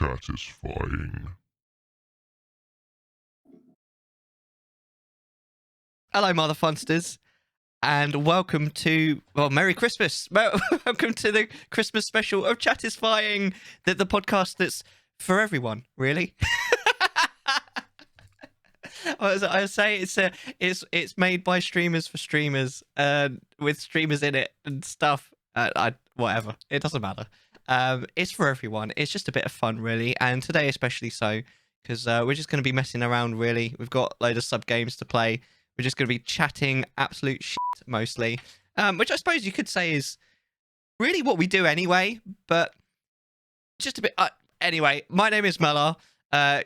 Chattisfying. Hello, Mother Funsters, and welcome to, Merry Christmas. Welcome to the Christmas special of Chattisfying, the podcast that's for everyone, really. I say it's made by streamers for streamers, with streamers in it and stuff. Whatever, it doesn't matter. It's for everyone. It's just a bit of fun, really, and today especially so because we're just going to be messing around. Really, we've got a load of sub games to play. We're just going to be chatting absolute shit mostly, which I suppose you could say is really what we do anyway. But just a bit. Anyway, my name is Mellar,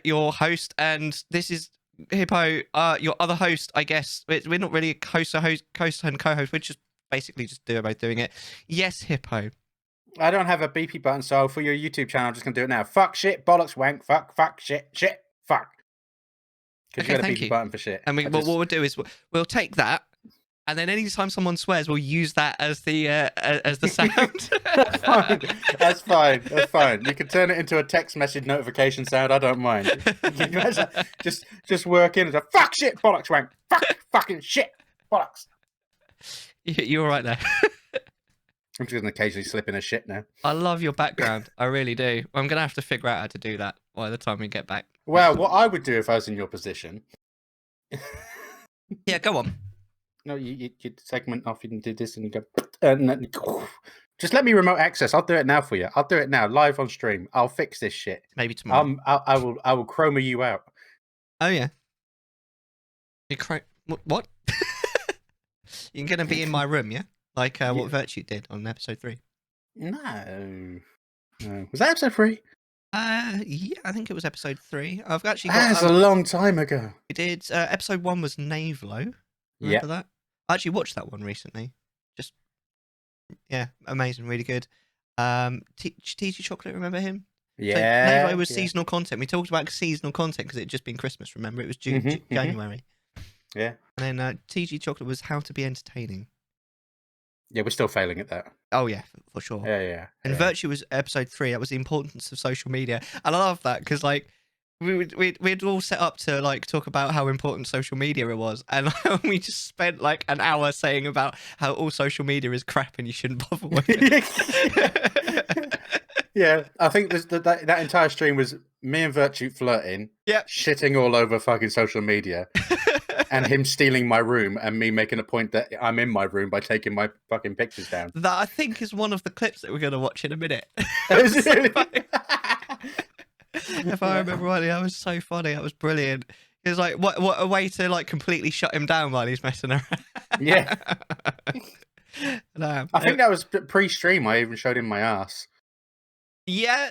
your host, and this is Hippo, your other host, I guess. We're not really a host and co-host. We're just basically just both doing it. Yes, Hippo. I don't have a beepy button, so for your YouTube channel, I'm just going to do it now. Fuck, shit, bollocks, wank, fuck, shit, fuck. Because you got a beepy button for shit. And what we'll do is we'll take that, and then anytime someone swears, we'll use that as the sound. That's fine. You can turn it into a text message notification sound. I don't mind. You guys just work in as a fuck, shit, bollocks, wank, fucking shit, bollocks. You're all right there. I'm just going to occasionally slip in a shit now. I love your background. I really do. I'm going to have to figure out how to do that by the time we get back. Well, what I would do if I was in your position... Yeah, go on. No, you segment off, you can do this and you go... Just let me remote access. I'll do it now for you. I'll do it now, live on stream. I'll fix this shit. Maybe tomorrow. I will chroma you out. Oh, yeah. What? You're going to be in my room, yeah? Like what Virtue did on episode 3. No. Was that episode 3? Yeah, I think it was episode 3. I've actually got... That's a long time ago. We did. Episode 1 was Navelo. Remember that? I actually watched that one recently. Just, yeah, amazing, really good. TG Chocolate, remember him? Yeah. So Navelo was seasonal content. We talked about seasonal content because it had just been Christmas, remember? It was January. Yeah. And then TG Chocolate was How to Be Entertaining. Yeah, we're still failing at that. Oh, yeah, for sure. Yeah. And Virtue was episode 3. That was the importance of social media. And I love that because, like, we'd all set up to, like, talk about how important social media it was. And we just spent, like, an hour saying about how all social media is crap and you shouldn't bother with it. Yeah, I think that entire stream was me and Virtue flirting, shitting all over fucking social media. And him stealing my room and me making a point that I'm in my room by taking my fucking pictures down. That, I think, is one of the clips that we're going to watch in a minute. Is it? If I remember rightly, that was so funny. That was brilliant. It was like, what a way to, like, completely shut him down while he's messing around. Yeah. I think that was pre-stream. I even showed him my ass. Yeah,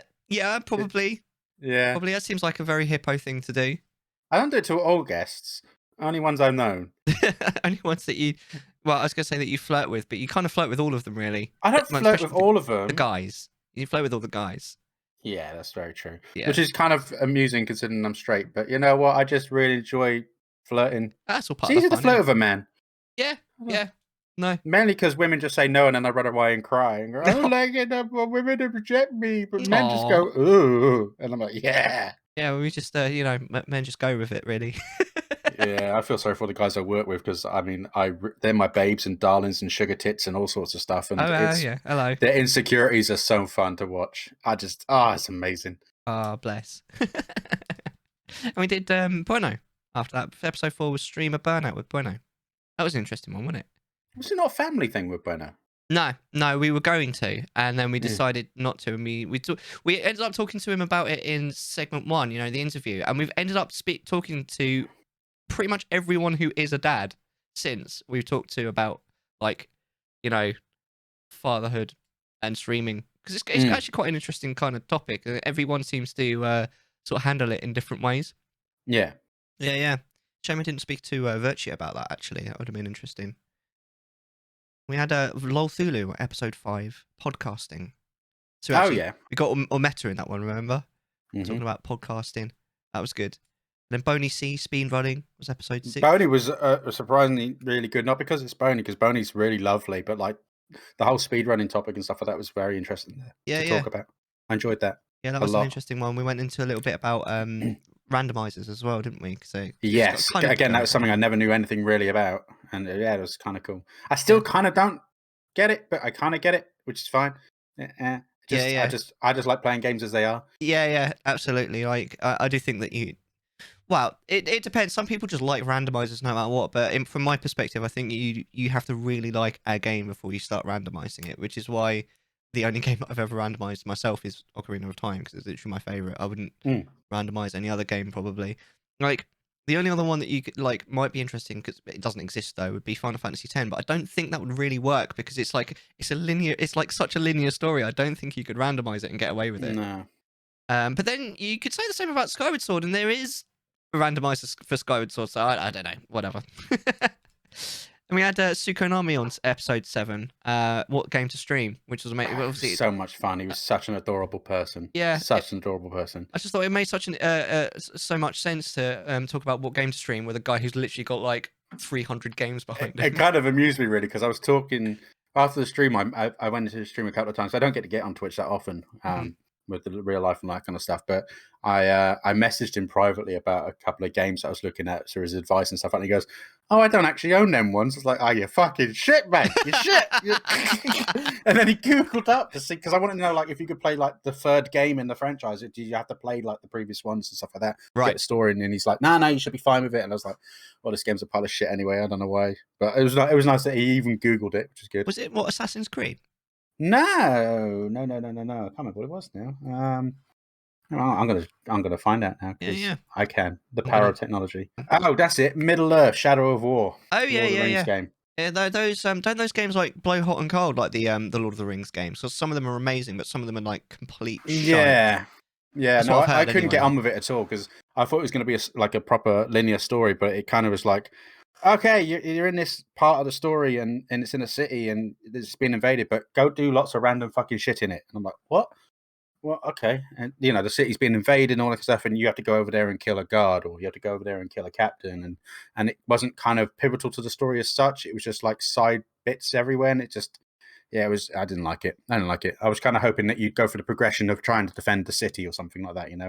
probably. Yeah. Probably. That seems like a very Hippo thing to do. I don't do it to all guests. Only ones I've known. Only ones that you... Well, I was going to say that you flirt with, but you kind of flirt with all of them, really. I don't flirt with all of them. The guys. You flirt with all the guys. Yeah, that's very true. Yeah. Which is kind of amusing considering I'm straight. But you know what? I just really enjoy flirting. That's all part it's of the easy fun, to flirt with a man. Yeah. No. Mainly because women just say no and then I run away and cry. And go, I don't like it for women to reject me. But men just go, ooh. And I'm like, yeah. Yeah, well, we just, men just go with it, really. Yeah, I feel sorry for the guys I work with because, I mean, they're my babes and darlings and sugar tits and all sorts of stuff. And hello. Their insecurities are so fun to watch. It's amazing. Bless. And we did Bueno after that. Episode 4 was Streamer Burnout with Bueno. That was an interesting one, wasn't it? Was it not a family thing with Bueno? No, we were going to, and then we decided not to, and we ended up talking to him about it in segment 1, the interview, and we've ended up talking to pretty much everyone who is a dad since we've talked to about, like, fatherhood and streaming, because it's actually quite an interesting kind of topic. Everyone seems to sort of handle it in different ways. Yeah. Shame I didn't speak to Virtue about that. Actually, that would have been interesting. We had Lol Thulu episode 5 podcasting. So actually, we got Ometa in that one. Remember, talking about podcasting. That was good. And then Boney C speed running was episode 6. Boney was surprisingly really good, not because it's Boney, because Boney's really lovely, but like the whole speed running topic and stuff like that was very interesting to talk about. I enjoyed that. Yeah, that was an interesting one. We went into a little bit about randomizers as well, didn't we? So yes, kind of again, that was something I never knew anything really about, and yeah, it was kind of cool. I still kind of don't get it, but I kind of get it, which is fine. I just like playing games as they are. Yeah, absolutely. Like I do think that well, it depends. Some people just like randomizers no matter what, but from my perspective, I think you have to really like a game before you start randomizing it, which is why the only game that I've ever randomized myself is Ocarina of Time, because it's literally my favorite. I wouldn't randomize any other game probably. Like the only other one that you could like might be interesting, because it doesn't exist though, would be Final Fantasy X, but I don't think that would really work because it's like it's like such a linear story. I don't think you could randomize it and get away with it. No. But then you could say the same about Skyward Sword, and there is a randomizer for Skyward Sword, so I don't know, whatever. And we had Sukonami on episode 7, what game to stream, which was amazing. Obviously, so much fun. He was such an adorable person. Yeah, an adorable person. I just thought it made so much sense to talk about what game to stream with a guy who's literally got like 300 games behind him. It kind of amused me really, because I was talking after the stream. I went into the stream a couple of times. I don't get to get on Twitch that often. With the real life and that kind of stuff, but I messaged him privately about a couple of games I was looking at, so his advice and stuff, and he goes, "Oh, I don't actually own them ones." I was like, "Oh, you fucking shit, mate, you shit." And then he googled up to see, because I wanted to know like if you could play like the third game in the franchise. Do you have to play like the previous ones and stuff like that, right? Get the story, and he's like, "No, you should be fine with it." And I was like, "Well, this game's a pile of shit anyway. I don't know why," but it was nice that he even googled it, which is good. Was it what, Assassin's Creed? No. I can't remember what it was now. I'm gonna find out now, because I can. The power of technology. Oh, that's it. Middle Earth: Shadow of War. Oh yeah, Lord of the Rings game. Yeah, those don't those games like blow hot and cold like the Lord of the Rings games? So some of them are amazing, but some of them are like complete shite. Yeah. No, I couldn't get on with it at all, because I thought it was going to be like a proper linear story, but it kind of was like, okay, you're in this part of the story, and it's in a city, and it's been invaded, but go do lots of random fucking shit in it. And I'm like, what? Well, okay. And, the city's been invaded and all that stuff, and you have to go over there and kill a guard, or you have to go over there and kill a captain. And it wasn't kind of pivotal to the story as such. It was just like side bits everywhere. And it just, I didn't like it. I was kind of hoping that you'd go for the progression of trying to defend the city or something like that, and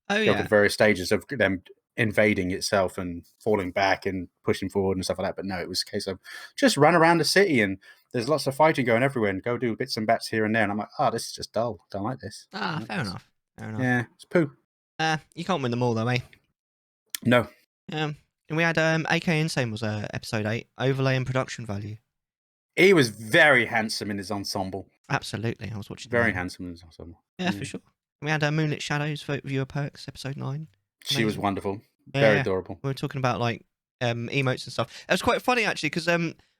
go for the various stages of them invading itself and falling back and pushing forward and stuff like that. But no, it was a case of just run around the city, and there's lots of fighting going everywhere, and go do bits and bats here and there. And I'm like, oh, this is just dull. Don't like this. Fair enough. Yeah, it's poo. You can't win them all though, mate. No. And we had AK Insane was episode 8, overlay and production value. He was very handsome in his ensemble. Absolutely, I was watching. Very handsome in his ensemble. Yeah, for sure. We had Moonlit Shadows for viewer perks, episode 9. She was wonderful. Very adorable. We were talking about like emotes and stuff. It was quite funny actually, because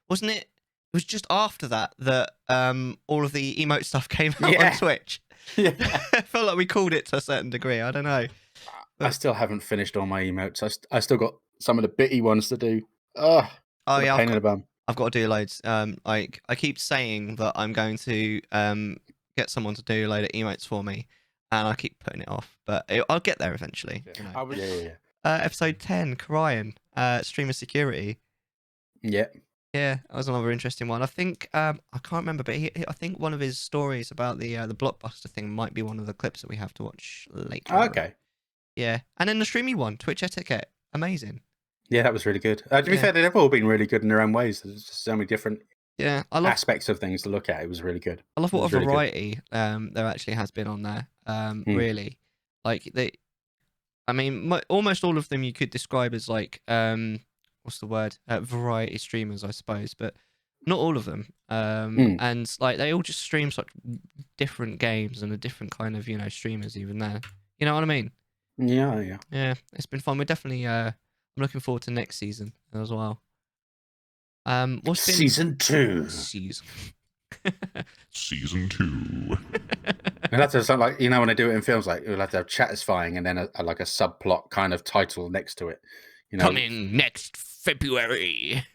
wasn't it? It was just after that all of the emote stuff came out on Twitch. Yeah, I felt like we called it to a certain degree. I don't know. I still haven't finished all my emotes. I still got some of the bitty ones to do. Pain in the bum. I've got to do loads. Like I keep saying that I'm going to get someone to do a load of emotes for me, and I keep putting it off. But I'll get there eventually. Yeah. Episode 10, Karayan, streamer security. Yeah. Yeah, that was another interesting one. I think I can't remember, but I think one of his stories about the blockbuster thing might be one of the clips that we have to watch later. Okay. Yeah, and then the streamy one, Twitch etiquette, amazing. Yeah, that was really good. To be fair, they've all been really good in their own ways. There's just so many different aspects of things to look at. It was really good. I love what a variety there actually has been on there. Really, like almost all of them you could describe as like what's the word? Variety streamers, I suppose, but not all of them. And like they all just stream such different games and a different kind of streamers even there. You know what I mean? Yeah. Yeah, it's been fun. We're definitely I'm looking forward to next season as well. What's been season 2? Season 2. We'll have to sound like when they do it in films, like we'll have to have Chattisfying and then a subplot kind of title next to it. Coming next February.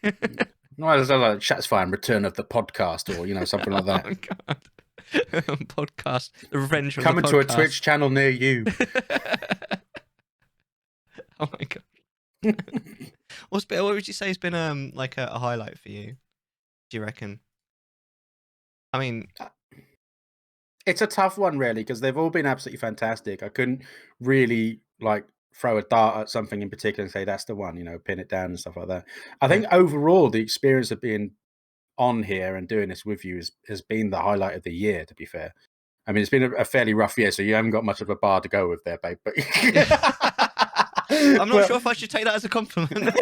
No, it's like Chattisfying Return of the Podcast, or something like that. Oh God. Podcast, the Revenge of Coming the to a Twitch channel near you. Oh my God. What would you say has been like a highlight for you? Do you reckon? I mean, It's a tough one, really, because they've all been absolutely fantastic. I couldn't really like throw a dart at something in particular and say that's the one, pin it down and stuff like that. I think overall the experience of being on here and doing this with you has been the highlight of the year, to be fair. I mean, it's been a fairly rough year, so you haven't got much of a bar to go with there, babe. But I'm not sure if I should take that as a compliment.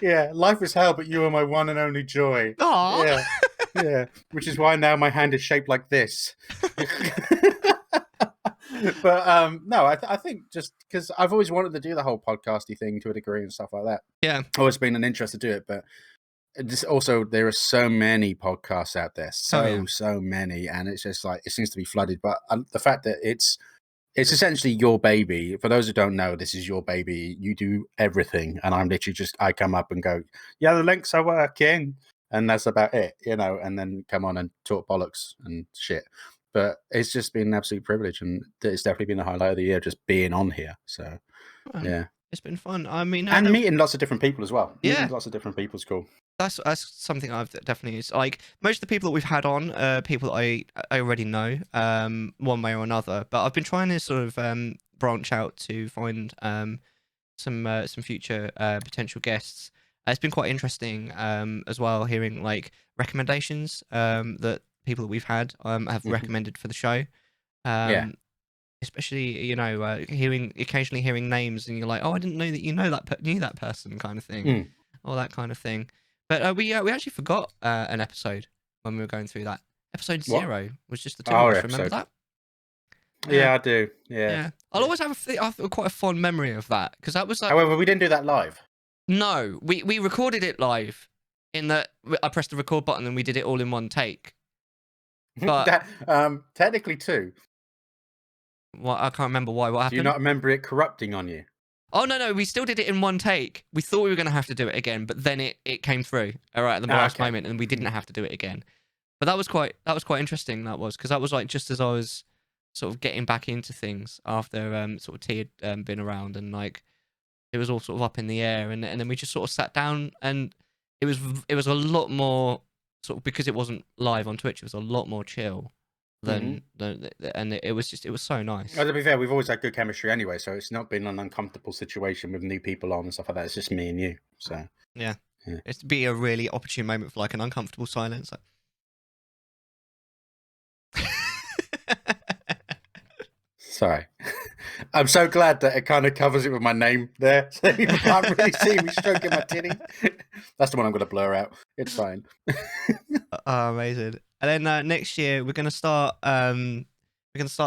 Yeah, life is hell, but you are my one and only joy. Aww. Yeah, which is why now my hand is shaped like this. But no, I think just because I've always wanted to do the whole podcasty thing to a degree and stuff like that. Yeah, always been an interest to do it, but just also there are so many podcasts out there, so many, and it's just like it seems to be flooded. But the fact that it's essentially your baby. For those who don't know, this is your baby. You do everything, and I'm literally I come up and go, yeah, the links are working, and that's about it, and then come on and talk bollocks and shit. But it's just been an absolute privilege, and it's definitely been the highlight of the year, just being on here. So, yeah. It's been fun. I mean, and meeting lots of different people as well. Yeah. Meeting lots of different people is cool. That's something I've definitely used. Like, most of the people that we've had on, people that I already know, one way or another. But I've been trying to sort of branch out to find some future potential guests. It's been quite interesting as well, hearing like recommendations that people that we've had have recommended for the show. Yeah. Especially, occasionally hearing names, and you're like, oh, I didn't know that knew that person, kind of thing, or that kind of thing. But we actually forgot an episode when we were going through that. Episode 0 was just the two of us. Remember that? Yeah, I do. Yeah. I'll always have quite a fond memory of that, because that was like. However, we didn't do that live. No, we recorded it live. In that, I pressed the record button and we did it all in one take. But technically 2. Well, I can't remember why. What happened? Do you not remember it corrupting on you? Oh, no, we still did it in one take. We thought we were going to have to do it again, but then it came through at the last moment, and we didn't have to do it again. But that was quite interesting. Because that was like just as I was sort of getting back into things after sort of T had been around, and like it was all sort of up in the air, and then we just sort of sat down, and it was a lot more sort of, because it wasn't live on Twitch. It was a lot more chill. And it was so nice. To be fair, we've always had good chemistry anyway, so it's not been an uncomfortable situation with new people on and stuff like that. It's just me and you. So yeah. It's to be a really opportune moment for like an uncomfortable silence. Sorry. I'm so glad that it kind of covers it with my name there, so you can't really see me stroking my titty. That's the one I'm going to blur out. It's fine. Oh, amazing. And then next year we're gonna start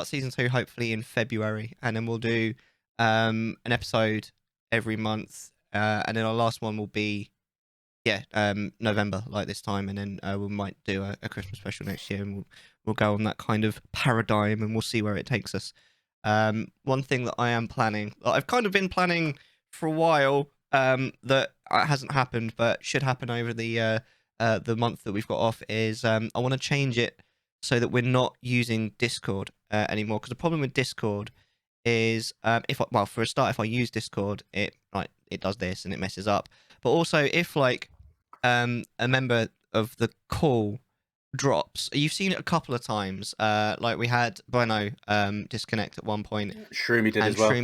season 2 hopefully in February, and then we'll do an episode every month, and then our last one will be November, like this time, and then we might do a Christmas special next year, and we'll go on that kind of paradigm, and we'll see where it takes us. One thing that I am planning, I've kind of been planning for a while, that hasn't happened but should happen over the month that we've got off, is I want to change it so that we're not using Discord anymore. Because the problem with Discord is, for a start, if I use Discord, it does this and it messes up. But also, if like a member of the call drops, you've seen it a couple of times. Like we had Bueno disconnect at one point. Shroomy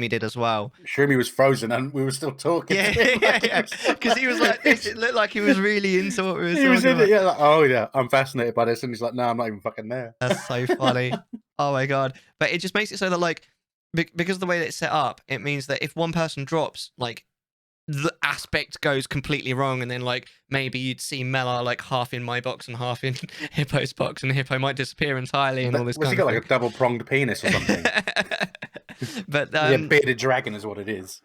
did as well. Shroomy was frozen and we were still talking. Yeah. Because he was like this. It looked like he was really into what we were talking about. It, yeah, like, oh yeah, I'm fascinated by this, and he's like, no, I'm not even fucking there. That's so funny. Oh my god! But it just makes it so that like, because of the way that it's set up, it means that if one person drops, like, the aspect goes completely wrong, and then like maybe you'd see Mellar like half in my box and half in Hippo's box, and Hippo might disappear entirely, and all this. Was he got like a double-pronged penis or something? But yeah, bearded dragon is what it is.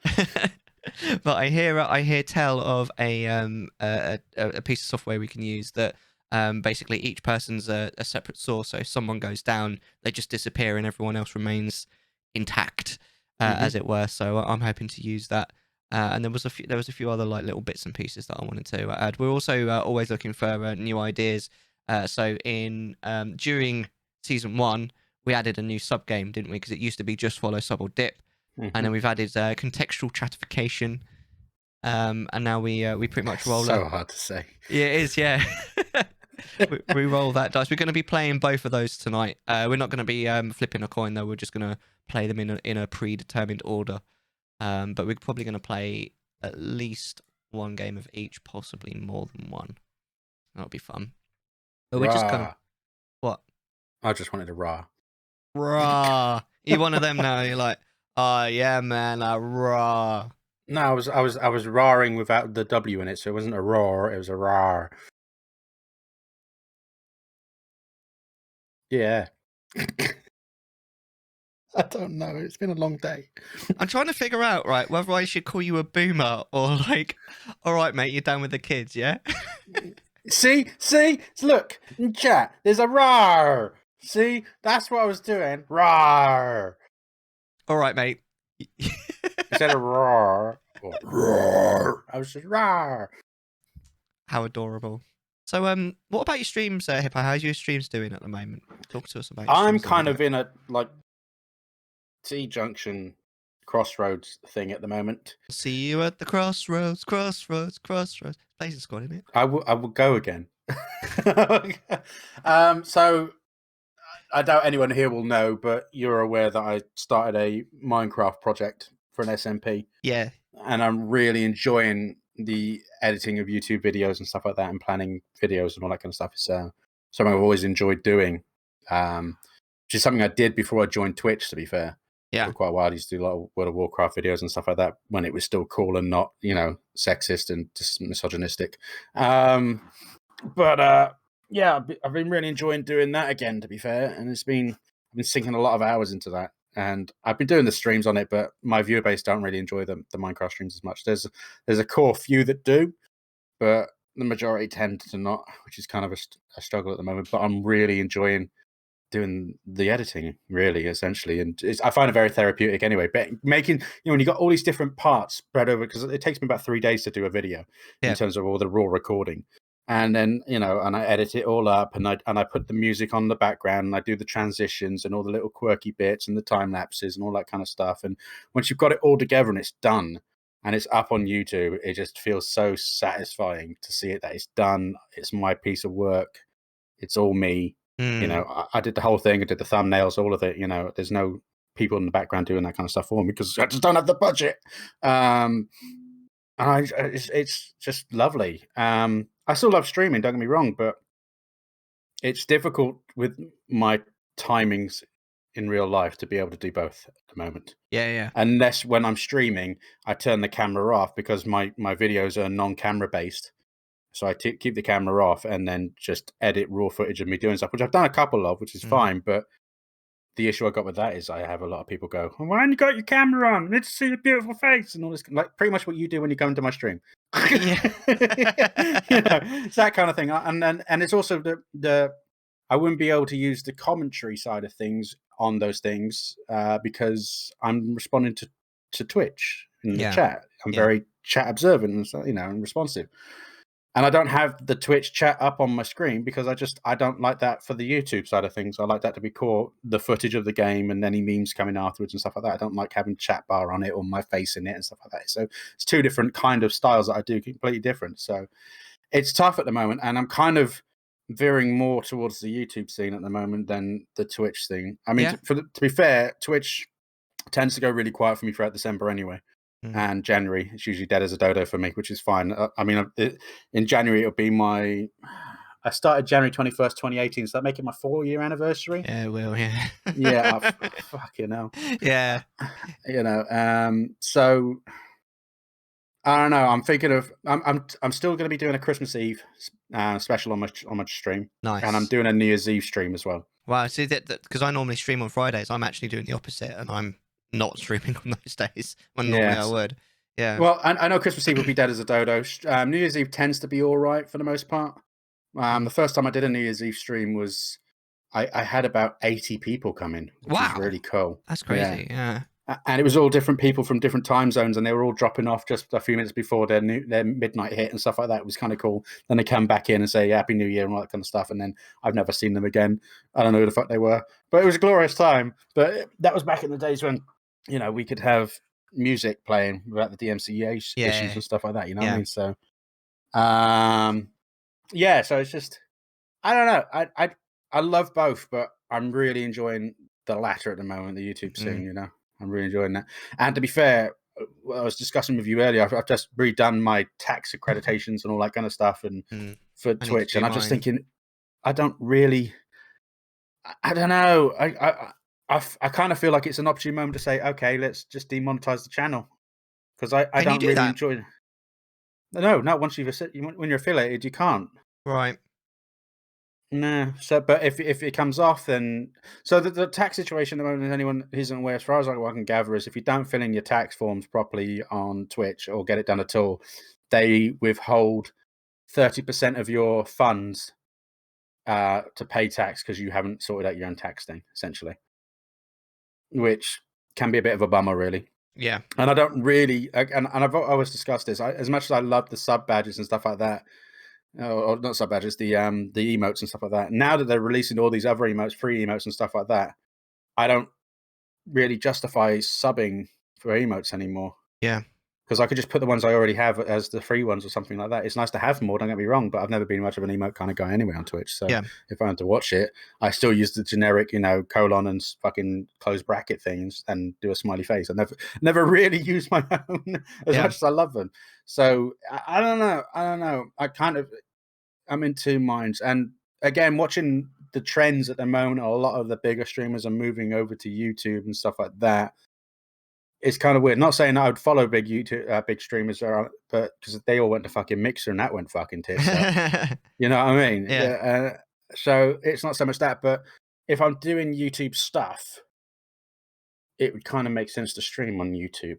But I hear tell of a piece of software we can use that basically each person's a separate source. So if someone goes down, they just disappear, and everyone else remains intact, as it were. So I'm hoping to use that. And there was a few other like little bits and pieces that I wanted to add. We're also always looking for new ideas. So during season 1, we added a new sub game, didn't we? Because it used to be just follow, sub, or dip, and then we've added contextual chattification. And now we pretty much roll. So hard to say. Yeah, it is. Yeah. We roll that dice. We're going to be playing both of those tonight. We're not going to be flipping a coin though. We're just going to play them in a predetermined order. But we're probably going to play at least one game of each, possibly more than one. That'll be fun. But we're just kind of what? I just wanted to rah. Rah. You one of them now? You're like, oh yeah, man, rah. No, I was roaring without the W in it, so it wasn't a roar, it was a rar. Yeah. I don't know. It's been a long day. I'm trying to figure out, right, whether I should call you a boomer or like, all right, mate, you're done with the kids, yeah? See, look, in chat, there's a rar. See, that's what I was doing. Rar. All right, mate. Instead of roar, roar, I was just rar. How adorable. So, what about your streams, Hippo? How's your streams doing at the moment? Talk to us about your I'm streams kind of in a, like, T-junction crossroads thing at the moment. See you at the crossroads. Place is gone, isn't it? I will go again. So I doubt anyone here will know, but you're aware that I started a Minecraft project for an SMP. Yeah. And I'm really enjoying the editing of YouTube videos and stuff like that, and planning videos and all that kind of stuff. It's something I've always enjoyed doing, which is something I did before I joined Twitch, to be fair. Yeah. For quite a while, I used to do a lot of World of Warcraft videos and stuff like that when it was still cool and not, sexist and just misogynistic. But yeah, I've been really enjoying doing that again, to be fair, and I've been sinking a lot of hours into that. And I've been doing the streams on it, but my viewer base don't really enjoy the Minecraft streams as much. There's a core few that do, but the majority tend to not, which is kind of a struggle at the moment. But I'm really enjoying doing the editing, really, essentially, and I find it very therapeutic anyway. But making, when you got all these different parts spread over, because it takes me about 3 days to do a video in terms of all the raw recording. And then, and I edit it all up, and I put the music on the background, and I do the transitions and all the little quirky bits and the time lapses and all that kind of stuff. And once you've got it all together and it's done and it's up on YouTube, it just feels so satisfying to see it, that it's done. It's my piece of work. It's all me. I did the whole thing. I did the thumbnails, all of it. There's no people in the background doing that kind of stuff for me because I just don't have the budget. It's just lovely. I still love streaming, don't get me wrong, but it's difficult with my timings in real life to be able to do both at the moment. Yeah. Unless when I'm streaming, I turn the camera off, because my videos are non-camera based. So I keep the camera off and then just edit raw footage of me doing stuff, which I've done a couple of, which is fine. But the issue I got with that is I have a lot of people go, "Why haven't you got your camera on? Let's see your beautiful face," and all this, like pretty much what you do when you come into my stream. Yeah. It's that kind of thing. And it's also the I wouldn't be able to use the commentary side of things on those things because I'm responding to Twitch in the chat. I'm very chat observant and responsive. And I don't have the Twitch chat up on my screen because I don't like that for the YouTube side of things. I like that to be the footage of the game and any memes coming afterwards and stuff like that. I don't like having chat bar on it or my face in it and stuff like that. So it's two different kind of styles that I do, completely different. So it's tough at the moment, and I'm kind of veering more towards the YouTube scene at the moment than the Twitch thing. I mean, to be fair, Twitch tends to go really quiet for me throughout December anyway. And January, it's usually dead as a dodo for me, which is fine. I mean, in January, it'll be I started January 21st, 2018. So that make it my 4-year anniversary? Yeah, it will, yeah. Yeah, fucking hell. Yeah. So I don't know. I'm thinking of I'm still going to be doing a Christmas Eve special on my stream. Nice. And I'm doing a New Year's Eve stream as well. Wow, see that because I normally stream on Fridays, I'm actually doing the opposite, and I'm not streaming on those days when normally I would. Yeah. Well, I know Christmas Eve will be dead as a dodo. New Year's Eve tends to be all right for the most part. The first time I did a New Year's Eve stream was I had about 80 people come in, which was really cool. That's crazy. Yeah. And it was all different people from different time zones, and they were all dropping off just a few minutes before their midnight hit and stuff like that. It was kind of cool. Then they come back in and say Happy New Year and all that kind of stuff, and then I've never seen them again. I don't know who the fuck they were, but it was a glorious time. But that was back in the days when we could have music playing without the DMCA issues and stuff like that. You know what I mean? So, so it's just I don't know. I love both, but I'm really enjoying the latter at the moment, the YouTube scene. You know, I'm really enjoying that. And to be fair, I was discussing with you earlier. I've just redone my tax accreditations and all that kind of stuff, and for I need to Twitch, do and I'm just mine. thinking, I don't really. I don't know. I kind of feel like it's an opportune moment to say, okay, let's just demonetize the channel because I Can you don't do really that? enjoy. No, not once when you're affiliated, you can't. Right. No. So, but if it comes off, then the tax situation at the moment, if anyone isn't aware, as far as I can gather, is if you don't fill in your tax forms properly on Twitch or get it done at all, they withhold 30% of your funds to pay tax because you haven't sorted out your own tax thing, essentially, which can be a bit of a bummer, really. Yeah. And I don't really, and I've always discussed this. As much as I love the sub badges and stuff like that, or not sub badges, the emotes and stuff like that. Now that they're releasing all these other emotes, free emotes and stuff like that, I don't really justify subbing for emotes anymore. Yeah. Because I could just put the ones I already have as the free ones or something like that. It's nice to have more, don't get me wrong, but I've never been much of an emote kind of guy anyway on Twitch. So Yeah. if I want to watch it, I still use the generic, colon and fucking close bracket things and do a smiley face. I never really use my own as Yeah. much as I love them. So I don't know. I'm in two minds. And again, watching the trends at the moment, a lot of the bigger streamers are moving over to YouTube and stuff like that. It's kind of weird. Not saying I would follow big YouTube, big streamers, but because they all went to fucking Mixer and that went fucking tits up. You know what I mean? Yeah. So it's not so much that, but if I'm doing YouTube stuff, it would kind of make sense to stream on YouTube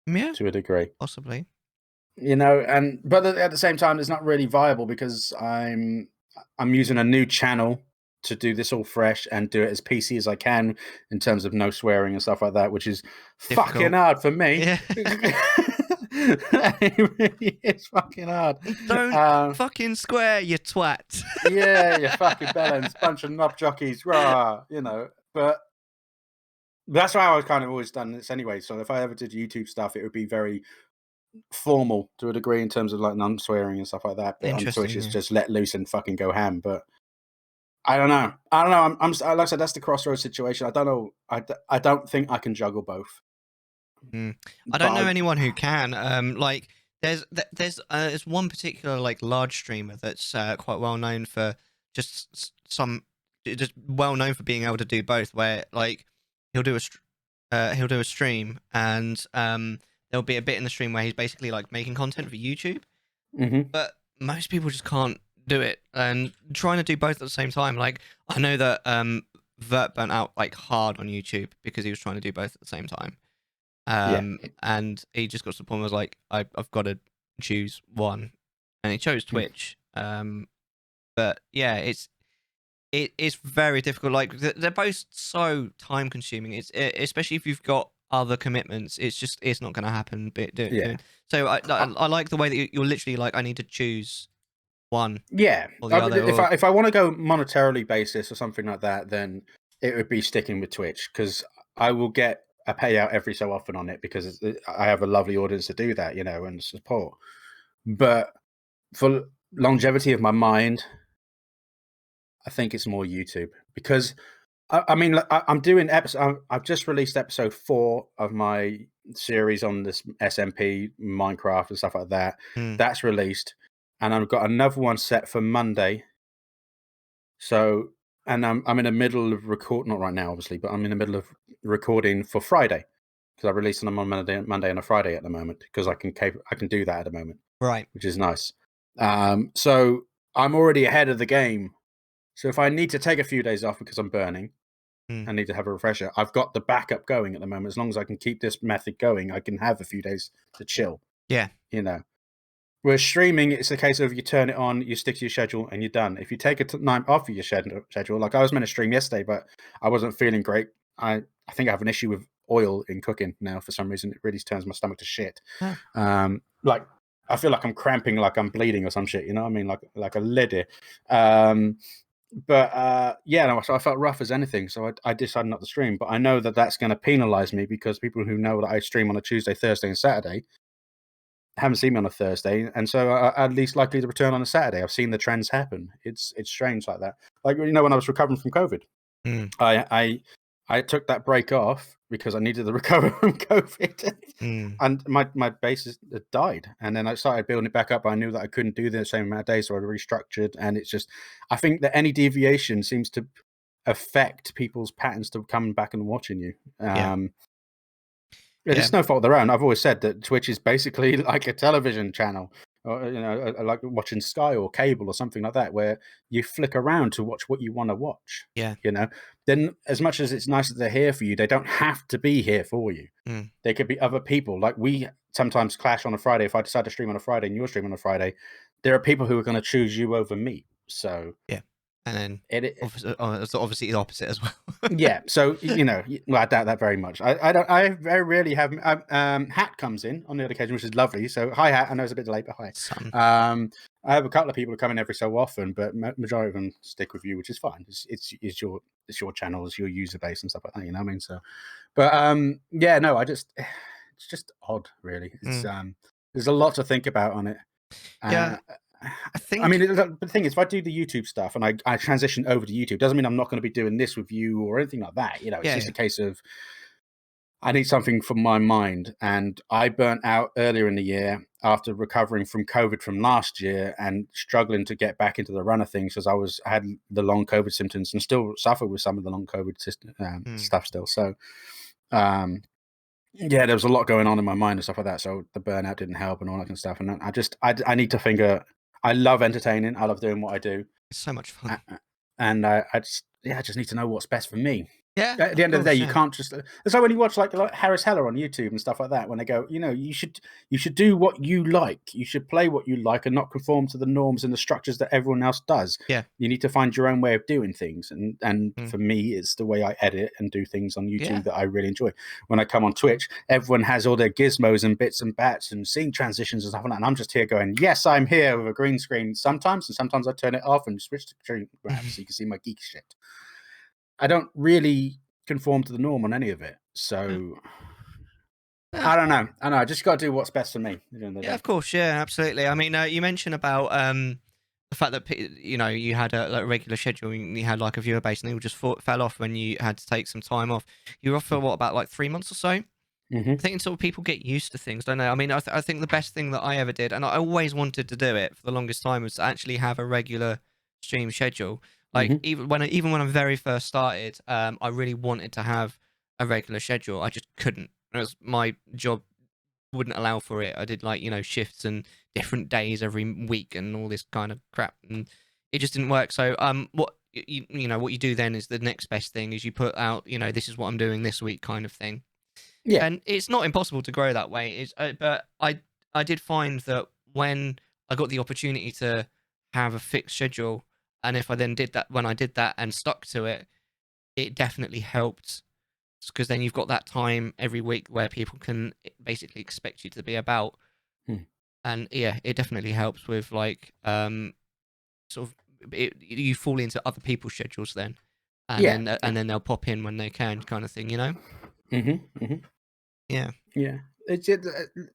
Yeah. to a degree. Possibly. But at the same time, it's not really viable because I'm using a new channel to do this all fresh and do it as PC as I can in terms of no swearing and stuff like that, which is fucking Difficult. hard for me. Yeah. It really is fucking hard. Don't fucking square, you twat. Yeah, you fucking bellends, bunch of knob jockeys, rah, But that's why I was kind of always done this anyway. So if I ever did YouTube stuff, it would be very formal to a degree in terms of like non-swearing and stuff like that. But on Twitch, Interesting. it's Yeah. just let loose and fucking go ham. But I don't know. I'm like I said, that's the crossroads situation. I don't know. I don't think I can juggle both. I don't know But anyone who can. Like there's one particular like large streamer that's quite well known for just well known for being able to do both. Where like he'll do he'll do a stream and there'll be a bit in the stream where he's basically like making content for YouTube, but most people just can't do it. And trying to do both at the same time, like I know that Vert burnt out like hard on YouTube because he was trying to do both at the same time. yeah, And he just got to the point where was like, I've got to choose one, and he chose Twitch. But yeah, it's very difficult. Like they're both so time consuming. Especially if you've got other commitments. It's not going to happen. yeah. So I like the way that you're literally like, I need to choose one Yeah, or the other. Or if I want to go monetarily basis or something like that, then it would be sticking with Twitch because I will get a payout every so often on it because I have a lovely audience to do that, and support. But for longevity of my mind, I think it's more YouTube because I mean I'm doing episode. I've just released episode 4 of my series on this SMP Minecraft and stuff like that. That's released, and I've got another one set for Monday. So, and I'm in the middle of not right now, obviously, but I'm in the middle of recording for Friday because I release them on Monday and a Friday at the moment because I can do that at the moment, right. which is nice. So I'm already ahead of the game. So if I need to take a few days off because I'm burning, I need to have a refresher. I've got the backup going at the moment. As long as I can keep this method going, I can have a few days to chill. Yeah. Whereas streaming, it's a case of you turn it on, you stick to your schedule, and you're done. If you take a night off of your schedule, like I was meant to stream yesterday, but I wasn't feeling great. I think I have an issue with oil in cooking now for some reason. It really turns my stomach to shit. Huh. Like I feel like I'm cramping, like I'm bleeding or some shit. You know what I mean? Like a lady. So I felt rough as anything. So I decided not to stream. But I know that that's going to penalize me because people who know that I stream on a Tuesday, Thursday, and Saturday haven't seen me on a Thursday, and so I'm least likely to return on a Saturday. I've seen the trends happen. It's strange like that. Like, you know, when I was recovering from COVID, Mm. I took that break off because I needed to recover from COVID, Mm. and my base had died. And then I started building it back up. I knew that I couldn't do the same amount of days, so I restructured. And it's just, I think that any deviation seems to affect people's patterns to coming back and watching you. Yeah. It's no fault of their own. I've always said that Twitch is basically like a television channel, or, you know, like watching Sky or cable or something like that, where you flick around to watch what you want to watch. Yeah. You know, then as much as it's nice that they're here for you, they don't have to be here for you. Mm. They could be other people. Like, we sometimes clash on a Friday. If I decide to stream on a Friday and you're streaming on a Friday, there are people who are going to choose you over me. So Yeah. And then it obviously the opposite as well. yeah, so, you know, well, I doubt that very much. I very rarely have Hat comes in on the other occasion, which is lovely. So hi, Hat. I know it's a bit delayed, but hi. Son. I have a couple of people who come in every so often, but majority of them stick with you, which is fine. It's your channel, it's your user base and stuff like that. You know what I mean? So, but yeah, no, it's just odd, really. It's Mm. there's a lot to think about on it. Yeah. I I mean, think the thing is, if I do the YouTube stuff and I transition over to YouTube, doesn't mean I'm not going to be doing this with you or anything like that. You know, it's just a case of I need something for my mind. And I burnt out earlier in the year after recovering from COVID from last year and struggling to get back into the run of things because I had the long COVID symptoms and still suffer with some of the long COVID stuff still. So, yeah, there was a lot going on in my mind and stuff like that. So the burnout didn't help and all that kind of stuff. And I need to figure. I love entertaining. I love doing what I do. it's so much fun. And I just need to know what's best for me. Yeah, At the end of the day, course, you can't just. It's like when you watch like Harris Heller on YouTube and stuff like that. When they go, you know, you should do what you like. You should play what you like and not conform to the norms and the structures that everyone else does. Yeah. You need to find your own way of doing things. And Mm. for me, it's the way I edit and do things on YouTube Yeah. that I really enjoy. When I come on Twitch, everyone has all their gizmos and bits and bats and scene transitions and stuff like that. And I'm just here going, yes, I'm here with a green screen sometimes, and sometimes I turn it off and switch to screen grab so you can see my geek shit. I don't really conform to the norm on any of it. So I don't know. I just got to do what's best for me. Yeah, of course. Yeah, absolutely. I mean, you mentioned about the fact that you know you had a regular schedule, and you had like a viewer base, and they all just fell off when you had to take some time off. You were off for what, about like 3 months or so? I think until people get used to things, don't they? I mean, I think the best thing that I ever did, and I always wanted to do it for the longest time, was to actually have a regular stream schedule. Like even when I very first started, I really wanted to have a regular schedule. I just couldn't. It was my job wouldn't allow for it. I did like, you know, shifts and different days every week and all this kind of crap, and it just didn't work. So what you know what you do then is the next best thing is you put out, you know, this is what I'm doing this week kind of thing. Yeah. And it's not impossible to grow that way. It's but I did find that when I got the opportunity to have a fixed schedule, and if I then did that, when I did that and stuck to it, it definitely helped, because then you've got that time every week where people can basically expect you to be about. And yeah, it definitely helps with like sort of you fall into other people's schedules then, and then they'll pop in when they can, kind of thing, you know. Yeah. Yeah.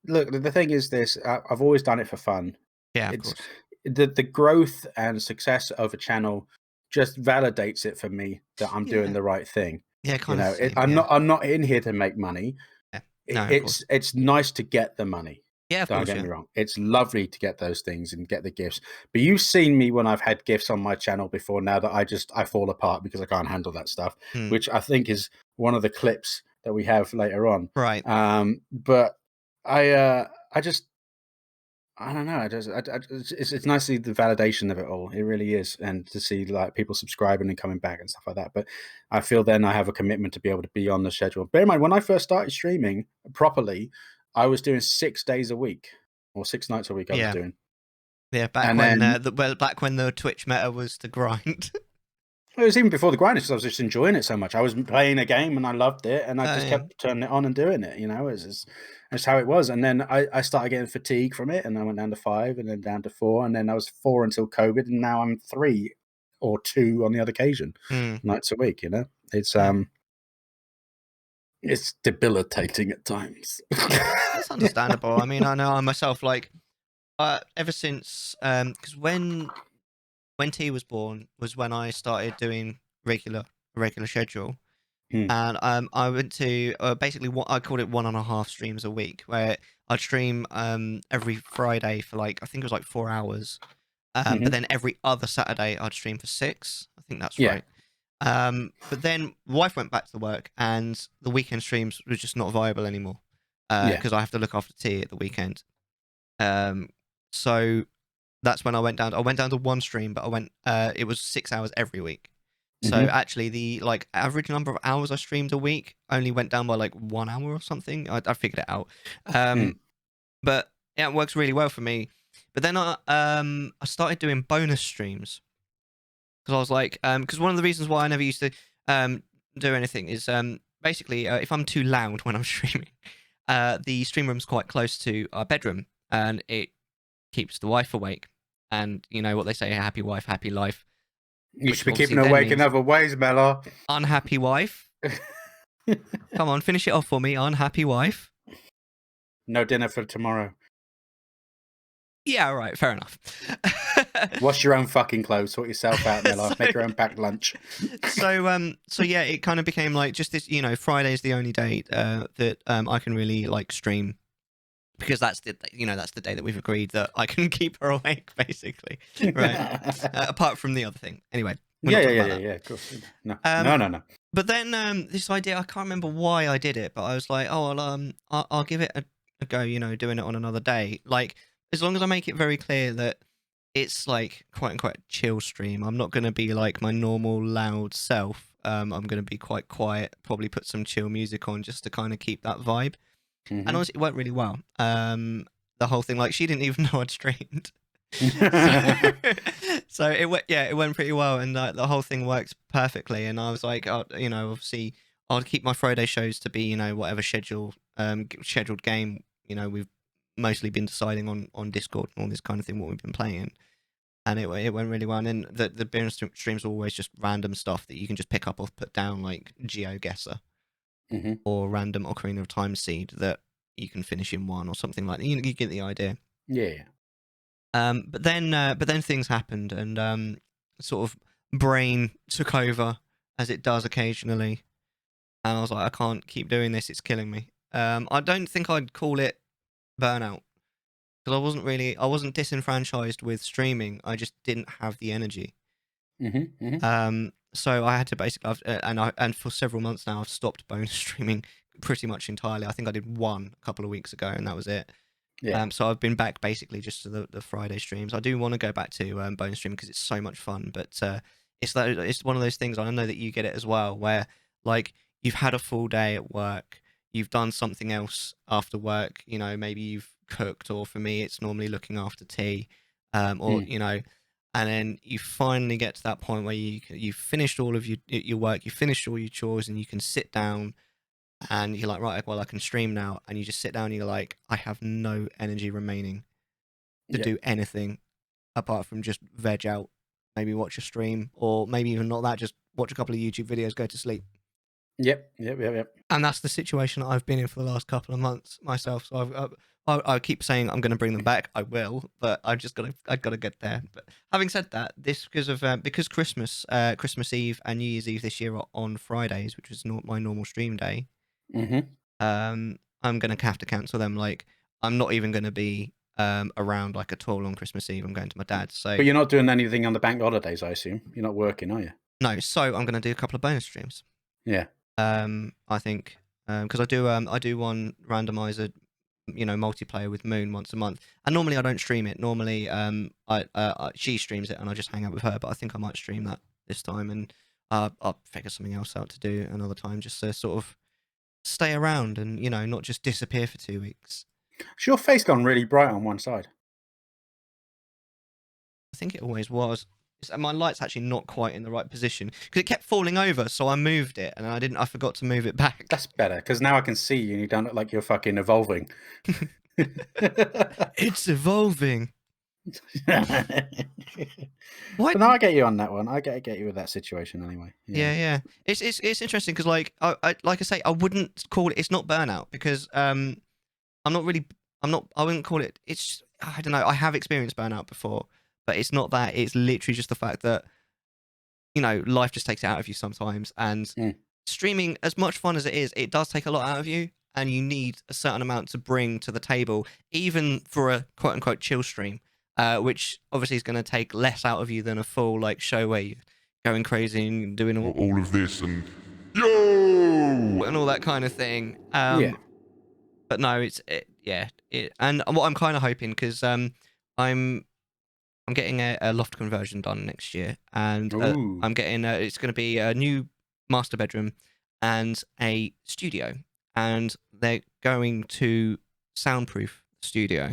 Look, the thing is this, I've always done it for fun. Yeah, of It's course. the growth and success of a channel just validates it for me that I'm doing Yeah. the right thing. Yeah, You kind of know, same. I'm Yeah. not in here to make money. Yeah. No, of course. It's nice to get the money. Yeah, of Don't course. get Yeah. me wrong. It's lovely to get those things and get the gifts. But you've seen me when I've had gifts on my channel before now that I fall apart because I can't handle that stuff, which I think is one of the clips that we have later on. Right. But I just I don't know. It's nice to see the validation of it all. It really is, and to see like people subscribing and coming back and stuff like that. But I feel then I have a commitment to be able to be on the schedule. Bear in mind, when I first started streaming properly, I was doing 6 days a week or 6 nights a week. I was doing. Yeah, back And when then back when the Twitch meta was the grind. it was even before the grind, because I was just enjoying it so much. I was playing a game and I loved it, and I just yeah. kept turning it on and doing it. You know, it's how it was. And then I started getting fatigue from it, and I went down to 5, and then down to 4, and then I was 4 until COVID, and now I'm 3 or 2 on the other occasion, nights a week. You know, it's It's debilitating at times. That's understandable. I mean, I know I myself, like, ever since, because when T was born was when I started doing regular schedule. And I went to basically what I called it 1.5 streams a week, where I'd stream every Friday for like, I think it was like 4 hours, but then every other Saturday I'd stream for 6. I think that's right. But then wife went back to work, and the weekend streams were just not viable anymore because I have to look after T at the weekend. So that's when I went down. I went down to 1 stream, but I went. It was 6 hours every week. So actually, the like average number of hours I streamed a week only went down by like 1 hour or something. I figured it out. But yeah, it works really well for me. But then I started doing bonus streams because I was like, because one of the reasons why I never used to do anything is basically if I'm too loud when I'm streaming, the stream room's quite close to our bedroom, and it keeps the wife awake. And you know what they say: happy wife, happy life. You should be keeping her awake in other ways, Mellar. Unhappy wife. Come on, finish it off for me, unhappy wife. No dinner for tomorrow. Yeah, right, fair enough. Wash your own fucking clothes, sort yourself out, Mellar. Make your own packed lunch. So yeah, it kind of became like just this, you know, Friday is the only day that I can really like stream, because that's the, you know, that's the day that we've agreed that I can keep her awake, basically, right? Apart from the other thing, anyway. Yeah, of course. No. But then this idea, I can't remember why I did it, but I was like, oh, I'll give it a go, you know, doing it on another day. Like, as long as I make it very clear that it's like quote unquote chill stream, I'm not going to be like my normal loud self. I'm going to be quite quiet, probably put some chill music on just to kind of keep that vibe. And honestly, it went really well. The whole thing, like, she didn't even know I'd streamed. So it went pretty well, and the whole thing worked perfectly. And I was like, you know, obviously I'll keep my Friday shows to be, you know, whatever scheduled game, you know, we've mostly been deciding on Discord and all this kind of thing, what we've been playing. And it went really well. And then the bonus streams are always just random stuff that you can just pick up or put down, like GeoGuessr or random Ocarina of Time seed that you can finish in one or something like that. You get the idea. Yeah. But then things happened, and sort of brain took over, as it does occasionally. And I was like, I can't keep doing this; it's killing me. I don't think I'd call it burnout, because I wasn't disenfranchised with streaming. I just didn't have the energy. So I had to basically, and for several months now, I've stopped bonus streaming pretty much entirely. I think I did one a couple of weeks ago, and that was it. Yeah. So I've been back basically just to the Friday streams. I do want to go back to bonus stream because it's so much fun, but it's one of those things. I know that you get it as well, where like you've had a full day at work, you've done something else after work. You know, maybe you've cooked, or for me, it's normally looking after tea, or you know, and then you finally get to that point where you've finished all of your work, you finished all your chores, and you can sit down. And you're like, right, well, I can stream now. And you just sit down and you're like, I have no energy remaining to do anything apart from just veg out, maybe watch a stream, or maybe even not that, just watch a couple of YouTube videos, go to sleep. Yep. And that's the situation that I've been in for the last couple of months myself. So I keep saying I'm going to bring them back. I will, but I've got to get there. But having said that, this because Christmas Eve and New Year's Eve this year are on Fridays, which is not my normal stream day. I'm gonna have to cancel them. Like, I'm not even gonna be around like at all on Christmas Eve. I'm going to my dad's. So, but you're not doing anything on the bank holidays, I assume. You're not working, are you? No. So I'm gonna do a couple of bonus streams. Yeah. I think because I do one randomizer, you know, multiplayer with Moon once a month. And normally I don't stream it. Normally she streams it and I just hang out with her. But I think I might stream that this time, and I'll figure something else out to do another time, just to sort of stay around and, you know, not just disappear for 2 weeks. Has your face gone really bright on one side? I think it always was. My light's actually not quite in the right position because it kept falling over, so I moved it, and I forgot to move it back. That's better, because now I can see you and you don't look like you're fucking evolving. It's evolving. What? But no, I get you on that one. I get you with that situation anyway. Yeah. Yeah. It's interesting because like like I say, I wouldn't call it. It's not burnout because I'm not really. I wouldn't call it. It's. I don't know. I have experienced burnout before, but it's not that. It's literally just the fact that life just takes it out of you sometimes. And Mm. streaming, as much fun as it is, it does take a lot out of you, and you need a certain amount to bring to the table, even for a quote unquote chill stream, which obviously is going to take less out of you than a full like show where you're going crazy and doing all of this and yo and all that kind of thing. Yeah. But no, and what I'm kind of hoping because I'm getting a loft conversion done next year, and Ooh. I'm getting it's going to be a new master bedroom and a studio, and they're going to soundproof the studio.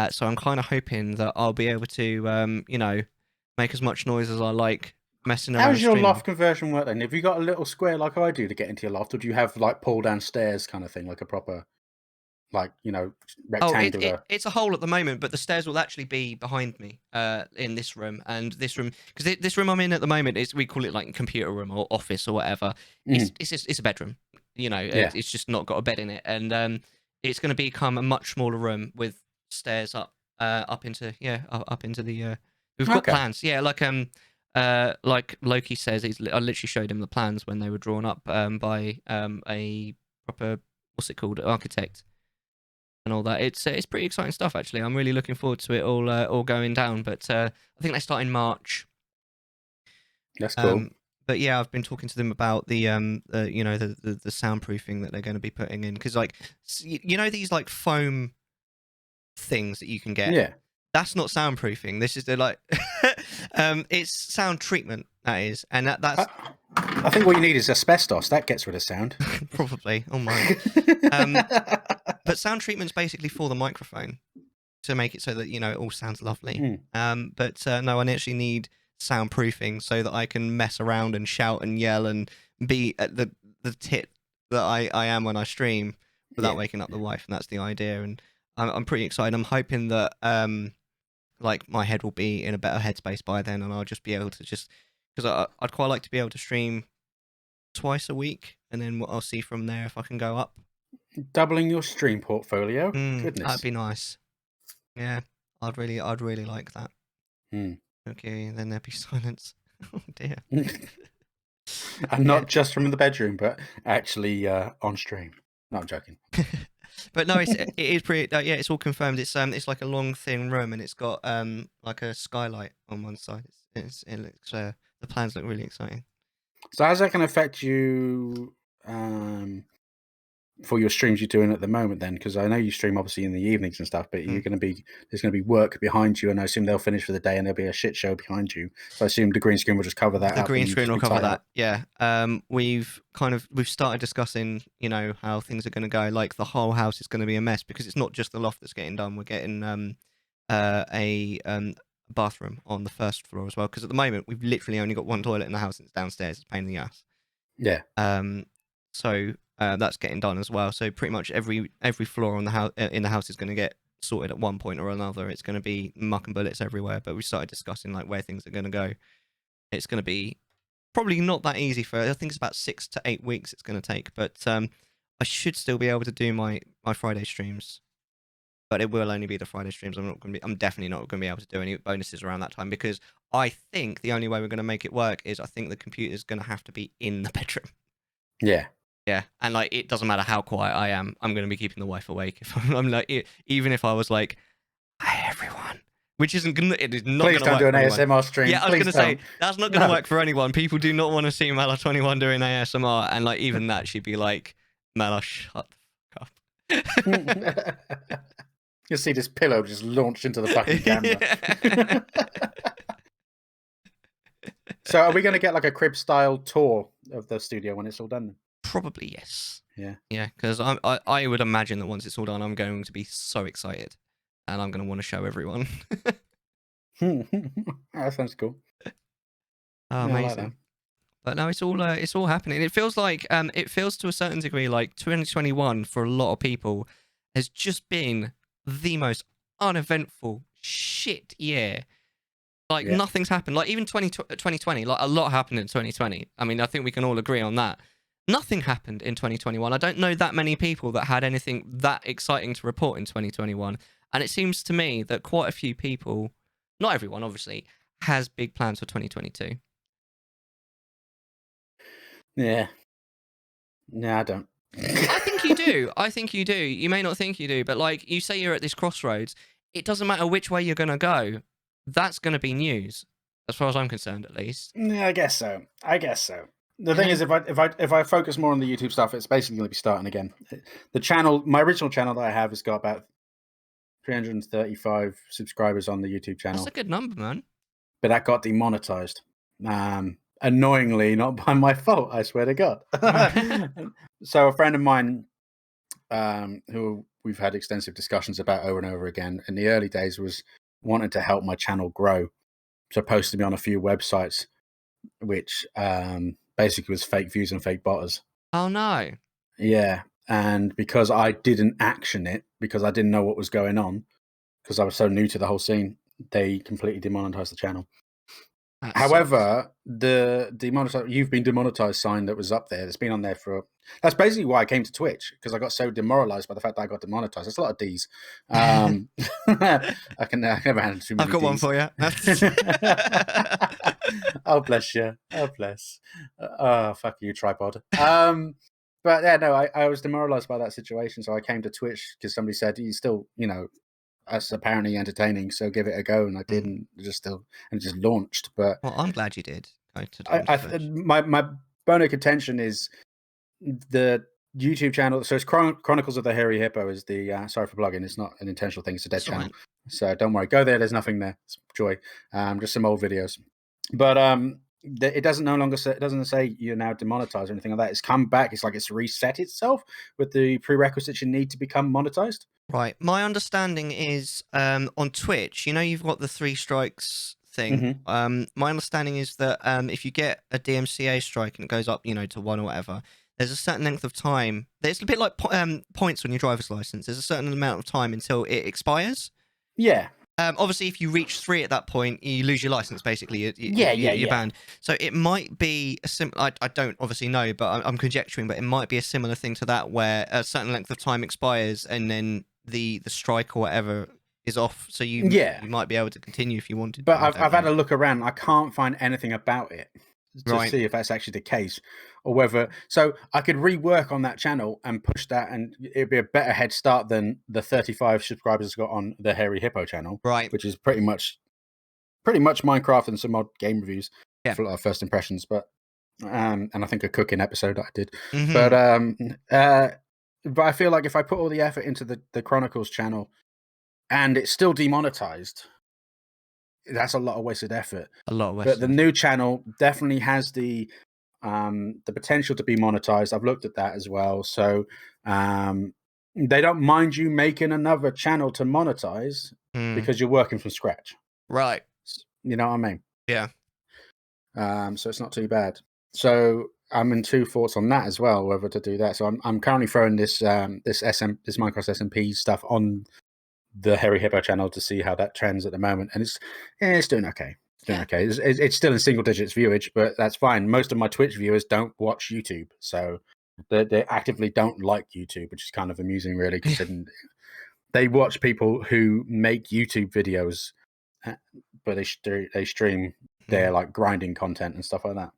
So I'm kind of hoping that I'll be able to, make as much noise as I like messing around. How's your streaming. loft conversion work then? Have you got a little square like I do to get into your loft, or do you have like pull down stairs kind of thing, like a proper, like Oh, rectangular? it's a hole at the moment, but the stairs will actually be behind me in this room. And this room, because this room I'm in at the moment, we call it like computer room or office or whatever. It's a bedroom. Yeah. It's just not got a bed in it. And it's going to become a much smaller room with stairs up into the. We've got plans. Yeah, like Loki says, I literally showed him the plans when they were drawn up by a proper, what's it called, architect. And all that. It's pretty exciting stuff, actually. I'm really looking forward to it all going down. But I think they start in March. That's cool. But yeah, I've been talking to them about the the soundproofing that they're going to be putting in, because like these like foam things that you can get. Yeah. That's not soundproofing. This is it's sound treatment, that is, and that's. I think what you need is asbestos. That gets rid of sound. Probably. Oh my. But sound treatment's basically for the microphone to make it so that it all sounds lovely. But no, I actually need soundproofing so that I can mess around and shout and yell and be at the tit that I am when I stream without waking up the wife, and that's the idea. And I'm pretty excited. I'm hoping that like my head will be in a better headspace by then, and I'll just be able to because I'd quite like to be able to stream twice a week, and then what I'll see from there if I can go up. Doubling your stream portfolio. Goodness, that'd be nice. Yeah, I'd really like that. Okay, then there'd be silence. Oh dear. And not just from the bedroom, but actually on stream. No, I'm joking. But no, it is pretty. Yeah, it's all confirmed. It's like a long thin room, and it's got like a skylight on one side. It looks the plans look really exciting. So how's that going to affect you for your streams you're doing at the moment then? Because I know you stream obviously in the evenings and stuff, but there's going to be work behind you, and I assume they'll finish for the day and there'll be a shit show behind you. So I assume the green screen will just cover that. The green screen will cover that. Yeah. We've started discussing how things are going to go. Like the whole house is going to be a mess because it's not just the loft that's getting done. We're getting a bathroom on the first floor as well, because at the moment we've literally only got one toilet in the house and it's downstairs. It's a pain in the ass. Yeah. So that's getting done as well. So pretty much every floor on the house in the house is going to get sorted at one point or another. It's going to be muck and bullets everywhere. But we started discussing like where things are going to go. It's going to be probably not that easy I think it's about 6 to 8 weeks it's going to take. But I should still be able to do my Friday streams. But it will only be the Friday streams. I'm definitely not going to be able to do any bonuses around that time, because I think the only way we're going to make it work is I think the computer's going to have to be in the bedroom. Yeah. Yeah, and like it doesn't matter how quiet I am, I'm going to be keeping the wife awake. If I'm like, even if I was like, "Hi everyone," which isn't gonna, it is not. Please don't do an ASMR stream. Yeah, I was going to say that's not going to work for anyone. People do not want to see Mellar 21 doing ASMR, and like even that, she'd be like, "Mellar, shut the fuck up." You'll see this pillow just launched into the fucking camera. So are we going to get like a crib style tour of the studio when it's all done? Probably yes. Yeah. Yeah, because I would imagine that once it's all done, I'm going to be so excited, and I'm going to want to show everyone. That sounds cool. Oh, amazing. Like, but no, it's all happening. It feels like it feels to a certain degree like 2021 for a lot of people has just been the most uneventful shit year. Like, nothing's happened. Like, even 2020, like, a lot happened in 2020. I mean, I think we can all agree on that. Nothing happened in 2021. I don't know that many people that had anything that exciting to report in 2021. And it seems to me that quite a few people, not everyone, obviously, has big plans for 2022. Yeah. No, I don't. I think you do. I think you do. You may not think you do, but, like, you say you're at this crossroads. It doesn't matter which way you're going to go. That's going to be news, as far as I'm concerned, at least. Yeah, I guess so. The thing is, if I focus more on the YouTube stuff, it's basically going to be starting again. The channel, my original channel that I have, has got about 335 subscribers on the YouTube channel. That's a good number, man. But that got demonetized. Annoyingly, not by my fault, I swear to God. So a friend of mine, who we've had extensive discussions about over and over again, in the early days was wanting to help my channel grow. So posted me on a few websites, which basically was fake views and fake botters. Oh, no. Yeah. And because I didn't action it, because I didn't know what was going on, because I was so new to the whole scene, they completely demonetized the channel. However, the demonetized, you've been demonetized sign that was up there, that's been on there for, that's basically why I came to Twitch, because I got so demoralized by the fact that I got demonetized. That's a lot of D's. I never handle too many. I've got Ds. one for you. Oh, bless you. Oh, bless. Oh, fuck you, tripod. But yeah, no, I was demoralized by that situation, so I came to Twitch because somebody said, you still, that's apparently entertaining, so give it a go, and I did, and just launched. But well, I'm glad you did. My bone of contention is the YouTube channel. So it's Chronicles of the Hairy Hippo is the sorry for plugging. It's not an intentional thing. It's a dead channel, so don't worry. Go there. There's nothing there. It's joy. Just some old videos. But it doesn't no longer say, it doesn't say you're now demonetized or anything like that. It's come back. It's like it's reset itself with the prerequisites you need to become monetized. Right. My understanding is on Twitch, you've got the 3 strikes thing. Mm-hmm. My understanding is that if you get a DMCA strike and it goes up, to 1 or whatever, there's a certain length of time. There's a bit like points on your driver's license. There's a certain amount of time until it expires. Yeah. Obviously, if you reach 3 at that point, you lose your license. Basically, you're banned. So it might be a similar. I don't obviously know, but I'm conjecturing. But it might be a similar thing to that, where a certain length of time expires, and then the strike or whatever is off. So you might be able to continue if you wanted. But I've had a look around. I can't find anything about it to see if that's actually the case, or whether. So I could rework on that channel and push that, and it'd be a better head start than the 35 subscribers got on the Hairy Hippo channel, right? Which is pretty much Minecraft and some odd game reviews for a lot of first impressions. But and I think a cooking episode that I did. Mm-hmm. But I feel like if I put all the effort into the Chronicles channel and it's still demonetized, that's a lot of wasted effort. But the new channel definitely has the potential to be monetized. I've looked at that as well. So they don't mind you making another channel to monetize because you're working from scratch. Right. You know what I mean? Yeah. So it's not too bad. So I'm in 2 thoughts on that as well, whether to do that. So I'm currently throwing this Minecraft SMP stuff on the Hairy Hippo channel to see how that trends at the moment, and it's doing okay. It's still in single digits viewage, but that's fine. Most of my Twitch viewers don't watch YouTube, so they actively don't like YouTube, which is kind of amusing, really, considering they watch people who make YouTube videos, but they stream their like grinding content and stuff like that.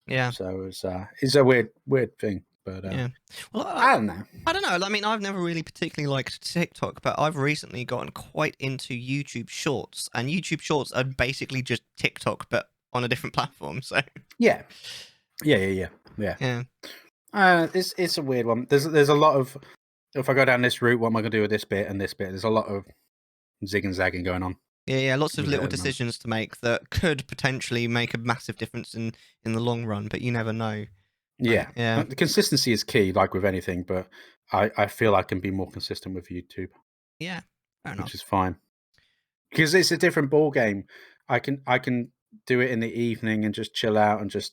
Yeah. So it's a weird thing. But yeah. Well, I don't know. I mean, I've never really particularly liked TikTok, but I've recently gotten quite into YouTube Shorts, and YouTube Shorts are basically just TikTok, but on a different platform. So yeah. It's a weird one. There's a lot of, if I go down this route, what am I going to do with this bit and this bit? There's a lot of zig and zagging going on. Yeah, lots of little decisions to make that could potentially make a massive difference in the long run, but you never know. Yeah. The consistency is key, like with anything, but I feel I can be more consistent with YouTube. Yeah, fair enough. Which is fine. Because it's a different ball game. I can do it in the evening and just chill out and just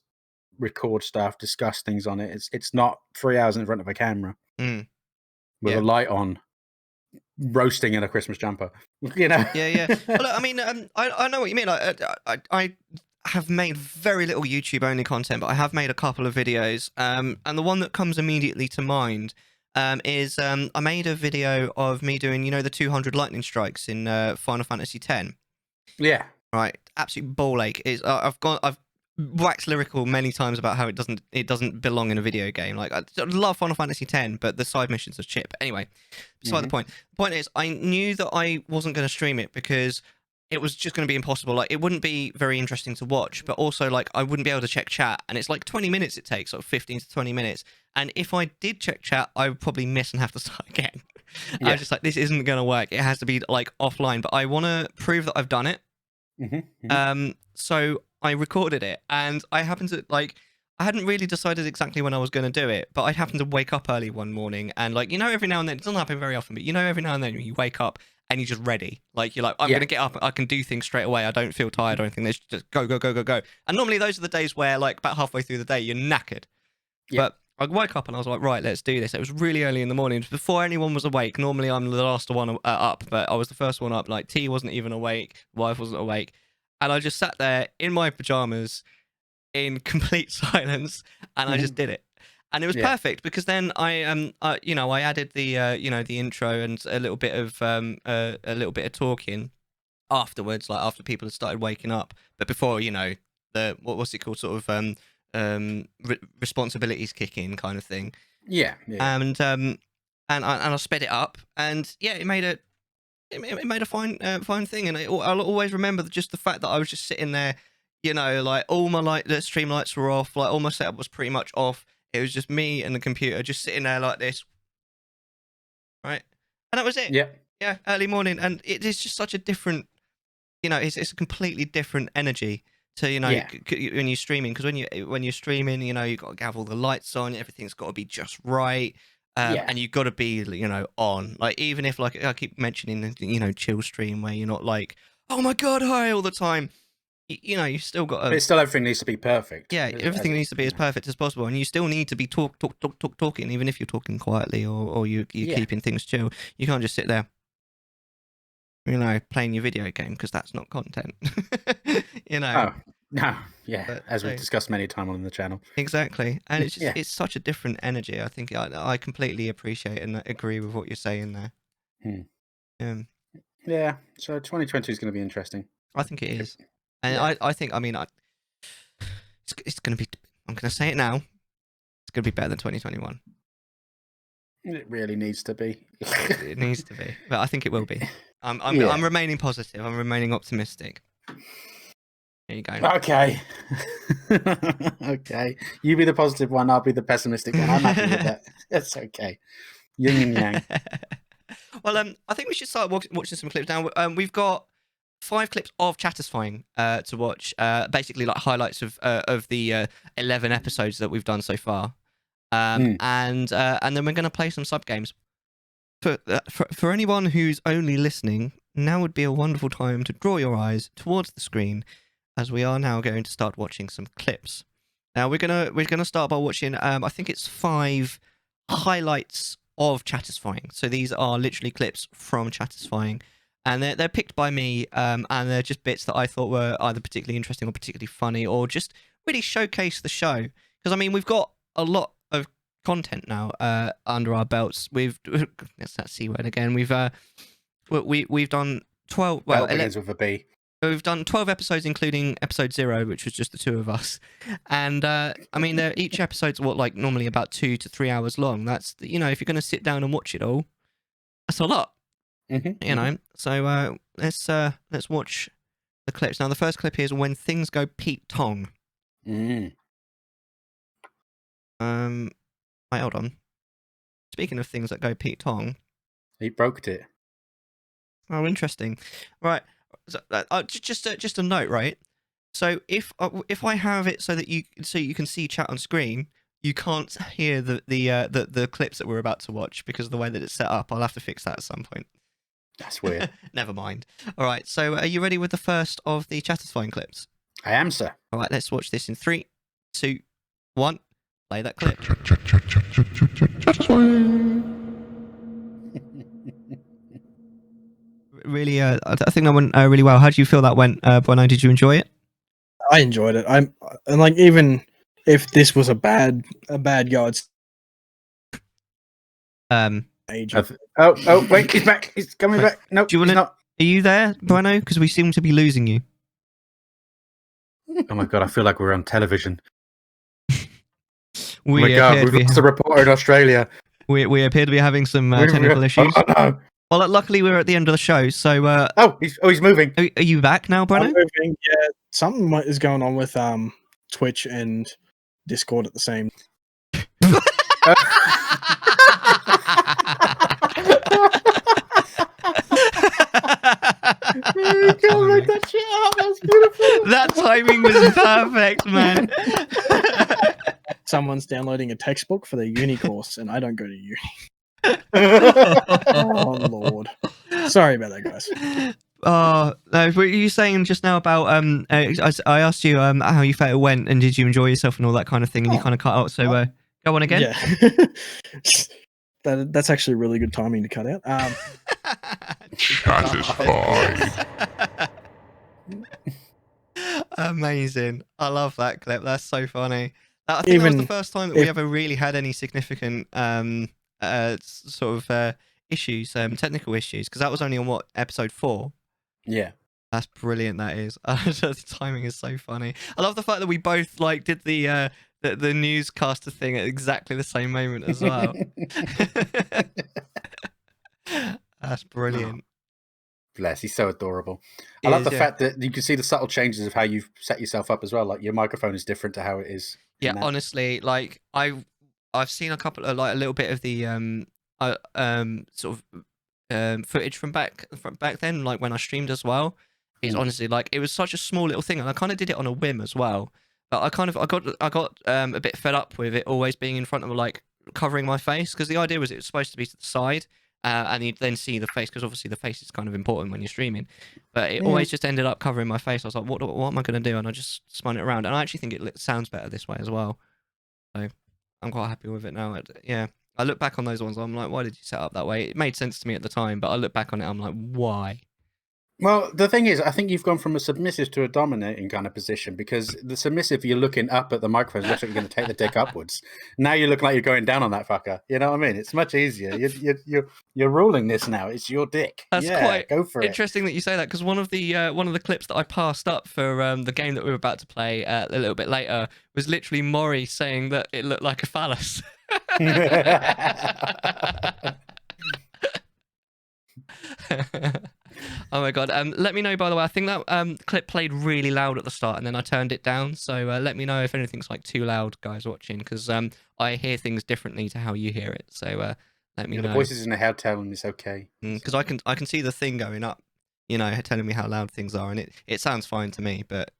record stuff, discuss things on it. It's not 3 hours in front of a camera with a light on, roasting in a Christmas jumper. You know. Yeah. Well, look, I mean, I know what you mean. I have made very little YouTube only content, but I have made a couple of videos. And the one that comes immediately to mind is I made a video of me doing, the 200 lightning strikes in Final Fantasy X. Yeah. Right, absolute ball ache. I've waxed lyrical many times about how it doesn't belong in a video game. Like, I love Final Fantasy X, but the side missions are shit. But anyway, beside the point. The point is, I knew that I wasn't going to stream it because it was just going to be impossible. Like, it wouldn't be very interesting to watch, but also, like, I wouldn't be able to check chat, and it's like 20 minutes it takes, or 15 to 20 minutes. And if I did check chat, I would probably miss and have to start again. Yeah. I was just like, this isn't going to work. It has to be, like, offline. But I want to prove that I've done it. So I recorded it, and I happened to, like, I hadn't really decided exactly when I was going to do it, but I happened to wake up early one morning, and, like, every now and then, it doesn't happen very often, but every now and then you wake up and you're just ready. Like, you're like, I'm going to get up, I can do things straight away, I don't feel tired or anything, there's just go. And normally those are the days where, like, about halfway through the day, you're knackered. But I woke up and I was like, right, let's do this. It was really early in the morning, before anyone was awake. Normally I'm the last one up, but I was the first one up. Like, T wasn't even awake, wife wasn't awake. And I just sat there in my pajamas in complete silence, and I just did it. And it was perfect, because then I added the the intro and a little bit of talking afterwards, like after people had started waking up, but before the what's it called, sort of responsibilities kick in, kind of thing. And I sped it up, and it made a fine thing, and I'll always remember just the fact that I was just sitting there, like all my the stream lights were off, like all my setup was pretty much off. It was just me and the computer just sitting there like this, right? And that was it. Yeah, early morning, and it is just such a different, it's a completely different energy to when you're streaming, because when you're streaming, you've got to have all the lights on, everything's got to be just right. And you've got to be, on. Like, even if, like, I keep mentioning, chill stream where you're not like, oh my god, hi, all the time. You still got to. But still, everything needs to be perfect. Yeah, everything needs to be as perfect as possible, and you still need to be talking, even if you're talking quietly or you're keeping things chill. You can't just sit there, playing your video game, because that's not content. Oh. No, yeah, but, as we've discussed many times on the channel. Exactly, and it's just it's such a different energy. I think I completely appreciate and agree with what you're saying there. Yeah, so 2020 is going to be interesting. I think it is, and I think, it's going to be. I'm going to say it now. It's going to be better than 2021. It really needs to be. It needs to be, but I think it will be. I'm remaining positive. I'm remaining optimistic. There you go. Okay. Okay. You be the positive one, I'll be the pessimistic one. I'm happy with that. That's okay. Yin and yang. Well, I think we should start watching some clips now. We've got 5 clips of Chattisfying to watch. Basically, like highlights of the 11 episodes that we've done so far. And then we're going to play some sub games. For anyone who's only listening, now would be a wonderful time to draw your eyes towards the screen, as we are now going to start watching some clips. Now we're gonna start by watching I think it's 5 highlights of Chattisfying. So these are literally clips from Chattisfying, and they're picked by me, and they're just bits that I thought were either particularly interesting or particularly funny, or just really showcase the show. Because we've got a lot of content now under our belts. That's that C word again. We've done 12. Well, begins with a B. We've done 12 episodes, including episode 0, which was just the 2 of us. And, each episode's normally about 2 to 3 hours long. That's, if you're going to sit down and watch it all, that's a lot. So let's watch the clips. Now, the first clip here is When Things Go Pete Tong. Wait, hold on. Speaking of things that go Pete Tong. He broke it. Oh, interesting. Right. So, just a note, right? So if I have it so that you can see chat on screen, you can't hear the clips that we're about to watch because of the way that it's set up. I'll have to fix that at some point. That's weird. Never mind. All right. So are you ready with the first of the Chattisfying clips? I am, sir. All right. Let's watch this in 3, 2, 1. Play that clip. really. I think that went really well. How did you feel that went, Bono? Did you enjoy it? I enjoyed it. And like, even if this was a bad go, it's Oh, wait, he's back. He's coming back. No, he's not. Are you there, Bono? Because we seem to be losing you. Oh my god, I feel like we're on television. We oh my god, we've lost a reporter in Australia. We appear to be having some technical issues. Oh, no. Well, luckily we're at the end of the show, so. He's moving. Are you back now, Bono? I'm moving. Yeah, something is going on with Twitch and Discord at the same. You can't make that shit up. That's beautiful. That timing was perfect, man. Someone's downloading a textbook for their uni course, and I don't go to uni. Oh Lord, sorry about that, guys. No, were you saying just now about I asked you how you felt it went, and did you enjoy yourself and all that kind of thing, and you kind of cut out. So go on again. Yeah. That's actually really good timing to cut out. Chattisfying. Amazing. I love that clip. That's so funny. I think that was the first time that we ever really had any significant sort of issues, technical issues, because that was only on episode 4. Yeah. That's brilliant. That is. The timing is so funny. I love the fact that we both like did the newscaster thing at exactly the same moment as well. That's brilliant. Bless, he's so adorable. I love the fact that you can see the subtle changes of how you've set yourself up as well. Like your microphone is different to how it is. Yeah, honestly, like I've seen a couple of like a little bit of the sort of footage from back then, like when I streamed as well. It's honestly like it was such a small little thing, and I kind of did it on a whim as well. But I got a bit fed up with it always being in front of like covering my face, because the idea was it was supposed to be to the side, and you'd then see the face, because obviously the face is kind of important when you're streaming. But it always just ended up covering my face. I was like, what am I going to do? And I just spun it around, and I actually think it sounds better this way as well. So I'm quite happy with it now. Yeah, I look back on those ones, I'm like, why did you set up that way? It made sense to me at the time, but I look back on it, I'm like, why? Well, the thing is, I think you've gone from a submissive to a dominating kind of position, because the submissive, you're looking up at the microphone, looks like you're going to take the dick upwards. Now you look like you're going down on that fucker. You know what I mean? It's much easier. You're ruling this now. It's your dick. That's quite go for interesting that you say that, because one of the clips that I passed up for the game that we were about to play a little bit later was literally Maury saying that it looked like a phallus. Oh my god. Let me know, by the way. I think that clip played really loud at the start, and then I turned it down. So let me know if anything's like too loud, guys watching, because I hear things differently to how you hear it. So let me know. The voices in the head telling it's okay. Because I can see the thing going up, you know, telling me how loud things are, and it sounds fine to me, but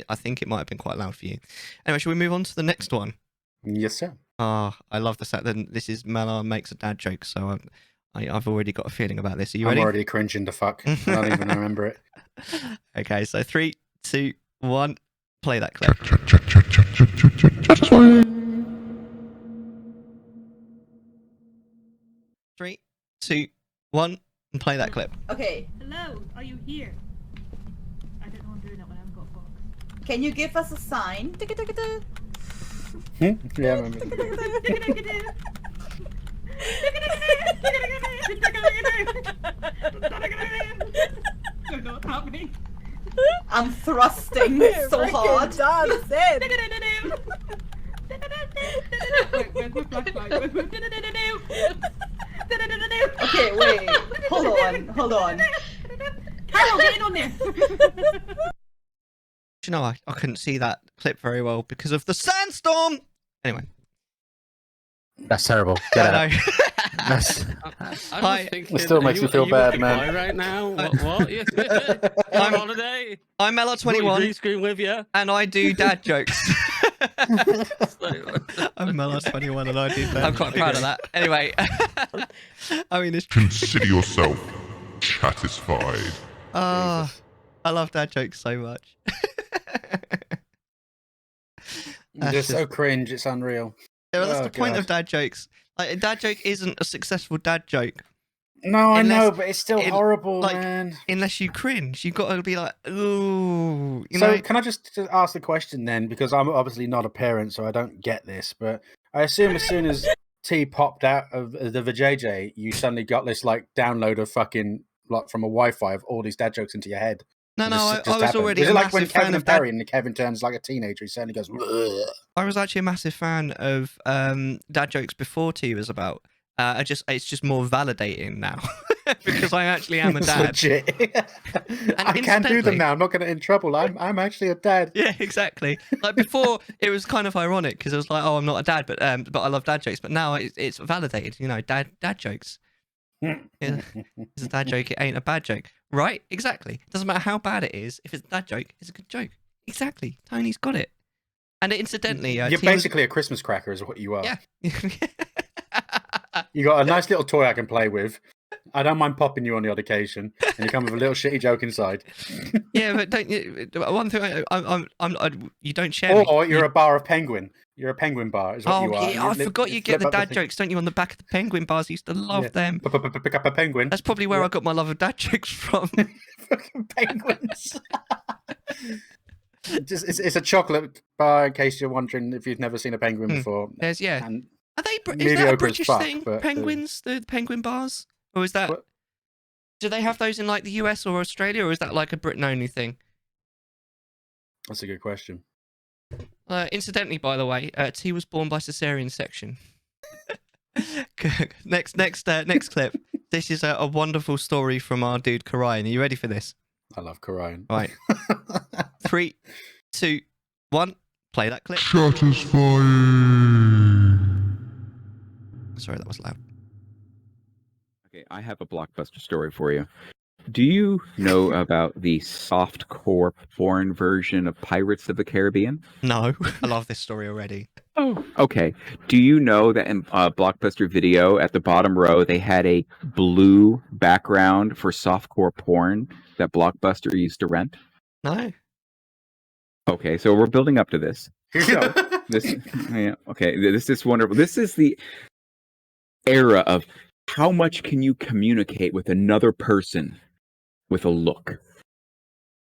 I think it might have been quite loud for you. Anyway, should we move on to the next one? Yes, sir. Oh, I love the fact that this is Mellar makes a dad joke, so I've already got a feeling about this. Are you ready? I'm already cringing to fuck. I don't even remember it. Okay, so 3, 2, 1, play that clip. 3, 2, 1, and play that clip. Okay. Hello, are you here? I don't know I'm doing that when I haven't got a box. Can you give us a sign? Yeah, I remember. Don't know what's happening. I'm thrusting so hard. Wait, where's my flashlight? Okay, wait. Hold on. Carol, get in on there. You know, I couldn't see that clip very well because of the sandstorm. Anyway. That's terrible. Get out. Thinking, it still makes me feel bad, man. Right now, what? I'm on holiday. I'm Mellar 21. Green screen with you, and I do dad jokes. I'm Mellar 21, and I do dad. I'm quite proud of that. Anyway, I mean, consider yourself satisfied. I love dad jokes so much. They're so cringe. It's unreal. Yeah, that's the point of dad jokes. Like, a dad joke isn't a successful dad joke No, I know, Unless- but it's still in- horrible, like, man. Unless you cringe, you've got to be like, ooh. You So know? can I just ask the question then? Because I'm obviously not a parent, so I don't get this. But I assume as soon as T popped out of the vajayjay, you suddenly got this like download of fucking like from a Wi-Fi of all these dad jokes into your head. No, And no, this I just was happened. already Was a it like when massive fan Kevin of and Perry and Kevin turns like a teenager? He suddenly goes. "Ugh." I was actually a massive fan of dad jokes before T was about. It's just more validating now because I actually am a It's dad. legit. And I can do them incidentally- now. I'm not going to get in trouble. I'm actually a dad. Yeah, exactly. Like before, it was kind of ironic because it was like, oh, I'm not a dad, but I love dad jokes. But now it's validated. You know, dad jokes. Yeah, it's a dad joke. It ain't a bad joke, right? Exactly. Doesn't matter how bad it is. If it's a dad joke, it's a good joke. Exactly. Tony's got it. And incidentally, You're T was- basically a Christmas cracker, is what you are. yeah. You got a nice little toy I can play with. I don't mind popping you on the odd occasion, and you come with a little shitty joke inside. Yeah, but don't you? One thing, you don't share. me. Or you're a bar of penguin. You're a penguin bar, is what Oh you are. yeah, I forgot you get the dad jokes, don't you? On the back of the penguin bars, I used to love them. Pick up a penguin. That's probably where I got my love of dad jokes from. Fucking penguins. It's a chocolate bar, in case you're wondering if you've never seen a penguin before. There's And Are they? Is that a mediocre as British fuck, thing? but, Penguins, the penguin bars, or is that? What? Do they have those in like the US or Australia, or is that like a Britain only thing? That's a good question. Incidentally, by the way, T was born by cesarean section. next clip. This is a wonderful story from our dude Karayan. Are you ready for this? I love Karayan. Right. 3, 2, 1. Play that clip. Chattisfying. Sorry, that was loud. Okay, I have a blockbuster story for you. Do you know about the softcore porn version of Pirates of the Caribbean? No, I love this story already. Oh, okay. Do you know that in Blockbuster Video at the bottom row they had a blue background for softcore porn that Blockbuster used to rent? No. Okay, so we're building up to this. So this, yeah, okay, this is wonderful. This is the era of how much can you communicate with another person with a look.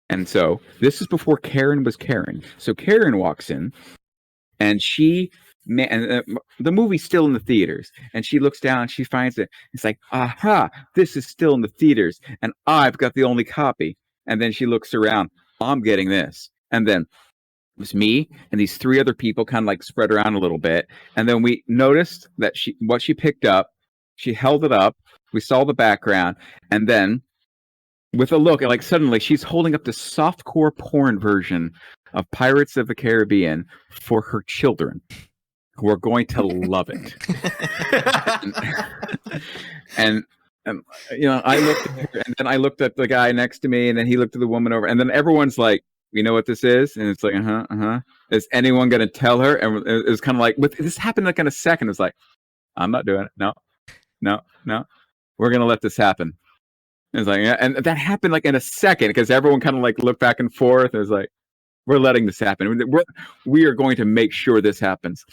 And so this is before Karen was Karen. So Karen walks in, and the movie's still in the theaters, and she looks down, she finds it. It's like, aha, this is still in the theaters, and I've got the only copy. And then she looks around, I'm getting this. And then it was me and these 3 other people kind of like spread around a little bit. And then we noticed that what she picked up, she held it up, we saw the background, and then with a look, like suddenly she's holding up the softcore porn version of Pirates of the Caribbean for her children, who are going to love it. and you know, I looked at her, and then I looked at the guy next to me, and then he looked at the woman over, and then everyone's like, "You know what this is?" And it's like, Is anyone going to tell her? And it was kind of like, this happened like in a second. It was like, I'm not doing it. No. We're going to let this happen. It's like, yeah, and that happened like in a second because everyone kind of like looked back and forth. It was like, we're letting this happen. We are going to make sure this happens.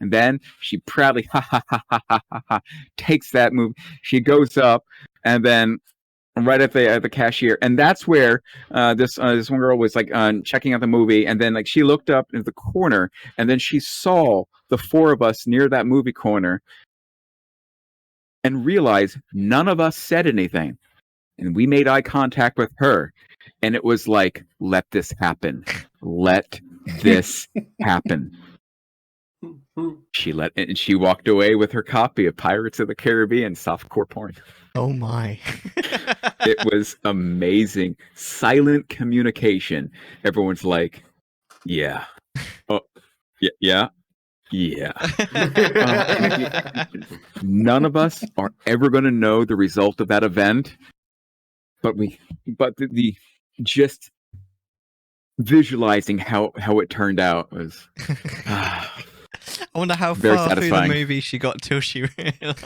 And then she proudly takes that move. She goes up, and then right at the cashier, and that's where this one girl was like checking out the movie, and then like she looked up in the corner, and then she saw the 4 of us near that movie corner, and realized none of us said anything. And we made eye contact with her. And it was like, let this happen. Let this happen. She walked away with her copy of Pirates of the Caribbean softcore porn. Oh my. It was amazing. Silent communication. Everyone's like, yeah. Oh, yeah. None of us are ever going to know the result of that event. But the just visualizing how it turned out was I wonder how very far satisfying. through the movie she got till she realized.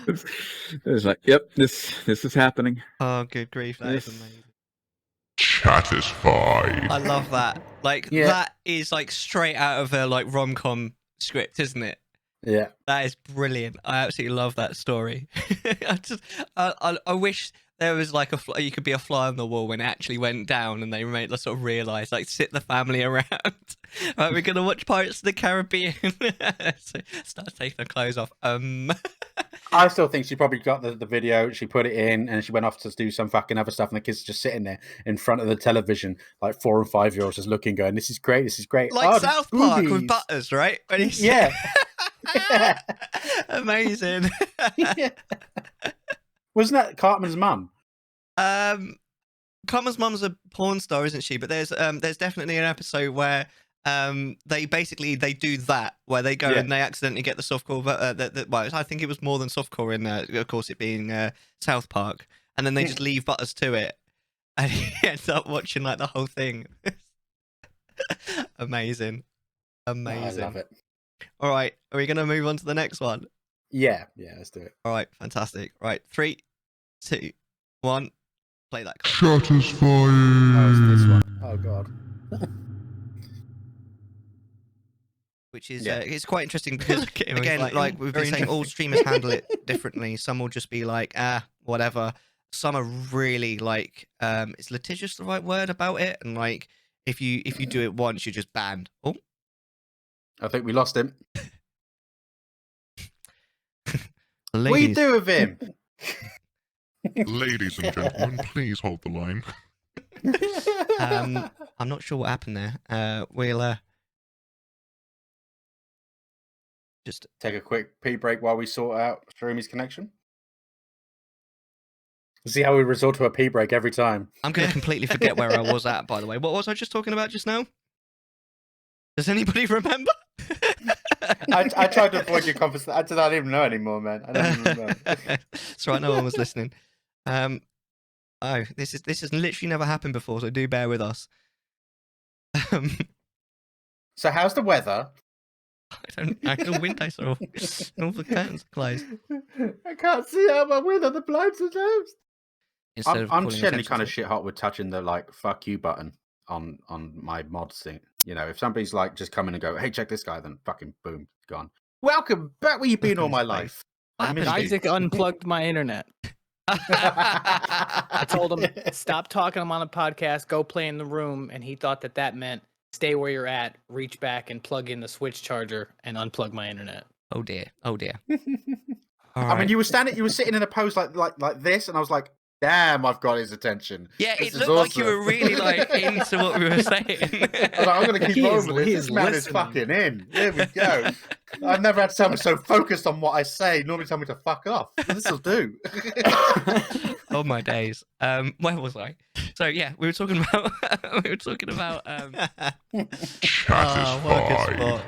It was like, yep, this is happening. Oh, good grief, that is amazing. Chattisfying. I love that. Like Yeah. that is like straight out of a like rom-com script, isn't it? Yeah. That is brilliant. I absolutely love that story. I wish there was like you could be a fly on the wall when it actually went down, and they made sort of realize, like, sit the family around. Right, we're gonna watch Pirates of the Caribbean. So start taking her clothes off. I still think she probably got the video, she put it in, and she went off to do some fucking other stuff, and the kids are just sitting there in front of the television, like 4 and 5-year-olds just looking, going, this is great, this is great. Like oh, South Park with boobies. Butters, right? When he's... Yeah. Amazing. Yeah. Wasn't that Cartman's mum? Cartman's mum's a porn star, isn't she? But there's definitely an episode where they do that, where they go and they accidentally get the softcore, well, I think it was more than softcore in of course it being South Park, and then they just leave Butters to it, and he ends up watching like the whole thing. Amazing. Oh, I love it. All right, are we gonna move on to the next one? Yeah, let's do it. All right, fantastic. Right, 3, 2, 1, play that. Chattisfying. Oh, it's this one. Oh god. Which is it's quite interesting because again, like we've been saying, all streamers handle it differently. Some will just be like, whatever. Some are really like, is litigious the right word about it? And like, if you do it once, you're just banned. Oh, I think we lost him. Ladies. What do you do with him? Ladies and gentlemen, please hold the line. I'm not sure what happened there. We'll just take a quick pee break while we sort out Streamy's connection. See how we resort to a pee break every time. I'm going to completely forget where I was at, by the way. What was I just talking about just now? Does anybody remember? I tried to avoid your conversation. I don't even know anymore, man. I don't even remember. That's right, no one was listening. Oh, this has literally never happened before, so do bear with us. So how's the weather? The windows are all the curtains are closed. I can't see out my window. The blinds are closed. I'm generally kind of shit hot with touching the like "fuck you" button on my mods thing. You know, if somebody's like just come in and go, "Hey, check this guy," then fucking boom, gone. Welcome back. Where you been all my life? Isaac unplugged my internet. I told him stop talking. I'm on a podcast. Go play in the room, and he thought that meant stay where you're at, reach back and plug in the switch charger and unplug my internet. Oh dear. Oh dear. I mean, you were sitting in a pose like this, and I was like, damn, I've got his attention. Yeah, it looked like you were really like into what we were saying. I was like, I'm going to keep on with this. This man is fucking in. There we go. I've never had someone so focused on what I say. Normally tell me to fuck off. This will do. Oh my days. Where was I? So yeah, we were talking about Chattisfying.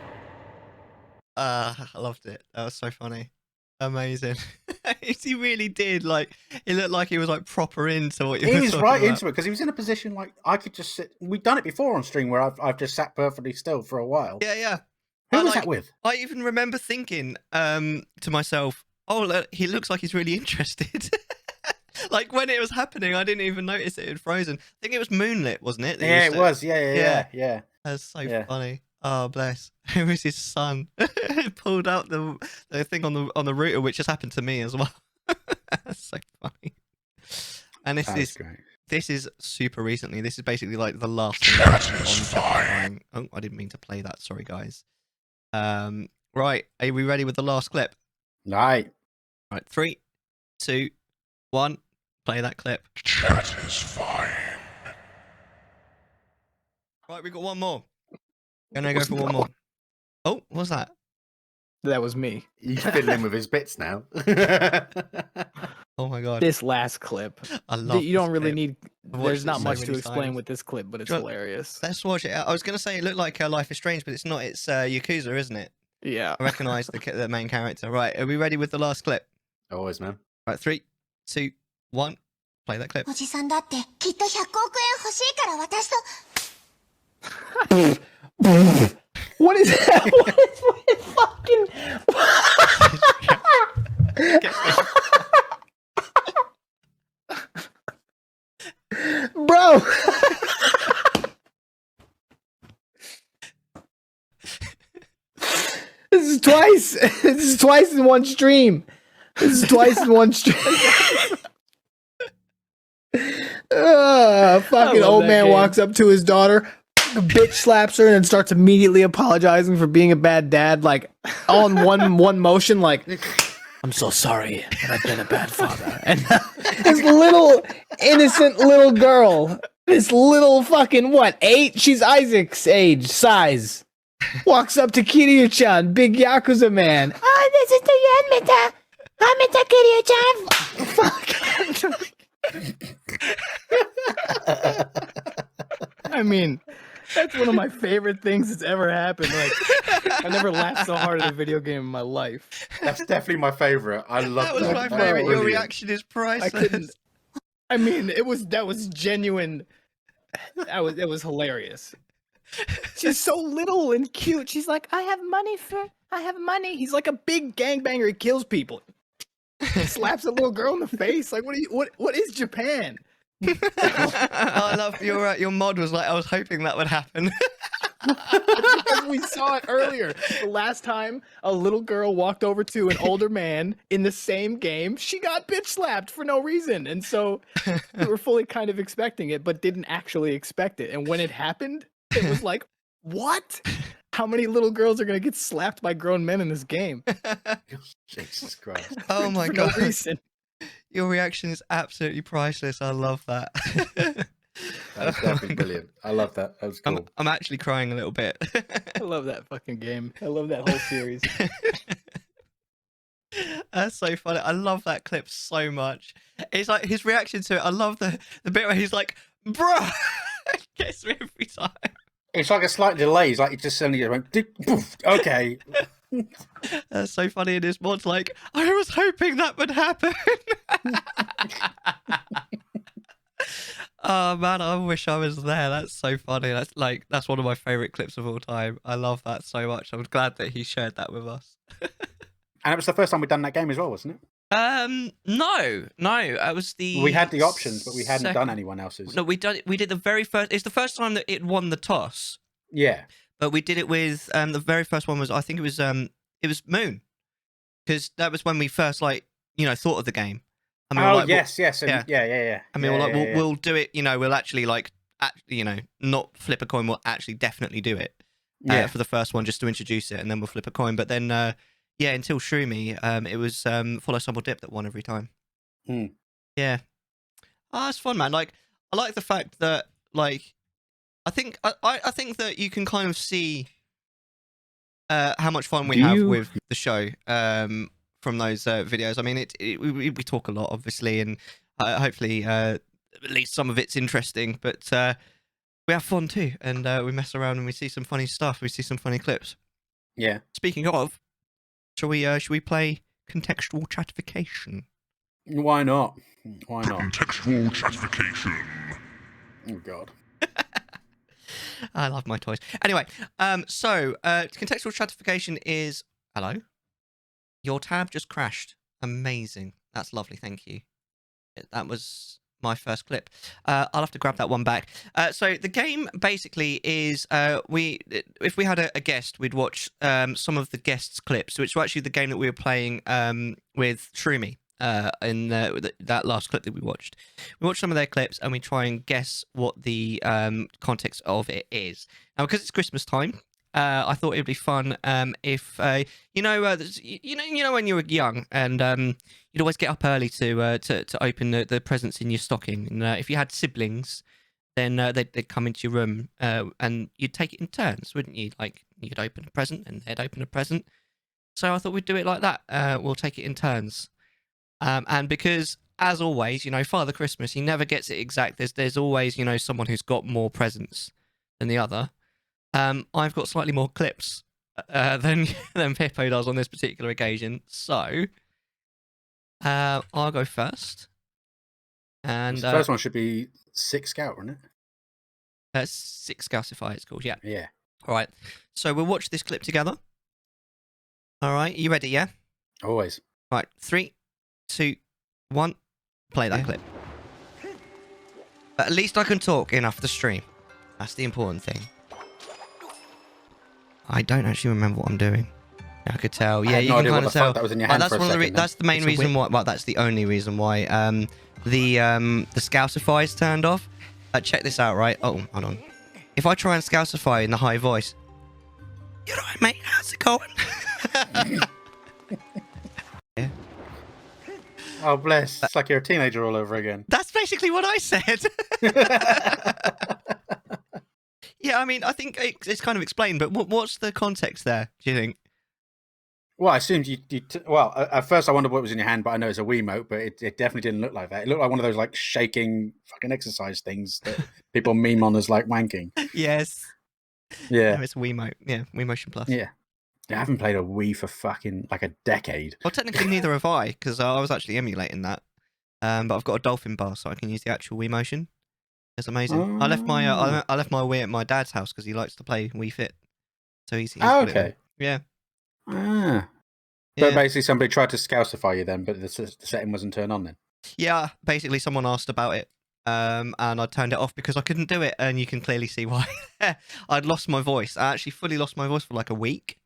I loved it. That was so funny. Amazing. He really did. Like, it looked like he was like proper into what you were talking about. He was right into it because he was in a position like I could just sit. We've done it before on stream where I've just sat perfectly still for a while. Yeah. Who was that with? I even remember thinking to myself, "Oh, he looks like he's really interested." Like when it was happening, I didn't even notice it had frozen. I think it was moonlit, wasn't it? Yeah, it was. Yeah. That's so funny. Oh, bless. It was his son. Pulled out the thing on the router, which has happened to me as well. That's so funny. And this is super recently. This is basically like the last thing on Chattisfying. Oh, I didn't mean to play that. Sorry, guys. Right. Are we ready with the last clip? Right. 3, 2, 1. Play that clip. Chattisfying. Right, we've got one more. Gonna go for one more. Oh, what's that? That was me. He's fiddling with his bits now. Oh my god. This last clip. I love You don't really clip. need. There's not much to explain with this clip, but it's hilarious. Let's watch it. I was gonna say it looked like Life is Strange, but it's not. It's Yakuza, isn't it? Yeah. I recognise the main character. Right, are we ready with the last clip? Always, man. Right, 3, 2, 1. Play that clip. What is that? What is fucking? Bro. This is twice. This is twice in one stream. This is twice in one stream. Fucking old man walks up to his daughter, bitch slaps her, and then starts immediately apologizing for being a bad dad, like all in one motion, like, I'm so sorry that I've been a bad father. And this little innocent little girl, this little fucking 8? She's Isaac's age, size. Walks up to Kiryu-chan, big Yakuza man. Oh, this is the Kiryu-chan. Fuck. I mean, that's one of my favorite things that's ever happened. Like, I never laughed so hard at a video game in my life. That's definitely my favorite. I love that. That was my favorite. Your reaction is priceless. I mean, that was genuine. It was hilarious. She's so little and cute. She's like, I have money. He's like a big gangbanger. He kills people. Slaps a little girl in the face. Like, what is Japan? I love your mod was like, I was hoping that would happen. Because we saw it earlier. The last time a little girl walked over to an older man in the same game, she got bitch slapped for no reason. And so we were fully kind of expecting it, but didn't actually expect it. And when it happened, it was like, what? How many little girls are going to get slapped by grown men in this game? Jesus Christ. Oh my for God. No reason. Your reaction is absolutely priceless. I love that. That's definitely brilliant. I love that. That was cool. I'm actually crying a little bit. I love that fucking game. I love that whole series. That's so funny. I love that clip so much. It's like his reaction to it. I love the bit where he's like, bro. It gets me every time. It's like a slight delay. It's like it just suddenly went, poof, okay. That's so funny. In his mod's like, I was hoping that would happen. Oh man, I wish I was there. That's so funny. That's one of my favorite clips of all time. I love that so much. I'm glad that he shared that with us. And it was the first time we'd done that game as well, wasn't it? No. It was the. We had the options, but we hadn't done anyone else's. No, we did the very first. It's the first time that it won the toss. Yeah. But we did it with the very first one was, I think it was Moon, because that was when we first thought of the game. I mean, yes, and, yeah. I mean, we'll do it. We'll actually not flip a coin. We'll actually definitely do it for the first one just to introduce it, and then we'll flip a coin. But then until Shroomy, it was Follow Stumble Dip that won every time. Yeah. Oh, it's fun, man. Like, I like the fact that I think that you can kind of see how much fun we have with the show from those videos. I mean, we talk a lot, obviously, and hopefully at least some of it's interesting, but we have fun too, and we mess around and we see some funny stuff. We see some funny clips. Yeah. Speaking of, shall we play contextual chattification? Why not? Contextual chattification. Oh God. I love my toys. Anyway, so contextual stratification is... Hello? Your tab just crashed. Amazing. That's lovely, thank you. That was my first clip. I'll have to grab that one back. So the game basically is... if we had a guest, we'd watch some of the guests' clips, which were actually the game that we were playing with Shroomy. In that last clip that we watched some of their clips and we try and guess what the context of it is. Now, because it's Christmas time, I thought it'd be fun if you know when you were young and you'd always get up early to open the presents in your stocking, and if you had siblings, then they'd come into your room and you'd take it in turns, wouldn't you? Like, you'd open a present and they'd open a present. So I thought we'd do it like that. We'll take it in turns. And because, as always, Father Christmas, he never gets it exact. There's always, someone who's got more presents than the other. I've got slightly more clips than Hippo does on this particular occasion. So, I'll go first. And the first one should be Six Scout, isn't it? Six Scousify, it's called, yeah. Yeah. All right. So, we'll watch this clip together. All right. You ready, yeah? Always. Right. 3, 2, 1, play that clip. But at least I can talk enough to stream. That's the important thing. I don't actually remember what I'm doing. I could tell. I Yeah, had you no can idea what kind the of tell. fuck that was in your hand for a second. That's the main It's a reason whip. why. Well, that's the only reason why. The Scousify is turned off. Check this out, right? Oh, hold on. If I try and Scousify in the high voice, you right, mate? How's it going? Yeah. Oh, bless. It's like you're a teenager all over again. That's basically what I said. Yeah, I mean, I think it's kind of explained, but what's the context there, do you think? Well, I assumed well, at first I wondered what was in your hand, but I know it's a Wiimote, but it definitely didn't look like that. It looked like one of those like shaking fucking exercise things that people meme on as like wanking. Yes. Yeah. No, it's a Wiimote. Yeah, Wii Motion Plus. Yeah. I haven't played a Wii for fucking like a decade. Well, technically neither have I, because I was actually emulating that. But I've got a dolphin bar, so I can use the actual Wii Motion. It's amazing. I left my Wii at my dad's house because he likes to play Wii Fit. So he's got it okay. Yeah. Ah. Yeah. So basically somebody tried to Scousify you then, but the setting wasn't turned on then. Yeah, basically someone asked about it. And I turned it off because I couldn't do it, and you can clearly see why. I'd lost my voice. I actually fully lost my voice for like a week.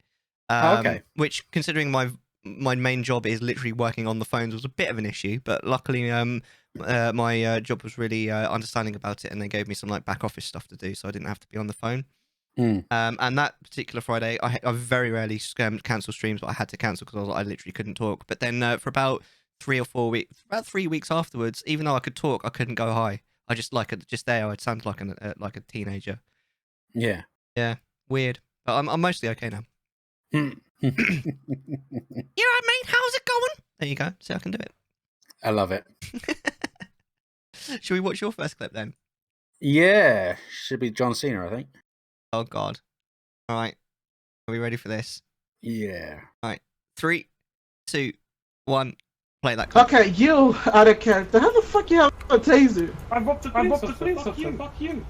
Okay. Which, considering my main job is literally working on the phones, was a bit of an issue. But luckily, my job was really understanding about it, and they gave me some like back office stuff to do, so I didn't have to be on the phone. And that particular Friday, I very rarely cancel streams, but I had to cancel because I literally couldn't talk. But then for about 3 or 4 weeks, about 3 weeks afterwards, even though I could talk, I couldn't go high. I just I'd sound like a teenager. Yeah. Yeah, weird. But I'm mostly okay now. You alright, mate? How's it going? There you go. See, I can do it. I love it. Should we watch your first clip then? Yeah. Should be John Cena, I think. Oh God. All right. Are we ready for this? Yeah. All right. 3, 2, 1. Play that clip. Okay, you out of character. How the fuck you have a taser? I robbed the police officer. Fuck you.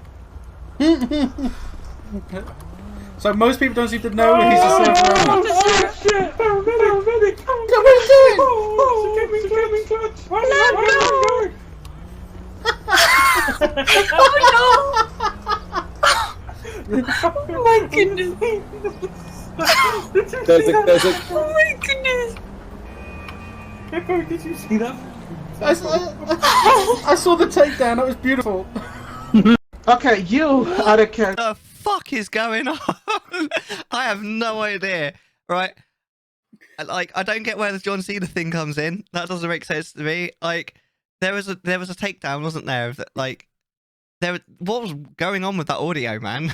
So most people don't seem to know he's a server owner. Oh shit! Paramedic! What are you doing? Oh my goodness! There's a Oh my goodness! Hippo, did you see that? I saw the takedown. That was beautiful. Okay, you out of character. What the fuck is going on? I have no idea. Right? Like, I don't get where the John Cena thing comes in. That doesn't make sense to me. Like, there was a takedown, wasn't there? What was going on with that audio, man?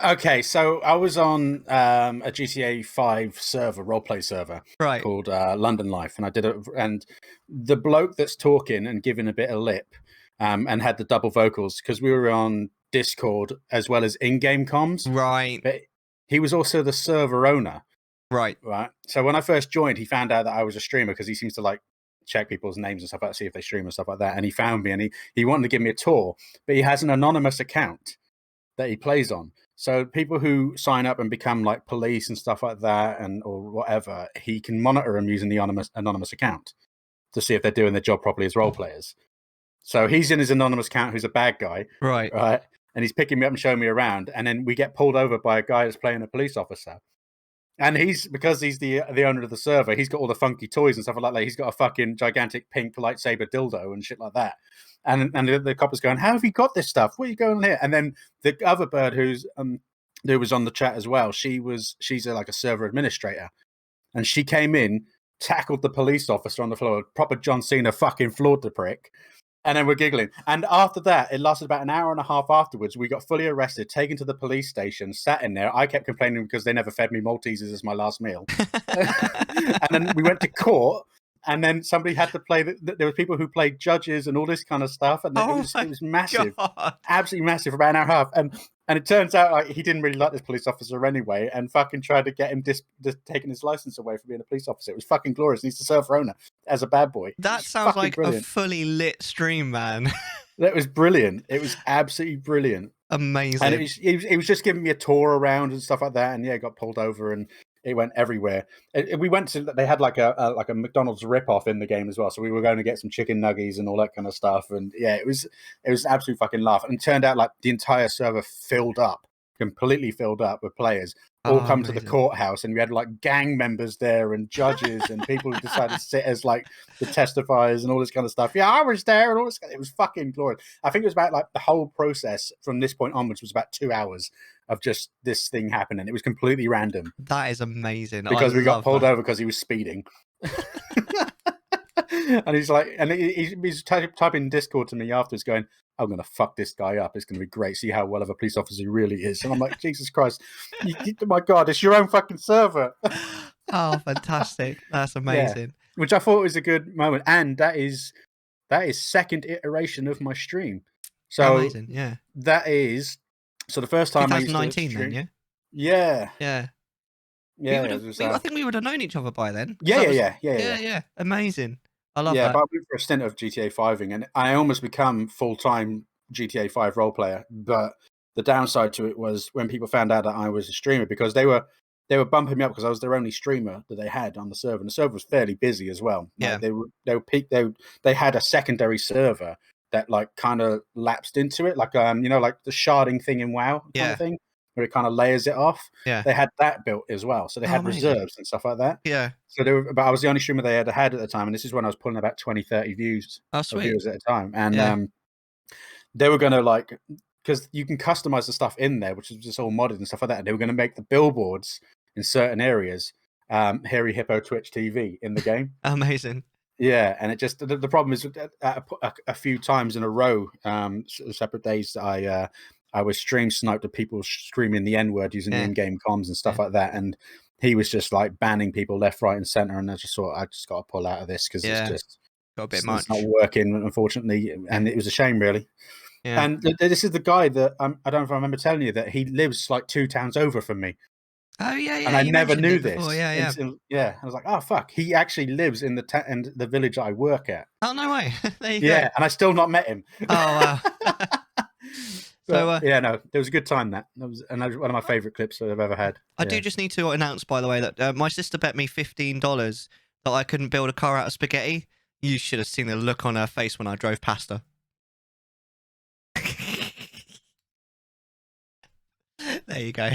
Okay, so I was on a GTA 5 server, roleplay server, Right. called London Life, and I did it. And the bloke that's talking and giving a bit of lip, and had the double vocals because we were on Discord as well as in-game comms. Right. But he was also the server owner. Right. So when I first joined, he found out that I was a streamer because he seems to like check people's names and stuff like that, see if they stream and stuff like that. And he found me and he wanted to give me a tour, but he has an anonymous account that he plays on. So people who sign up and become like police and stuff like that, or whatever, he can monitor them using the anonymous account to see if they're doing their job properly as role players. So he's in his anonymous account who's a bad guy, right? And he's picking me up and showing me around, and then we get pulled over by a guy that's playing a police officer. And because he's the owner of the server, he's got all the funky toys and stuff like that. He's got a fucking gigantic pink lightsaber dildo and shit like that. And the cop is going, "How have you got this stuff? Where are you going on here?" And then the other bird who was on the chat as well, she's like a server administrator, and she came in, tackled the police officer on the floor, proper John Cena fucking floored the prick. And then we're giggling. And after that, it lasted about an hour and a half afterwards. We got fully arrested, taken to the police station, sat in there. I kept complaining because they never fed me Maltesers as my last meal. And then we went to court. And then somebody had to play. There were people who played judges and all this kind of stuff, and it was massive, absolutely massive, for about an hour and a half. And it turns out like he didn't really like this police officer anyway, and fucking tried to get him taking his license away from being a police officer. It was fucking glorious. He's the server owner as a bad boy. That sounds like brilliant. A fully lit stream, man. That was brilliant. It was absolutely brilliant, amazing. And it was just giving me a tour around and stuff like that. And yeah, got pulled over and. It went everywhere. We went to. They had like a McDonald's ripoff in the game as well. So we were going to get some chicken nuggies and all that kind of stuff. And yeah, it was an absolute fucking laugh. And it turned out like the entire server filled up completely filled up with players. All come to the amazing. courthouse, and we had like gang members there and judges and people who decided to sit as like the testifiers and all this kind of stuff. Yeah, I was there and all this. It was fucking glorious. I think it was about like the whole process from this point onwards was about 2 hours of just this thing happening. It was completely random. That is amazing. Because we got pulled that. over because he was speeding. And he's like, and he's typing Discord to me afterwards going, I'm going to fuck this guy up. It's going to be great. See how well of a police officer he really is. And I'm like, Jesus Christ. My God, it's your own fucking server. Oh, fantastic. That's amazing. Yeah. Which I thought was a good moment. And that is second iteration of my stream. So amazing, yeah. That is, so the first time 2019 then, yeah? Yeah. Yeah. Yeah. I think we would have known each other by then. Yeah. Amazing. I love that. Yeah, but I went for a stint of GTA 5ing, and I almost become full-time GTA 5 role player. But the downside to it was when people found out that I was a streamer, because they were bumping me up because I was their only streamer that they had on the server, and the server was fairly busy as well. Yeah, they had a secondary server that like kind of lapsed into it, like like the sharding thing in WoW kind of thing, where it kind of layers it off. Yeah, they had that built as well, so they had reserves and stuff like that. Yeah. So but I was the only streamer they had at the time, and this is when I was pulling about 20-30 views viewers at a time. And they were going to like, because you can customize the stuff in there, which is just all modded and stuff like that. And they were going to make the billboards in certain areas, Hairy Hippo Twitch TV in the game. Amazing. Yeah, and it just the problem is a few times in a row, separate days, I was stream sniped of people screaming the N-word using the in-game comms and stuff like that, and he was just like banning people left, right, and center. And I just thought I just got to pull out of this because it's just got a bit much. It's not working, unfortunately, and it was a shame, really. Yeah. And this is the guy that I don't know if I remember telling you that he lives like 2 towns over from me. Oh yeah, and I never knew this. Before. Yeah. Yeah. I was like, oh fuck, he actually lives in the village I work at. Oh no way. There you go. Yeah, and I still not met him. Oh wow. So it was a good time. That was one of my favorite clips that I've ever had. I do just need to announce, by the way, that my sister bet me $15 that I couldn't build a car out of spaghetti. You should have seen the look on her face when I drove past her. There you go.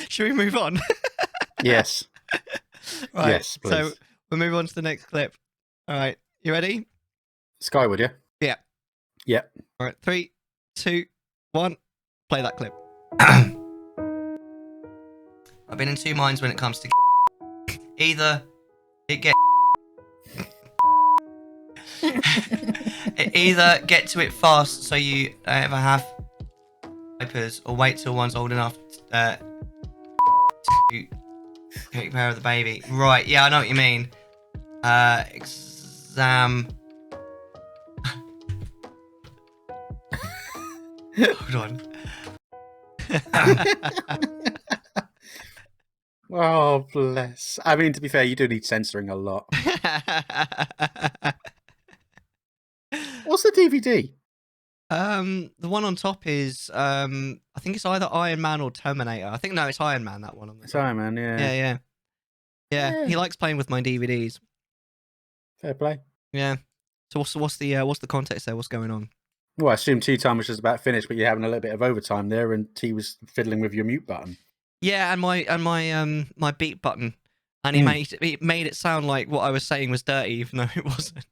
Should we move on? Yes. Right. Yes, please. So we'll move on to the next clip. All right. You ready? Skyward, yeah? Yeah. Yeah. All right. 3, 2, 1. Play that clip. I've been in two minds when it comes to either it gets either get to it fast so you don't ever have diapers, or wait till one's old enough to take care of the baby. Right, yeah, I know what you mean. Exam. Hold on. Oh, bless. I mean, to be fair, you do need censoring a lot. What's the DVD? The one on top is I think it's either Iron Man or Terminator. I think no, it's Iron Man. That one on the top. It's Iron Man, yeah. Yeah. He likes playing with my DVDs. Fair play. Yeah. So what's the context there? What's going on? Well, I assume tea time was just about finished, but you're having a little bit of overtime there, and T was fiddling with your mute button. Yeah, and my beat button, and he made it sound like what I was saying was dirty, even though it wasn't.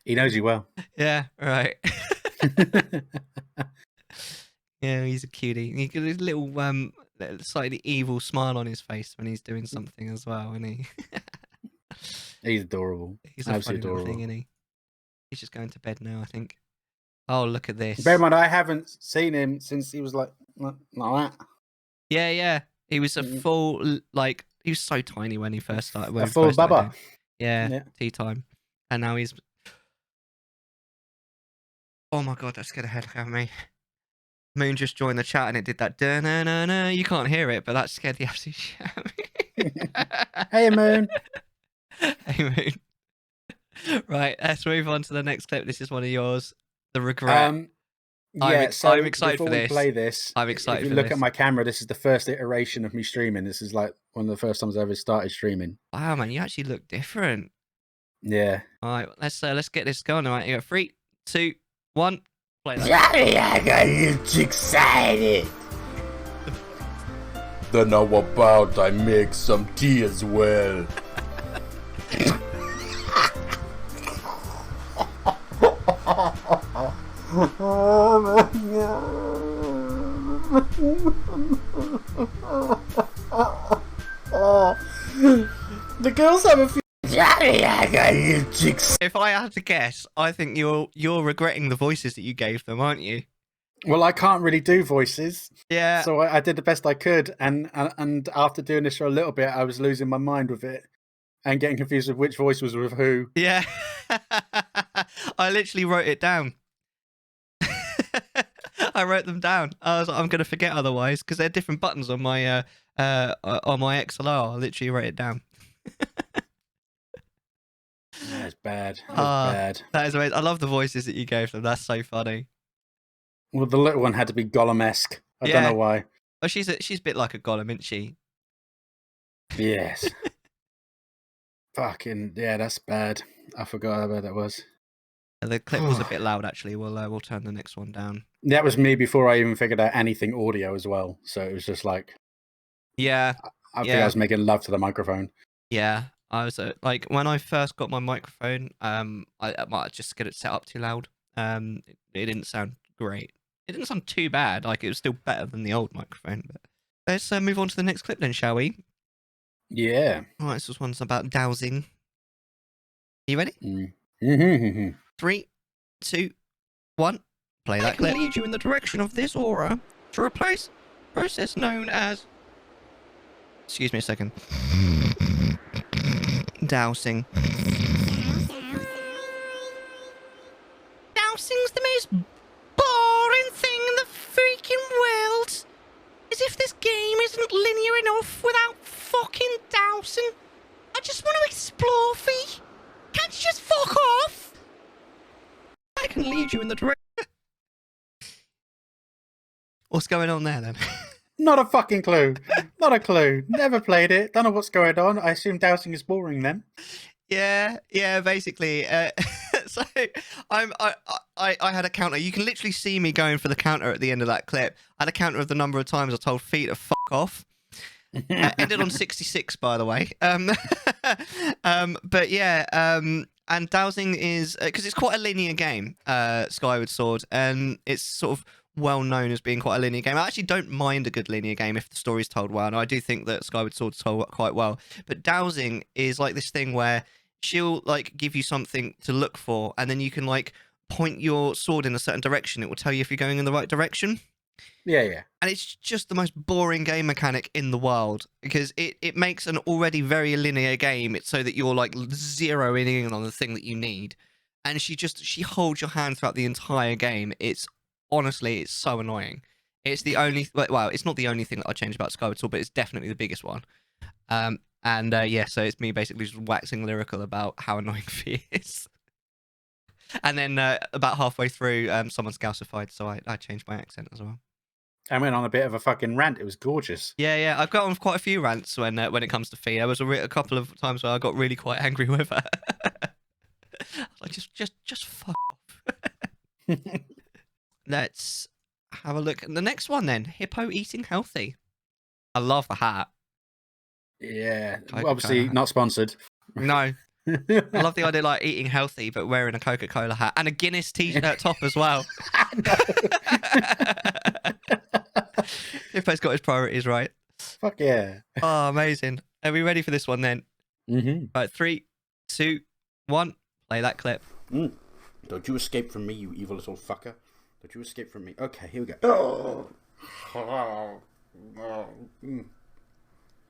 He knows you well. Yeah, right. Yeah, he's a cutie. He got his little slightly evil smile on his face when he's doing something as well, isn't he? He's adorable. He's absolutely adorable thing, isn't he? He's just going to bed now, I think. Oh, look at this. Bear in mind, I haven't seen him since he was like that. Yeah. He was a full, like, he was so tiny when he first started. A full bubba. Yeah, tea time. And now he's... Oh my God, that scared the heck out of me. Moon just joined the chat and it did that. Da-na-na-na. You can't hear it, but that scared the absolute shit out of me. Hey, Moon. Hey, Moon. Right, let's move on to the next clip. This is one of yours. The regret. I'm excited for this. Play this. I'm excited. If you look at my camera, this is the first iteration of me streaming. This is like one of the first times I ever started streaming. Wow, man, you actually look different. Yeah. All right, let's get this going. All right, you got 3, 2, 1, Play that. Johnny, I got you excited. Then how about I make some tea as well? The girls have a few. Johnny, I got you chicks. If I had to guess, I think you're regretting the voices that you gave them, aren't you? Well, I can't really do voices. Yeah. So I did the best I could, and after doing this for a little bit, I was losing my mind with it and getting confused with which voice was with who. Yeah. I literally wrote it down. I wrote them down. I was like, I'm going to forget otherwise because they're different buttons on my XLR. I literally wrote it down. That's bad. That's bad. That is amazing. I love the voices that you gave them. That's so funny. Well, the little one had to be Gollum-esque. I don't know why. Oh, she's a bit like a Gollum, isn't she? Yes. Fucking yeah, that's bad. I forgot how bad that was. The clip was a bit loud, actually. We'll turn the next one down. That was me before I even figured out anything audio as well. So it was just like, yeah, I think I was making love to the microphone. Yeah, I was like when I first got my microphone, I might just get it set up too loud. It didn't sound great. It didn't sound too bad. Like it was still better than the old microphone. But let's move on to the next clip then, shall we? Yeah. All right, this one's about dowsing. You ready? Mm-hmm. 3, 2, 1. Play that clip. Lead you in the direction of this aura to replace process known as. Excuse me a second. Dowsing. Dowsing's the most boring thing in the freaking world. As if this game isn't linear enough without fucking dowsing. I just want to explore, Fee. Can't you just fuck off? I can lead you in the direction. What's going on there then? Not a fucking clue. Not a clue. Never played it. Don't know what's going on. I assume dowsing is boring then. Yeah, basically. So I had a counter. You can literally see me going for the counter at the end of that clip. I had a counter of the number of times I told Fee to fuck off. Ended on 66, by the way. But yeah, and dowsing is because it's quite a linear game, Skyward Sword, and it's sort of well known as being quite a linear game. I actually don't mind a good linear game if the story's told well, and I do think that Skyward Sword's told quite well. But dowsing is like this thing where she'll like give you something to look for, and then you can like point your sword in a certain direction. It will tell you if you're going in the right direction. Yeah. And it's just the most boring game mechanic in the world because it makes an already very linear game so that you're like zeroing in on the thing that you need. And she holds your hand throughout the entire game. Honestly, it's so annoying. It's the only, well, it's not the only thing that I changed about Skyward Sword, but it's definitely the biggest one. So it's me basically just waxing lyrical about how annoying Fee is. And then about halfway through, someone's calcified, so I changed my accent as well. I went on a bit of a fucking rant. It was gorgeous. Yeah. I've got on quite a few rants when it comes to Fee. There was a couple of times where I got really quite angry with her. Like just fuck off. Let's have a look at the next one then. Hippo eating healthy. I love the hat. Yeah, Coca-Cola obviously hat. not sponsored. No. I love the idea like eating healthy but wearing a Coca-Cola hat and a Guinness t-shirt top as well. Hippo's got his priorities right. Fuck yeah. Oh, amazing. Are we ready for this one then? Mm-hmm. Right, 3, 2, 1. Play that clip. Don't you escape from me, you evil little fucker. Don't you escape from me. Okay, here we go.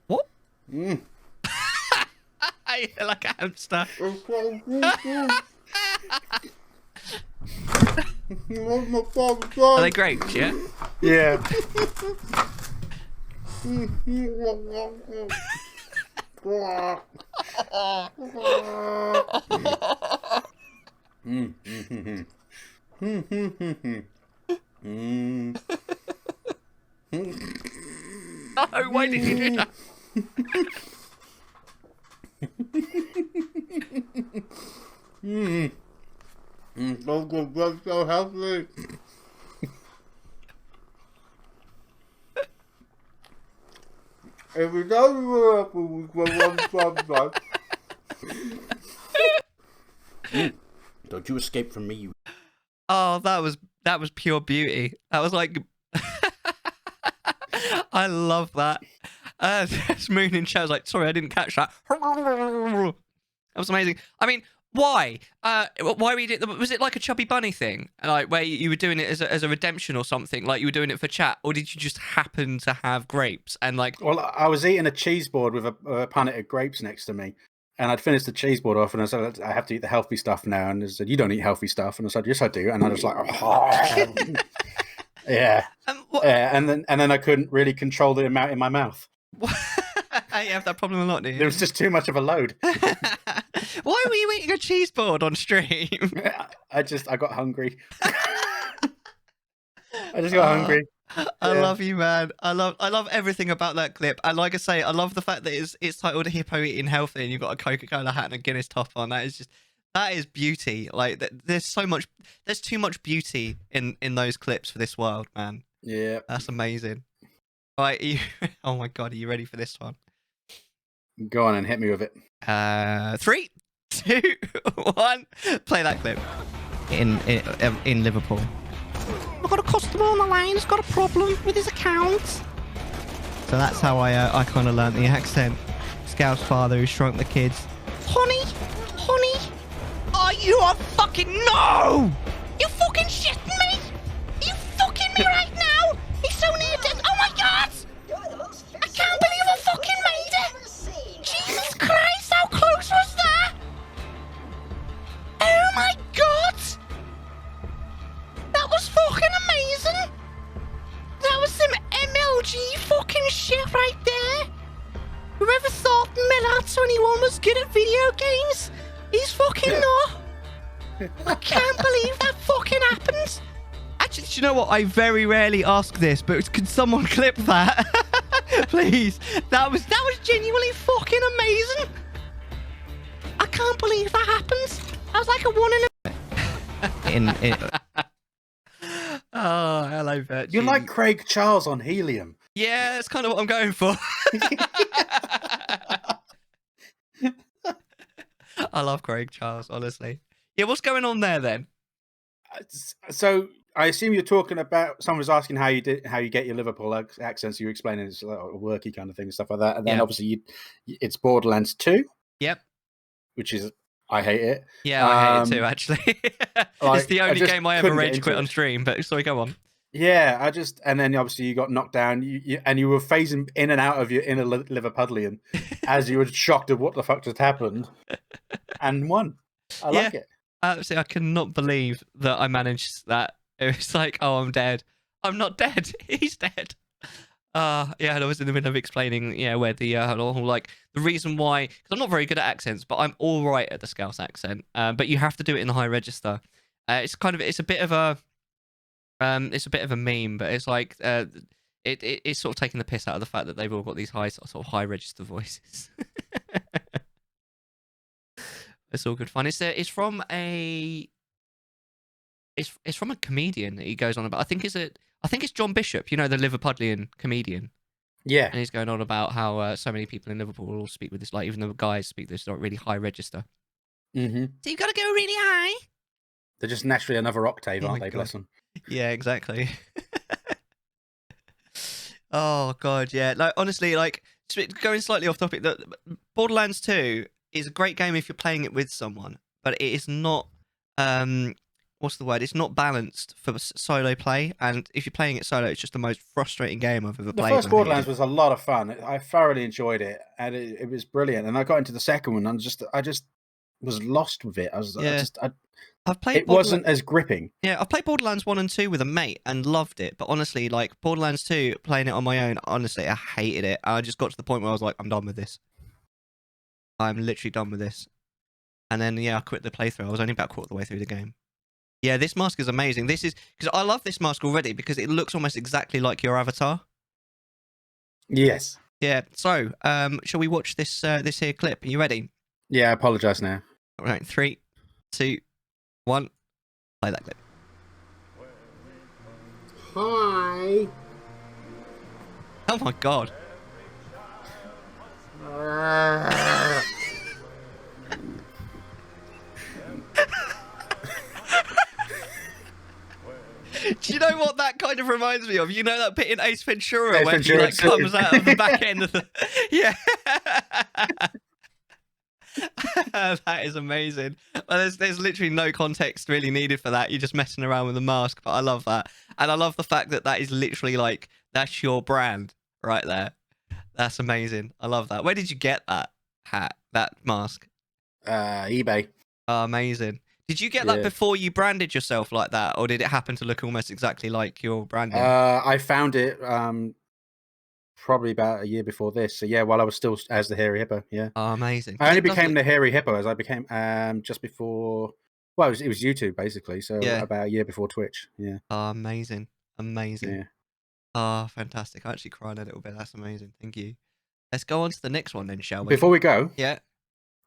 What? You're like a hamster. Are they grapes, yeah? Yeah. Oh, why did you do that? So healthy. If we don't you escape from me, you. Oh, that was pure beauty. That was like, I love that. Moon in chat was like, sorry, I didn't catch that. That was amazing. I mean, why? Why were you doing? Was it like a chubby bunny thing, like where you were doing it as a redemption or something? Like you were doing it for chat, or did you just happen to have grapes and like? Well, I was eating a cheese board with a punnet of grapes next to me, and I'd finished the cheese board off, and I said, I have to eat the healthy stuff now. And they said, you don't eat healthy stuff, and I said, yes, I do. And I was like, oh. Yeah, and then I couldn't really control the amount in my mouth. You have that problem a lot, do you? There was just too much of a load. Why were you eating a cheese board on stream? I got hungry. I just got hungry. I love you, man. I love everything about that clip. And like I say, I love the fact that it's titled Hippo Eating Healthy and you've got a Coca-Cola hat and a Guinness top on. That is beauty. Like there's too much beauty in those clips for this world, man. Yeah. That's amazing. Right, oh my god, are you ready for this one? Go on and hit me with it. 3, 2, 1. Play that clip. In Liverpool. I've got a customer on the line who's got a problem with his account. So that's how I kind of learnt the accent. Scout's father who shrunk the kids. Honey, are you a fucking no? You fucking shitting me? You fucking me right now? He's so near death. Oh my god! I can't believe I fucking made it! Jesus Christ, how close was that? Oh my god! That was fucking amazing! That was some MLG fucking shit right there! Whoever thought Mellar 21 was good at video games, he's fucking not! I can't believe that fucking happened! Actually, do you know what? I very rarely ask this, but can someone clip that? Please. That was genuinely fucking amazing. I can't believe that happened. I was like a 1 in a... Oh, hello, Virtue. You're like Craig Charles on Helium. Yeah, that's kind of what I'm going for. I love Craig Charles, honestly. Yeah, what's going on there then? So I assume you're talking about someone was asking how you get your Liverpool accents. You were explaining it's like a worky kind of thing and stuff like that. And then obviously it's Borderlands 2. Yep. Which is I hate it. Yeah, I hate it too. Actually, it's the only game I ever rage quit on stream. But sorry, go on. Yeah, and then obviously you got knocked down. You were phasing in and out of your inner Liverpudlian as you were shocked at what the fuck just happened, and won. I like it. Absolutely, I cannot believe that I managed that. It was like, oh, I'm dead. I'm not dead. He's dead. Yeah, and I was in the middle of explaining, where the like the reason why, because I'm not very good at accents, but I'm all right at the Scouse accent. But you have to do it in the high register. It's a bit of a meme, but it's like it's sort of taking the piss out of the fact that they've all got these sort of high register voices. It's all good fun. It's from a comedian that he goes on about. I think it's John Bishop, the Liverpudlian comedian. Yeah. And he's going on about how so many people in Liverpool all speak with this, like even the guys speak this like really high register. Mm-hmm. So you've got to go really high. They're just naturally another octave, aren't they? Bless them. Yeah, exactly. Oh god, yeah. Like honestly, like going slightly off topic, that Borderlands 2 is a great game if you're playing it with someone, but it is not. What's the word? It's not balanced for solo play, and if you're playing it solo, it's just the most frustrating game I've ever played. The first Borderlands was a lot of fun. I thoroughly enjoyed it, and it was brilliant. And I got into the second one, and I just was lost with it. I've played. It wasn't as gripping. Yeah, I've played Borderlands 1 and 2 with a mate and loved it, but honestly, like Borderlands 2, playing it on my own, honestly, I hated it. I just got to the point where I was like, I'm done with this. I'm literally done with this. And then I quit the playthrough. I was only about a quarter of the way through the game. Yeah, this mask is amazing. This is because I love this mask already because it looks almost exactly like your avatar. Yes. Yeah. So, shall we watch this here clip? Are you ready? Yeah, I apologise now. All right, 3, 2, 1. Play that clip. Hi. Oh my god. Do you know what that kind of reminds me of? You know that bit in Ace Ventura where he like comes out of the back end of the yeah. That is amazing. Well, there's literally no context really needed for that. You're just messing around with the mask, but I love that, and I love the fact that that is literally like that's your brand right there. That's amazing. I love that. Where did you get that hat, that mask? eBay. Oh, amazing. Did you get that before you branded yourself like that, or did it happen to look almost exactly like your branding? I found it probably about a year before this. So yeah, while I was still as the hairy hippo. Yeah. Oh, amazing. I only became the hairy hippo as I became just before. Well, it was YouTube basically. So about a year before Twitch. Yeah. Oh, amazing. Amazing. Yeah. Oh, fantastic. I actually cried a little bit. That's amazing. Thank you. Let's go on to the next one then, shall we? Before we go,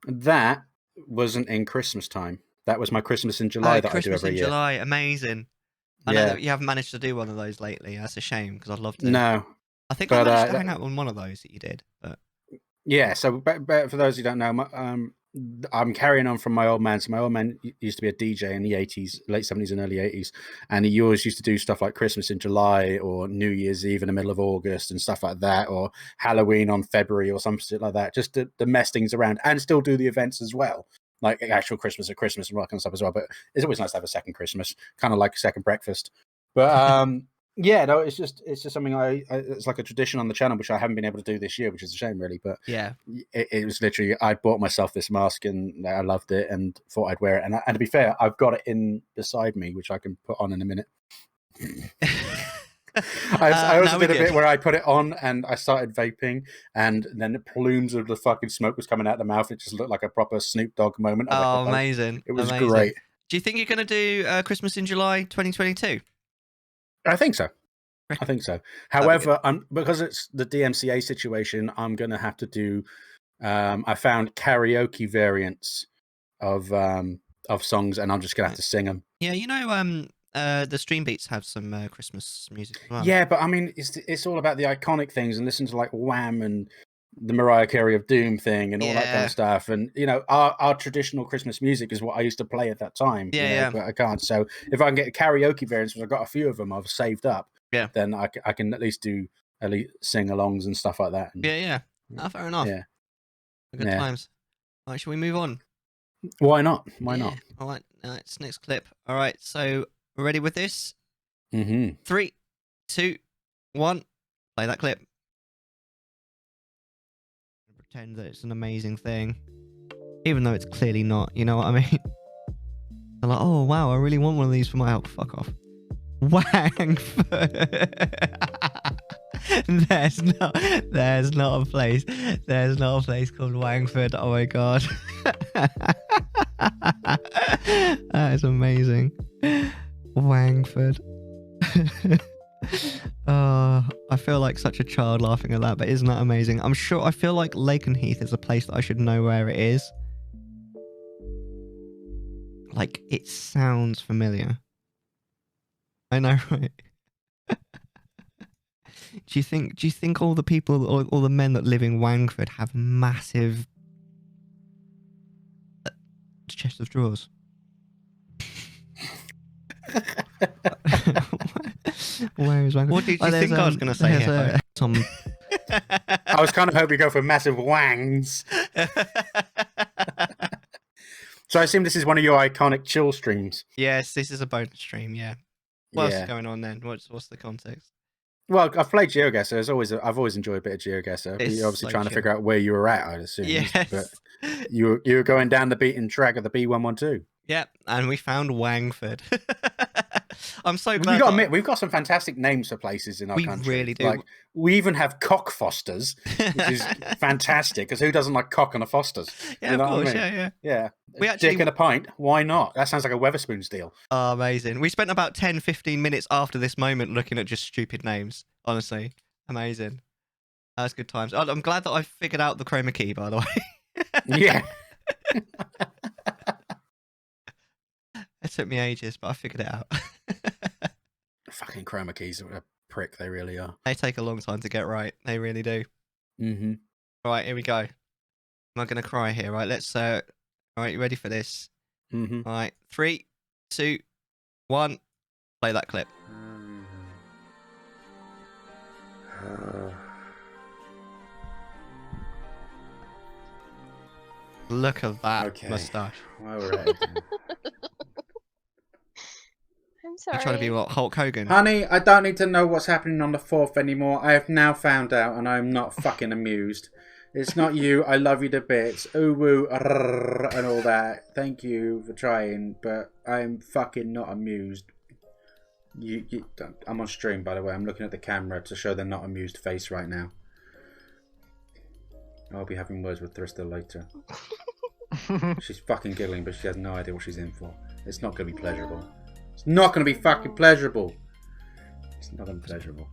that wasn't in Christmas time. That was my Christmas in July that Christmas I do every in year. July. Amazing. I know that you haven't managed to do one of those lately. That's a shame because I'd love to. No. I think I managed to hang out on one of those that you did. But... Yeah, so but for those who don't know, I'm carrying on from my old man. So my old man used to be a DJ in the 80s, late 70s and early 80s. And he always used to do stuff like Christmas in July or New Year's Eve in the middle of August and stuff like that, or Halloween on February or something like that, just to mess things around and still do the events as well. Like actual Christmas at Christmas and all that kind of stuff as well. But it's always nice to have a second Christmas, kind of like a second breakfast. But yeah, no, it's just something it's like a tradition on the channel, which I haven't been able to do this year, which is a shame, really. But yeah, it was literally I bought myself this mask and I loved it and thought I'd wear it. And to be fair, I've got it in beside me, which I can put on in a minute. I also did a bit where I put it on and I started vaping, and then the plumes of the fucking smoke was coming out the mouth. It just looked like a proper Snoop Dogg moment. Oh, amazing! It was great. Do you think you're going to do Christmas in July 2022? I think so. I think so. However, because it's the DMCA situation, I'm going to have to do. I found karaoke variants of songs, and I'm just going to have to sing them. Yeah, you know, the Stream Beats have some Christmas music as well. Yeah, but I mean, it's all about the iconic things, and listen to like Wham and the Mariah Carey of Doom thing and all that kind of stuff. And you know, our traditional Christmas music is what I used to play at that time. But I can't. So if I can get karaoke variants, which I've got a few of them I've saved up, then I can at least do sing-alongs and stuff like that. And, Oh, fair enough. Yeah, good times. All right, shall we move on? Why not? Why not? All right, it's next clip. All right, so we're ready with this. 3, 2, 1. Play that clip. Pretend that it's an amazing thing, even though it's clearly not. You know what I mean? They're like, oh wow, I really want one of these for my fuck off. Wangford. There's not a place. There's not a place called Wangford. Oh my god. That is amazing. Wangford. I feel like such a child laughing at that, but isn't that amazing? I feel like Lakenheath is a place that I should know where it is. Like, it sounds familiar. I know, right? Do you think all the people, all the men that live in Wangford have massive chest of drawers? Where is Wangford? What did you think I was going to say here? I was kind of hoping you go for massive wangs. So I assume this is one of your iconic chill streams. Yes, this is a bonus stream. Yeah. What else is going on then? What's the context? Well, I've played GeoGuessr. I've always enjoyed a bit of GeoGuessr. You're obviously trying to figure out where you were at, I'd assume. Yes. But you were going down the beaten track of the B112. Yep, and we found Wangford. I'm so glad. You've got to admit, we've got some fantastic names for places in our country. We really do. Like, we even have Cockfosters, which is fantastic, because who doesn't like cock and a Fosters? Yeah, you know of course, what I mean? yeah. Dick and a pint, why not? That sounds like a Weatherspoons deal. Oh, amazing. We spent about 10, 15 minutes after this moment looking at just stupid names. Honestly, amazing. That's good times. I'm glad that I figured out the chroma key, by the way. Yeah. took me ages, but I figured it out. Fucking chroma keys are a prick. They really are. They take a long time to get right. They really do. Mm-hmm. All right, here we go. I'm not gonna cry here. Right, let's. All right, you ready for this? Mm-hmm. All right, 3, 2, 1. Play that clip. Look at that mustache. Well, we're at it then. I'm sorry. You're trying to be what, Hulk Hogan? Honey, I don't need to know what's happening on the 4th anymore. I have now found out, and I'm not fucking amused. It's not you. I love you to bits. Ooh woo, and all that. Thank you for trying, but I'm fucking not amused. I'm on stream, by the way. I'm looking at the camera to show the not amused face right now. I'll be having words with Thrista later. She's fucking giggling, but she has no idea what she's in for. It's not going to be pleasurable. It's not going to be fucking pleasurable. It's not going to be pleasurable.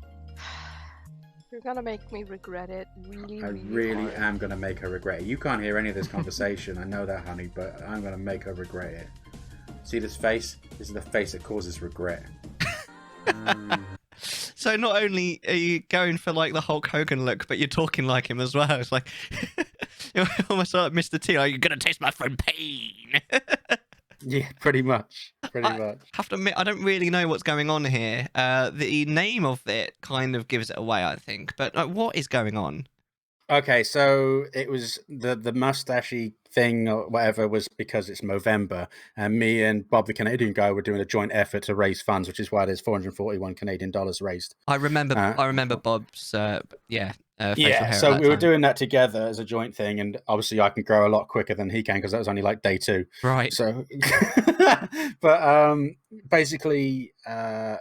You're gonna make me regret it. I really am going to make her regret it. You can't hear any of this conversation. I know that, honey, but I'm going to make her regret it. See this face? This is the face that causes regret. So not only are you going for like the Hulk Hogan look, but you're talking like him as well. It's like you're almost like Mr. T. Like, you're gonna taste my friend pain. Yeah, pretty much. Pretty much. I have to admit, I don't really know what's going on here. The name of it kind of gives it away, I think. But like, what is going on? Okay, so it was the mustachy thing or whatever was because it's Movember, and me and Bob the Canadian guy were doing a joint effort to raise funds, which is why there's 441 Canadian dollars raised. I remember Bob's facial hair so at we were time. doing that together as a joint thing, and obviously I can grow a lot quicker than he can because that was only like day 2. Right. So, but basically, I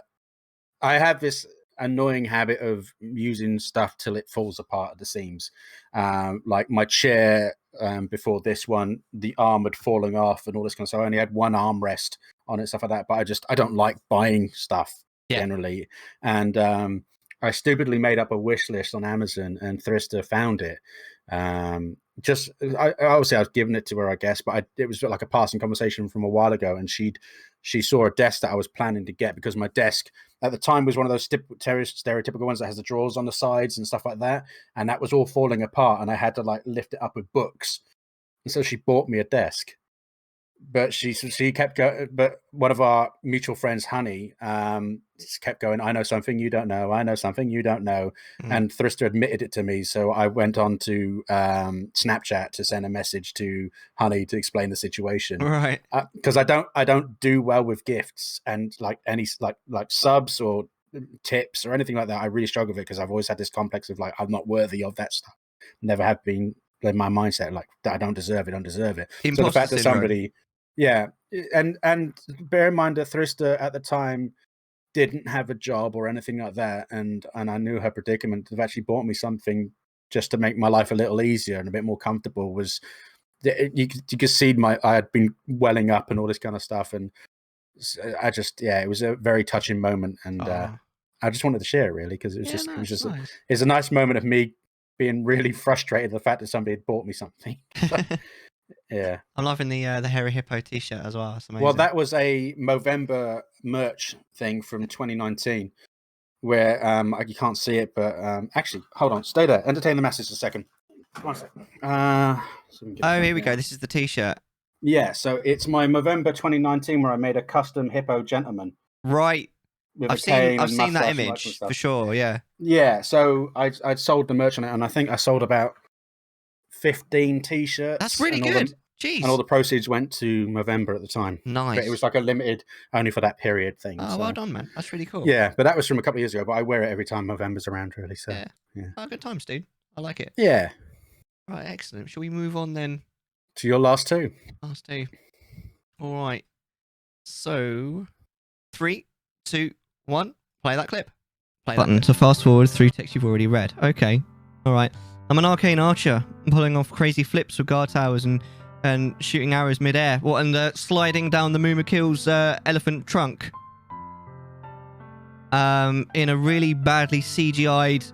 have this annoying habit of using stuff till it falls apart at the seams. Like my chair before this one, the arm had fallen off and all this kind of stuff. I only had one armrest on it, stuff like that. But I don't like buying stuff generally. And I stupidly made up a wish list on Amazon, and Thrista found it. Obviously I was giving it to her, I guess, but it was like a passing conversation from a while ago, and she saw a desk that I was planning to get because my desk at the time was one of those stereotypical ones that has the drawers on the sides and stuff like that, and that was all falling apart, and I had to like lift it up with books, and so she bought me a desk. But she kept going. But one of our mutual friends, Honey, just kept going. I know something you don't know. I know something you don't know. And Thrista admitted it to me, so I went on to Snapchat to send a message to Honey to explain the situation. Right. Because I don't do well with gifts and like any like subs or tips or anything like that. I really struggle with it because I've always had this complex of like I'm not worthy of that stuff. Never have been in my mindset like I don't deserve it. So the fact that somebody. Yeah, and bear in mind that Thrista at the time didn't have a job or anything like that, and I knew her predicament. They've actually bought me something just to make my life a little easier and a bit more comfortable. You could see I had been welling up and all this kind of stuff, and it was a very touching moment, and I just wanted to share it really because it was nice. It's a nice moment of me being really frustrated at the fact that somebody had bought me something. Yeah, I'm loving the Hairy Hippo T-shirt as well. It's amazing. Well, that was a Movember merch thing from 2019, where you can't see it, but actually, hold on, stay there. Entertain the masses a second. One second. Here we go. This is the T-shirt. Yeah, so it's my Movember 2019 where I made a custom Hippo gentleman. Right. I've seen that image for sure. Yeah. Yeah. So I sold the merch on it, and I think I sold about 15 T-shirts. That's really good. Jeez. And all the proceeds went to Movember at the time. Nice. But it was like a limited, only for that period thing. Oh, well done, man. That's really cool. Yeah, but that was from a couple of years ago. But I wear it every time Movember's around, really. So yeah. Oh, good times, dude. I like it. Yeah. Right, excellent. Shall we move on then? To your last two. Last two. All right. So, 3, 2, 1. Play that clip. Play button to fast forward through text you've already read. Okay. All right. I'm an arcane archer. I'm pulling off crazy flips with guard towers and shooting arrows mid-air. And sliding down the Moomakill's elephant trunk. In a really badly CGI'd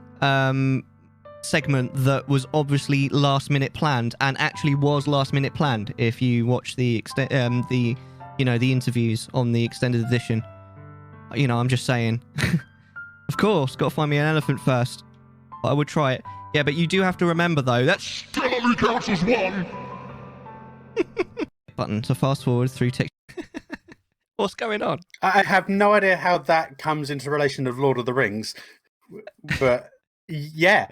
segment that was obviously last minute planned and actually was last minute planned if you watch the you know, the interviews on the extended edition. You know, I'm just saying. Of course, got to find me an elephant first. But I would try it. Yeah, but you do have to remember, though, that's still only counts as one. Button to fast forward through text. What's going on? I have no idea how that comes into relation of Lord of the Rings, but yeah,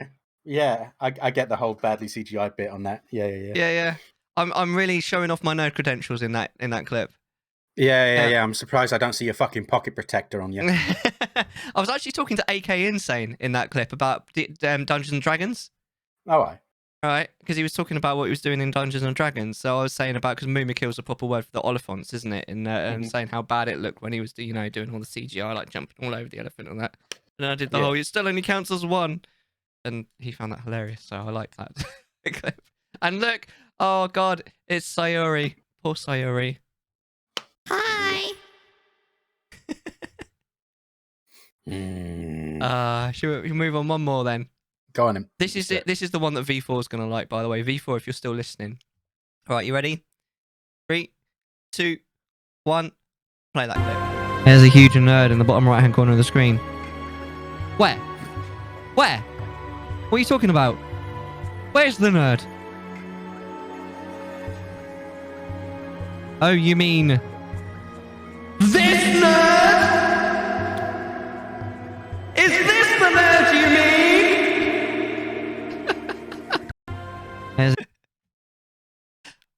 I get the whole badly CGI bit on that. Yeah. I'm really showing off my nerd credentials in that clip. Yeah. I'm surprised I don't see your fucking pocket protector on you. I was actually talking to AK Insane in that clip about Dungeons and Dragons. Oh, Right, because he was talking about what he was doing in Dungeons and Dragons. So I was saying about, because Mumikill's a proper word for the Oliphants, isn't it? And saying how bad it looked when he was, you know, doing all the CGI, like jumping all over the elephant and that. And I did the whole, it still only counts as one. And he found that hilarious, so I like that clip. And look, oh god, it's Sayuri. Poor Sayuri. Hi. Should we move on one more then? Go on him. This is it. This is the one that V4 is going to like, by the way. V4, if you're still listening. All right, you ready? 3, 2, 1. Play that clip. There's a huge nerd in the bottom right-hand corner of the screen. Where? Where? What are you talking about? Where's the nerd? Oh, you mean... this nerd? Is this the nerd you mean?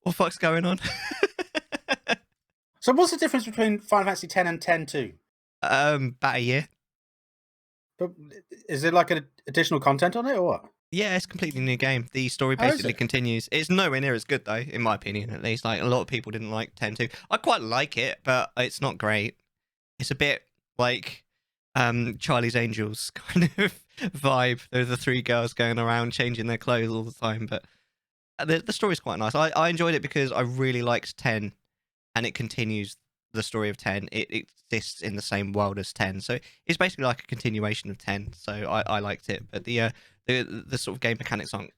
What the fuck's going on? So what's the difference between Final Fantasy 10 and 10-2? About a year. But is there like an additional content on it or what? Yeah, it's a completely new game. The story basically continues. It's nowhere near as good though, in my opinion at least. Like, a lot of people didn't like 10-2. I quite like it, but it's not great. It's a bit like Charlie's Angels kind of vibe. There are the 3 girls going around changing their clothes all the time, but the story's quite nice. I enjoyed it because I really liked 10, and it continues the story of 10. It exists in the same world as 10, so it's basically like a continuation of 10. So I liked it, but the sort of game mechanics aren't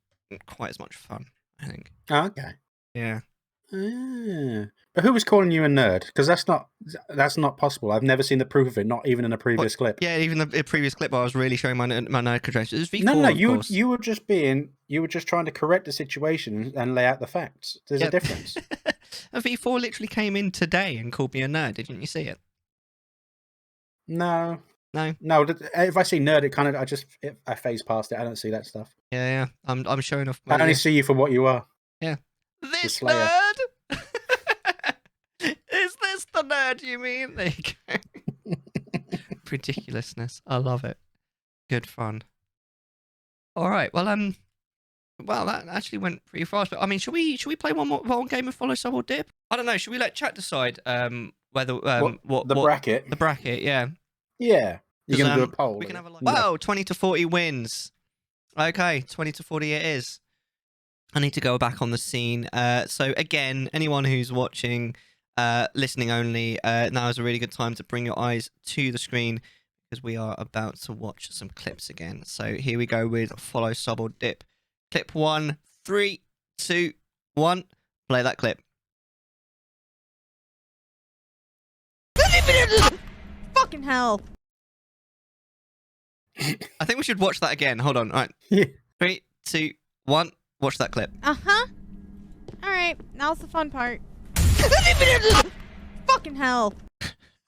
quite as much fun, I think. Oh, okay. Yeah. But who was calling you a nerd? Because that's not possible. I've never seen the proof of it, not even in a previous clip. Yeah, even the previous clip I was really showing my nerd credentials. It was V4, No, you were just trying to correct the situation and lay out the facts. There's a difference. V4 literally came in today and called me a nerd. Didn't you see it? No. If I see nerd, it kind of I phase past it. I don't see that stuff. Yeah. I'm showing off. I only see you for what you are. Yeah. This nerd. Is this the nerd you mean? There you go. Ridiculousness. I love it. Good fun. All right. Well, that actually went pretty fast. But I mean, should we play one game of Follow Sub or Dip? I don't know. Should we let chat decide whether what bracket? The bracket, yeah. Yeah. You're gonna do a poll. We can have a 20 to 40 wins. Okay, 20 to 40 it is. I need to go back on the scene. So again, anyone who's watching, listening only, now is a really good time to bring your eyes to the screen because we are about to watch some clips again. So here we go with Follow Sub or Dip. Clip 1, 3, 2, 1. Play that clip. Fucking hell. I think we should watch that again. Hold on. All right. Yeah. 3, 2, 1. Watch that clip. Uh-huh. All right. Now's the fun part. Fucking hell.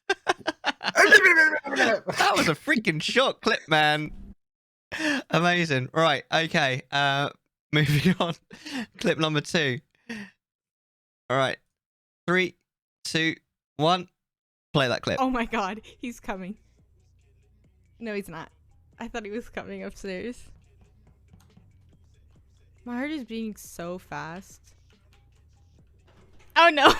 That was a freaking short clip, man. Amazing. Right. Okay. Moving on. Clip number 2. All right. 3, 2, 1. Play that clip. Oh my god. He's coming. No, he's not. I thought he was coming upstairs. My heart is beating so fast. Oh no.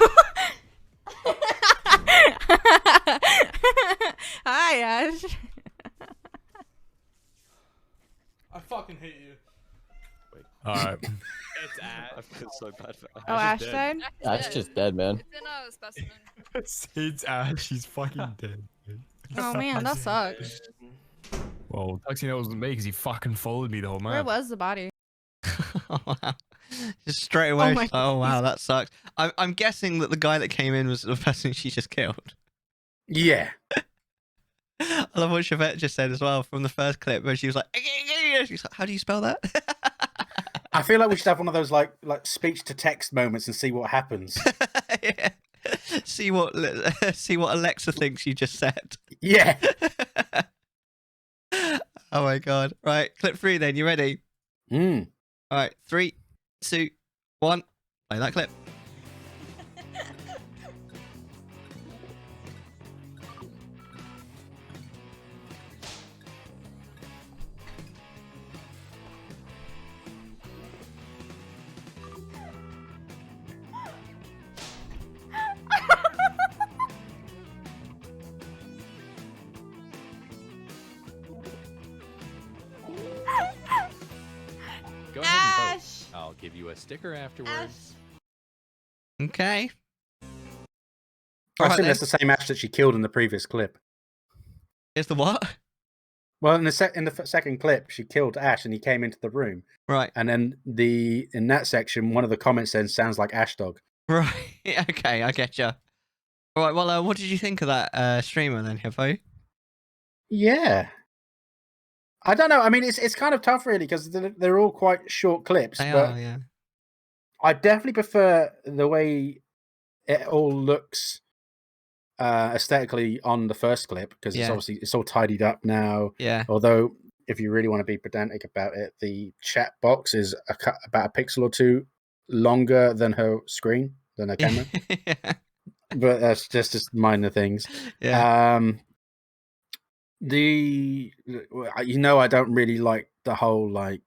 Hi, Ash. I fucking hate you. Wait. Alright. It's Ash. I feel so bad for Ash. Oh, Ash died? Ash just dead, man. It's in a specimen. It's Ash, he's fucking dead. Oh man, that sucks. Well, Tuxie wasn't me because he fucking followed me the whole map. Where was the body? Oh, wow. Just straight away. Oh my Oh wow, that sucks. I'm guessing that the guy that came in was the person she just killed. Yeah. I love what Chevette just said as well from the first clip where she was like, she's like, how do you spell that? I feel like we should have one of those like speech to text moments and see what happens. Yeah. See what Alexa thinks you just said. Yeah. Oh my god. Right, clip 3 then. You ready? Mm. All right, 3, 2, 1. Play that clip. Go ahead and vote. I'll give you a sticker afterwards. Okay. I Alright think that's the same Ash that she killed in the previous clip. Is the what? Well, in the second clip, she killed Ash and he came into the room. Right. And then in that section, one of the comments then sounds like Ash Dog. Right. Okay, I get you. All right. Well, what did you think of that streamer then, Hippo? Yeah. I don't know. I mean, it's kind of tough, really, because they're all quite short clips. They but are, yeah. I definitely prefer the way it all looks aesthetically on the first clip, because it's all tidied up now. Yeah. Although, if you really want to be pedantic about it, the chat box is about a pixel or two longer than her screen, than her camera. Yeah. But that's just minor things. Yeah. I don't really like the whole like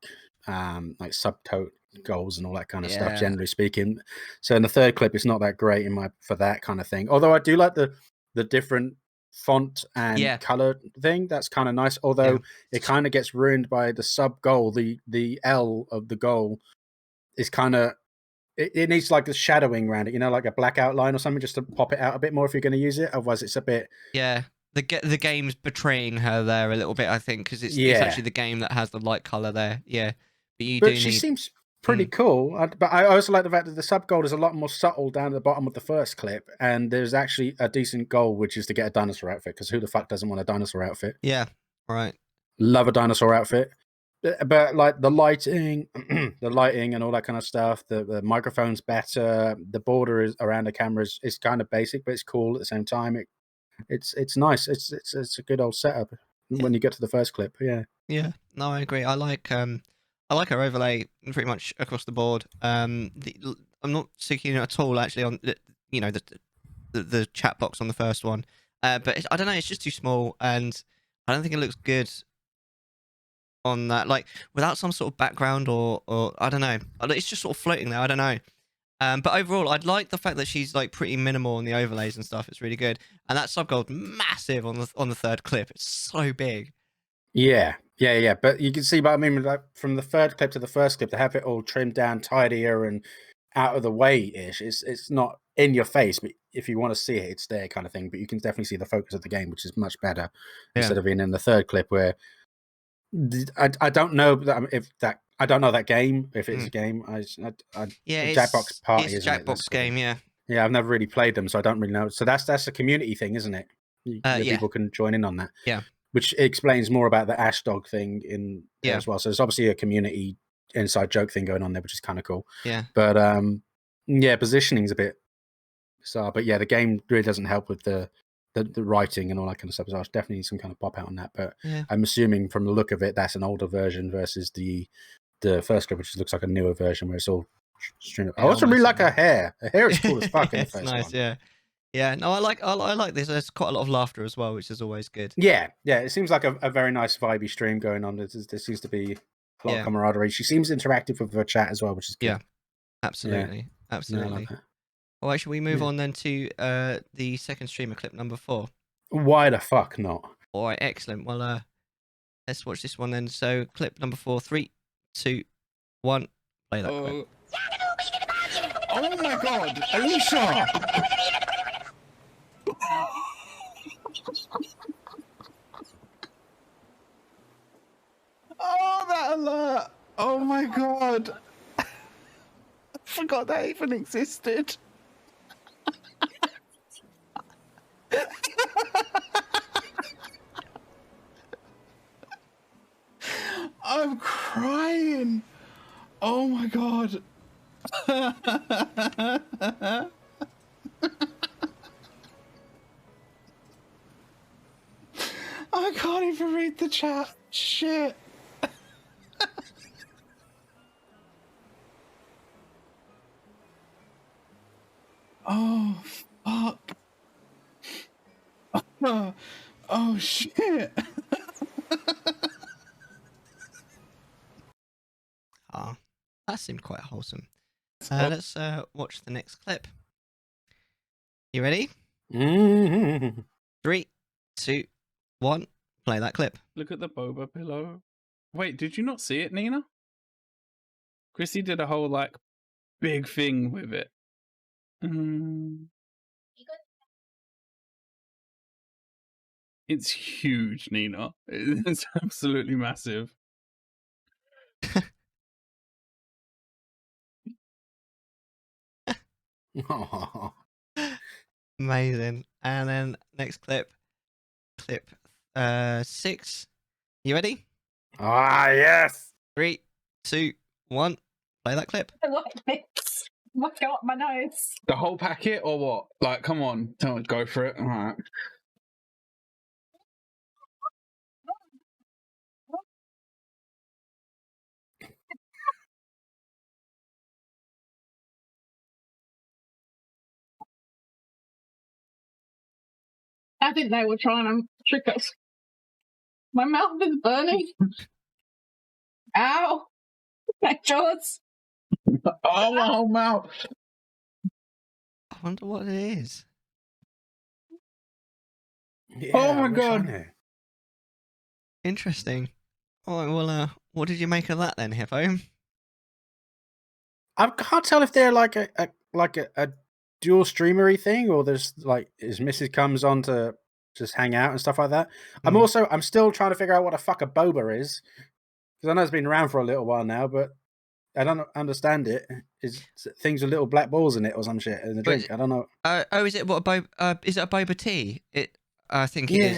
subtote goals and all that kind of stuff, generally speaking. So in the third clip, it's not that great for that kind of thing. Although I do like the different font and color thing. That's kind of nice. Although it kind of gets ruined by the sub goal. The L of the goal is kind of it needs like a shadowing around it, like a black outline or something, just to pop it out a bit more if you're going to use it. Otherwise, it's a bit. Yeah. The game's betraying her there a little bit, I think, because it's actually the game that has the light color there. Yeah, but she seems pretty cool. But I also like the fact that the sub goal is a lot more subtle down at the bottom of the first clip, and there's actually a decent goal, which is to get a dinosaur outfit. Because who the fuck doesn't want a dinosaur outfit? Yeah, right. Love a dinosaur outfit, but like the lighting, and all that kind of stuff. The microphone's better. The border around the camera is kind of basic, but it's cool at the same time. It's nice. It's a good old setup when you get to the first clip. Yeah. Yeah. No, I agree. I like her overlay pretty much across the board. I'm not too keen at all actually on the chat box on the first one. But I don't know. It's just too small, and I don't think it looks good on that. Like without some sort of background or I don't know. It's just sort of floating there. I don't know. But overall, I'd like the fact that she's like pretty minimal in the overlays and stuff. It's really good, and that sub goal's massive on the third clip. It's so big. Yeah. But you can see, but I mean, like from the third clip to the first clip, they have it all trimmed down, tidier, and out of the way ish. It's not in your face, but if you want to see it, it's there, kind of thing. But you can definitely see the focus of the game, which is much better instead of being in the third clip where I don't know if that. I don't know that game. If it's a game, Jackbox Party, it's isn't it? Jackbox game, yeah. Yeah, I've never really played them, so I don't really know. So that's a community thing, isn't it? People can join in on that. Yeah. Which explains more about the Ash Dog thing in there as well. So there's obviously a community inside joke thing going on there, which is kind of cool. Yeah. But positioning's a bit bizarre. But yeah, the game really doesn't help with the writing and all that kind of stuff. So I definitely need some kind of pop out on that. But I'm assuming from the look of it, that's an older version versus the first clip, which looks like a newer version where it's all string. I also really like her hair. Her hair is cool as fuck in the first nice, one. Yeah. Yeah, no, I like this. There's quite a lot of laughter as well, which is always good. Yeah. It seems like a very nice vibey stream going on. There seems to be a lot of camaraderie. She seems interactive with her chat as well, which is good. Yeah, absolutely. Yeah, I like that. All right, should we move on then to the second streamer clip number 4? Why the fuck not? All right, excellent. Well, let's watch this one then. So, clip number 4, 3, 2, 1, play that clip. Oh my god, Alicia! Oh, that alert! Oh my god! forgot that even existed. I'm crying. Oh my god. I can't even read the chat. Shit. Oh, fuck. Oh shit. Ah, that seemed quite wholesome. Let's watch the next clip. You ready? 3, 2, 1. Play that clip. Look at the boba pillow. Wait, did you not see it, Nina? Chrissy did a whole like big thing with it. It's huge, Nina. It's absolutely massive. Amazing. And then next clip. Clip 6. You ready? Ah, yes. 3, 2, 1. Play that clip. My God, my nose. The whole packet or what? Like, come on, go for it. All right. I think they were trying to trick us. My mouth is burning. Ow. My jaws. Oh, my whole mouth. I wonder what it is. Yeah, oh my I wish I god. knew. Interesting. All right, well, what did you make of that then, Hippo? I can't tell if they're like a dual streamery thing, or there's like his missus comes on to just hang out and stuff like that. I'm still trying to figure out what the fuck a boba is, because I know it's been around for a little while now, but I don't understand it. Is things with little black balls in it or some shit in the drink? I don't know. Is it what a is it a boba tea? I think it is.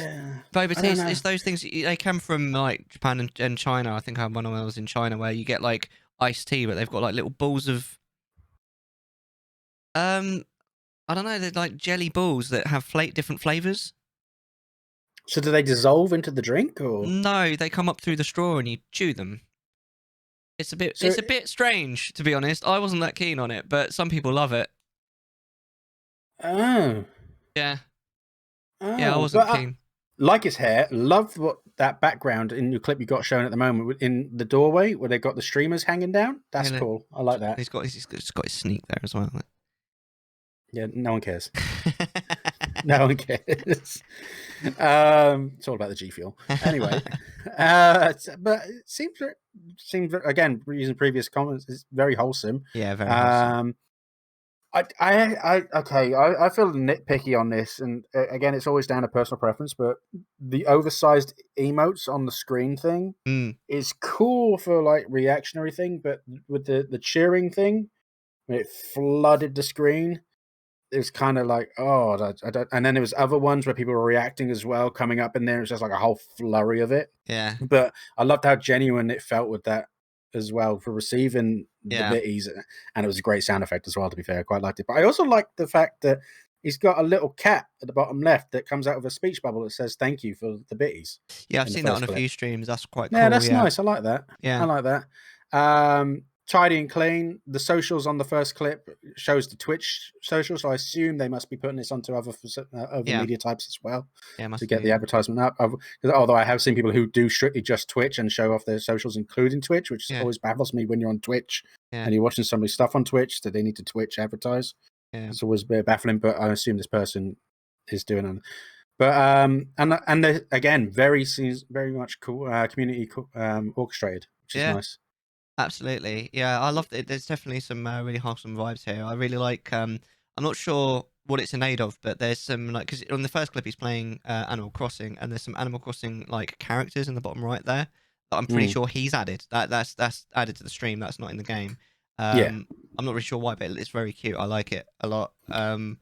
Boba tea is those things. They come from like Japan and China. I think I had one when I was in China where you get like iced tea, but they've got like little balls of I don't know. They're like jelly balls that have different flavors. So do they dissolve into the drink, or no? They come up through the straw and you chew them. It's a bit. It's a bit strange, to be honest. I wasn't that keen on it, but some people love it. Oh. Yeah. Oh, yeah, I wasn't keen. Like his hair, loved what that background in your clip you got shown at the moment in the doorway where they got the streamers hanging down. That's cool. I like that. He's got his sneak there as well. Yeah, no one cares. No one cares. It's all about the G Fuel. Anyway, but it seems again, using previous comments, it's very wholesome. Yeah, very wholesome. I feel nitpicky on this, and again, it's always down to personal preference. But the oversized emotes on the screen thing is cool for like reactionary thing, but with the cheering thing, when it flooded the screen, it was kind of like, oh, I don't. And then there was other ones where people were reacting as well, coming up in there. It was just like a whole flurry of it. Yeah. But I loved how genuine it felt with that as well for receiving the bitties, and it was a great sound effect as well. To be fair, I quite liked it. But I also liked the fact that he's got a little cat at the bottom left that comes out of a speech bubble that says "Thank you" for the bitties. Yeah, I've seen that on a few streams. That's quite cool. Yeah, that's nice. I like that. Yeah, I like that. Tidy and clean. The socials on the first clip shows the Twitch socials, so I assume they must be putting this onto other media types as well to get the advertisement up. Although I have seen people who do strictly just Twitch and show off their socials, including Twitch, which always baffles me when you're on Twitch and you're watching somebody's stuff on Twitch. Do they need to Twitch advertise? Yeah. It's always a bit baffling, but I assume this person is doing it. But and again, very much cool, community orchestrated, which is nice. Absolutely. Yeah, I love it. There's definitely some really wholesome vibes here. I really like, I'm not sure what it's in aid of, but there's some, like, because on the first clip he's playing Animal Crossing, and there's some Animal Crossing, like, characters in the bottom right there that I'm pretty sure he's added. That's added to the stream. That's not in the game. I'm not really sure why, but it's very cute. I like it a lot. And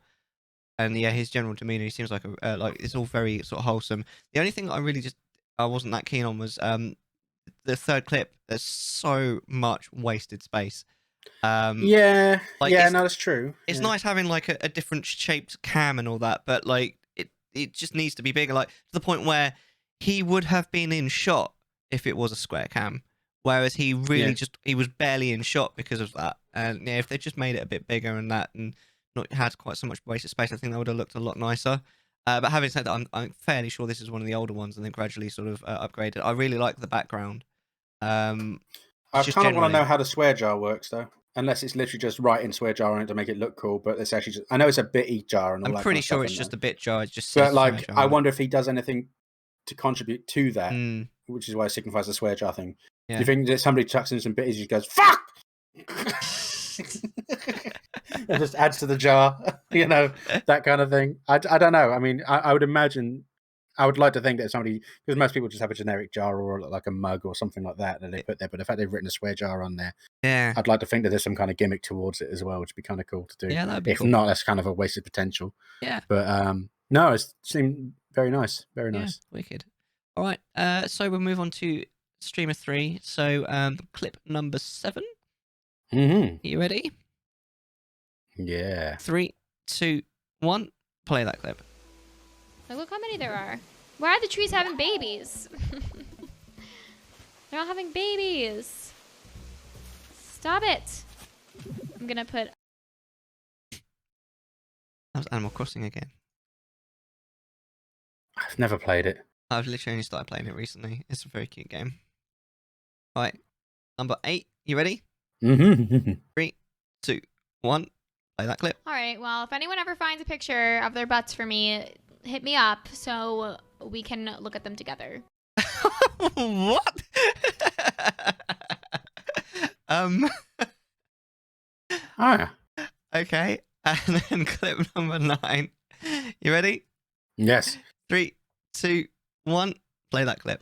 yeah, his general demeanor, he seems like it's all very sort of wholesome. The only thing I wasn't that keen on was the third clip. There's so much wasted space. Yeah, like, no, that's true. It's Yeah. nice having like a different shaped cam and all that, but like it just needs to be bigger, like to the point where he would have been in shot if it was a square cam, whereas he really he was barely in shot because of that. And yeah, if they just made it a bit bigger and that, and not had quite so much wasted space, I think that would have looked a lot nicer. But having said that, I'm fairly sure this is one of the older ones, and then gradually sort of upgraded. I really like the background. I kind of want to know how the swear jar works, though. Unless it's literally just writing swear jar on it to make it look cool, but it's actually just... I know it's a bitty jar and all I'm that pretty kind of sure stuff, it's just a bit jar. It just but says like, swear jar I on it. wonder if he does anything to contribute to that, which is why it signifies the swear jar thing. Do you think that somebody chucks in some bitties, he goes "fuck"? It just adds to the jar, you know, that kind of thing. I don't know. I mean, I would imagine, I would like to think that somebody, because most people just have a generic jar or like a mug or something like that they put there, but the fact they've written a swear jar on there, yeah, I'd like to think that there's some kind of gimmick towards it as well, which would be kind of cool to do. Yeah, that'd be if cool. not, that's kind of a wasted potential. Yeah. But no, it seemed very nice. Very nice. Wicked. All right. So we'll move on to streamer 3. So clip number 7. Mm-hmm. You ready? Yeah. 3, 2, 1. Play that clip. Like, look how many there are. Why are the trees having babies? They're not having babies. Stop it. I'm gonna put... That was Animal Crossing again. I've never played it. I've literally only started playing it recently. It's a very cute game. All right. Number 8. You ready? Mm-hmm. 3, 2, 1. Play that clip. All right, well, if anyone ever finds a picture of their butts for me, hit me up so we can look at them together. What? Okay. And then clip number 9. You ready? Yes. 3, 2, 1. Play that clip.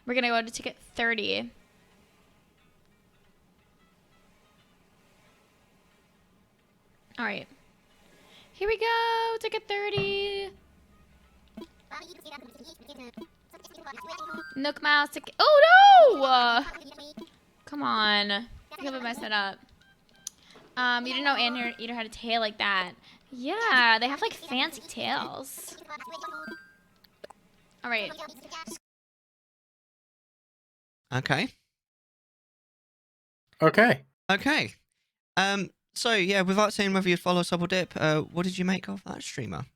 We're gonna go to ticket 30. All right. Here we go. Ticket 30. Nook Mouse ticket. Oh no! Come on. I think I messed it up. You didn't know Anteater had a tail like that. Yeah, they have like fancy tails. All right. Okay. Okay. So yeah, without saying whether you'd follow Double Dip, what did you make of that streamer?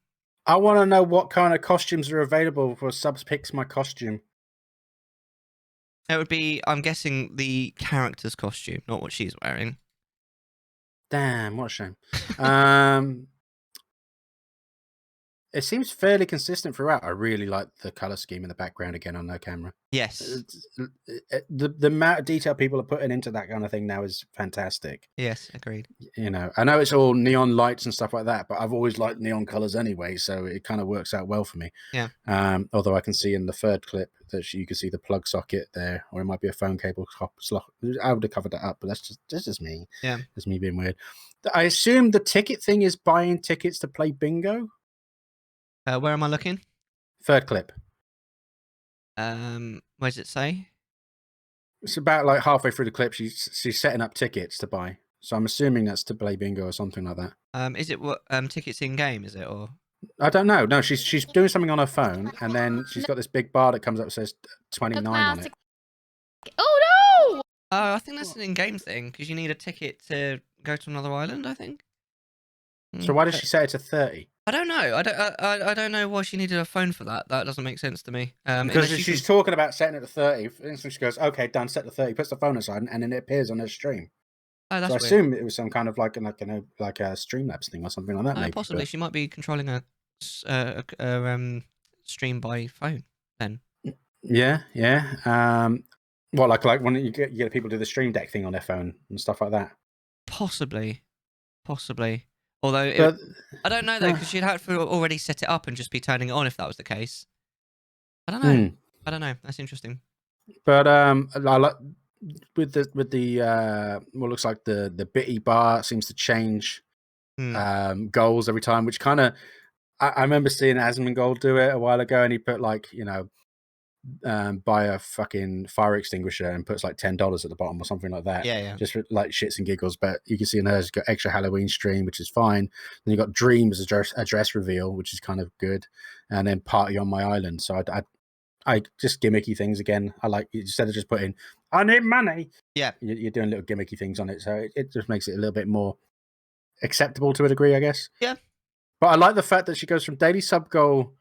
I want to know what kind of costumes are available for Subs Picks My Costume. It would be, I'm guessing, the character's costume, not what she's wearing. Damn, what a shame. It seems fairly consistent throughout. I really like the color scheme in the background again on no camera. Yes. The amount of detail people are putting into that kind of thing now is fantastic. Yes, agreed. You know, I know it's all neon lights and stuff like that, but I've always liked neon colors anyway, so it kind of works out well for me. Yeah. Although I can see in the third clip that you can see the plug socket there, or it might be a phone cable slot. I would have covered that up, but that's just me. Yeah. That's me being weird. I assume the ticket thing is buying tickets to play bingo. Where am I looking? Third clip. Where does it say? It's about like halfway through the clip. She's setting up tickets to buy. So I'm assuming that's to play bingo or something like that. Is it what tickets in game? Is it or? I don't know. No, she's doing something on her phone, and then she's got this big bar that comes up that says 29 on it. Oh no! I think that's an in-game thing because you need a ticket to go to another island. I think. So why does she set it to 30? I don't know. I don't know why she needed a phone for that. That doesn't make sense to me. Because she's talking about setting it to 30. For instance, she goes, "Okay, done. Set to 30." Puts the phone aside, and then it appears on her stream. Oh, that's so I weird. assume it was some kind of like a Streamlabs thing or something like that. Maybe, possibly she might be controlling a stream by phone. Then. Yeah. Well, like when you get people do the stream deck thing on their phone and stuff like that. Possibly. Although I don't know though, because she'd have to already set it up and just be turning it on if that was the case. I don't know. I don't know. That's interesting. But with the what looks like the bitty bar seems to change goals every time, which kind of I remember seeing Asmongold do it a while ago, and he put like, buy a fucking fire extinguisher and puts like $10 at the bottom or something like that. Yeah. Just for like shits and giggles. But you can see in hers, you've got extra Halloween stream, which is fine. Then you got dreams address reveal, which is kind of good, and then party on my island. So I just gimmicky things again. I like, instead of just putting I need money. Yeah, you're doing little gimmicky things on it, so it just makes it a little bit more acceptable to a degree, I guess. Yeah. But I like the fact that she goes from daily sub goal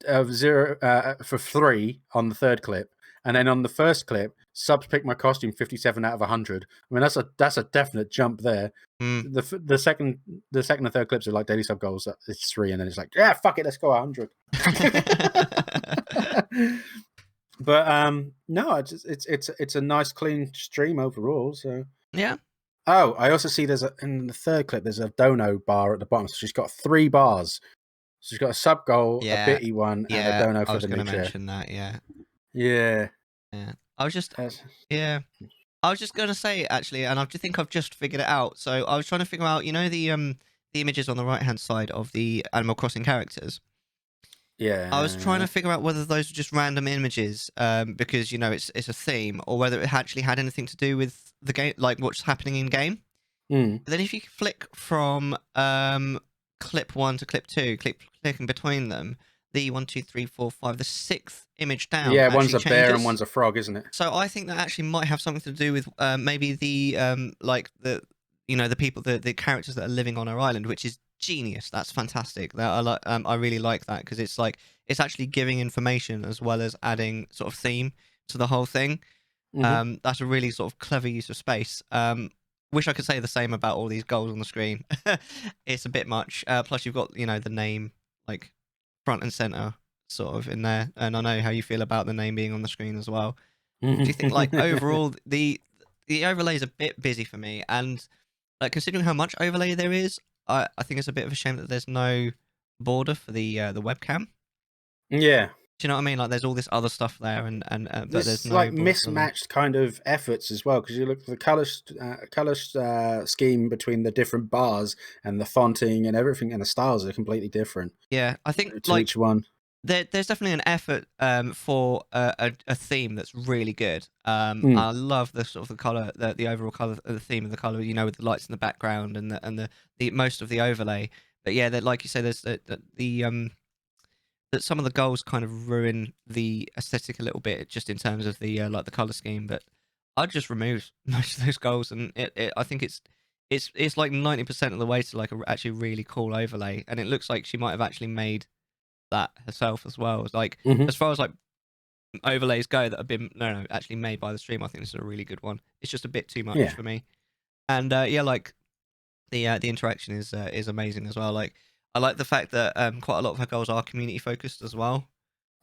of 0 for 3 on the third clip, and then on the first clip, subs pick my costume 57 out of 100. I mean, that's a definite jump there. The second and third clips are like daily sub goals. It's 3, and then it's like, yeah, fuck it, let's go 100. But no, it's a nice clean stream overall. So yeah. Oh, I also see in the third clip there's a dono bar at the bottom. So she's got 3 bars. So she's got a sub goal, a bitty one, and a dono for the new chair. I was going to mention that. Yeah. I was just going to say actually, and I think I've just figured it out. So I was trying to figure out, the images on the right hand side of the Animal Crossing characters. Yeah. I was trying to figure out whether those were just random images, because it's a theme, or whether it actually had anything to do with the game, like what's happening in game. But then if you flick from clip 1 to clip 2, clicking between them, the 1, 2, 3, 4, 5, the 6th image down. Yeah, one's a bear and one's a frog, isn't it? So I think that actually might have something to do with maybe the like the people, the characters that are living on our island, which is genius. That's fantastic. That I really like that, because it's like it's actually giving information as well as adding sort of theme to the whole thing. That's a really sort of clever use of space. Wish I could say the same about all these goals on the screen. It's a bit much. Plus you've got the name like front and center sort of in there, and I know how you feel about the name being on the screen as well. Do you think like overall the overlay is a bit busy for me, and like considering how much overlay there is, I think it's a bit of a shame that there's no border for the webcam. Yeah. Do you know what I mean? Like there's all this other stuff there, and but there's no like border mismatched kind of efforts as well, because you look at the color scheme between the different bars and the fonting and everything, and the styles are completely different. Yeah, I think to each one. There's definitely an effort for a theme that's really good. I love the sort of the color, the overall color, the theme of the color. With the lights in the background and the most of the overlay. But yeah, that like you say, there's that some of the goals kind of ruin the aesthetic a little bit, just in terms of the like the color scheme. But I'd just remove most of those goals, and I think it's like 90% of the way to like a actually really cool overlay, and it looks like she might have actually made that herself as well. It's like as far as like overlays go that have been actually made by the stream, I think this is a really good one. It's just a bit too much for me. And like the interaction is amazing as well. Like I like the fact that quite a lot of her goals are community focused as well.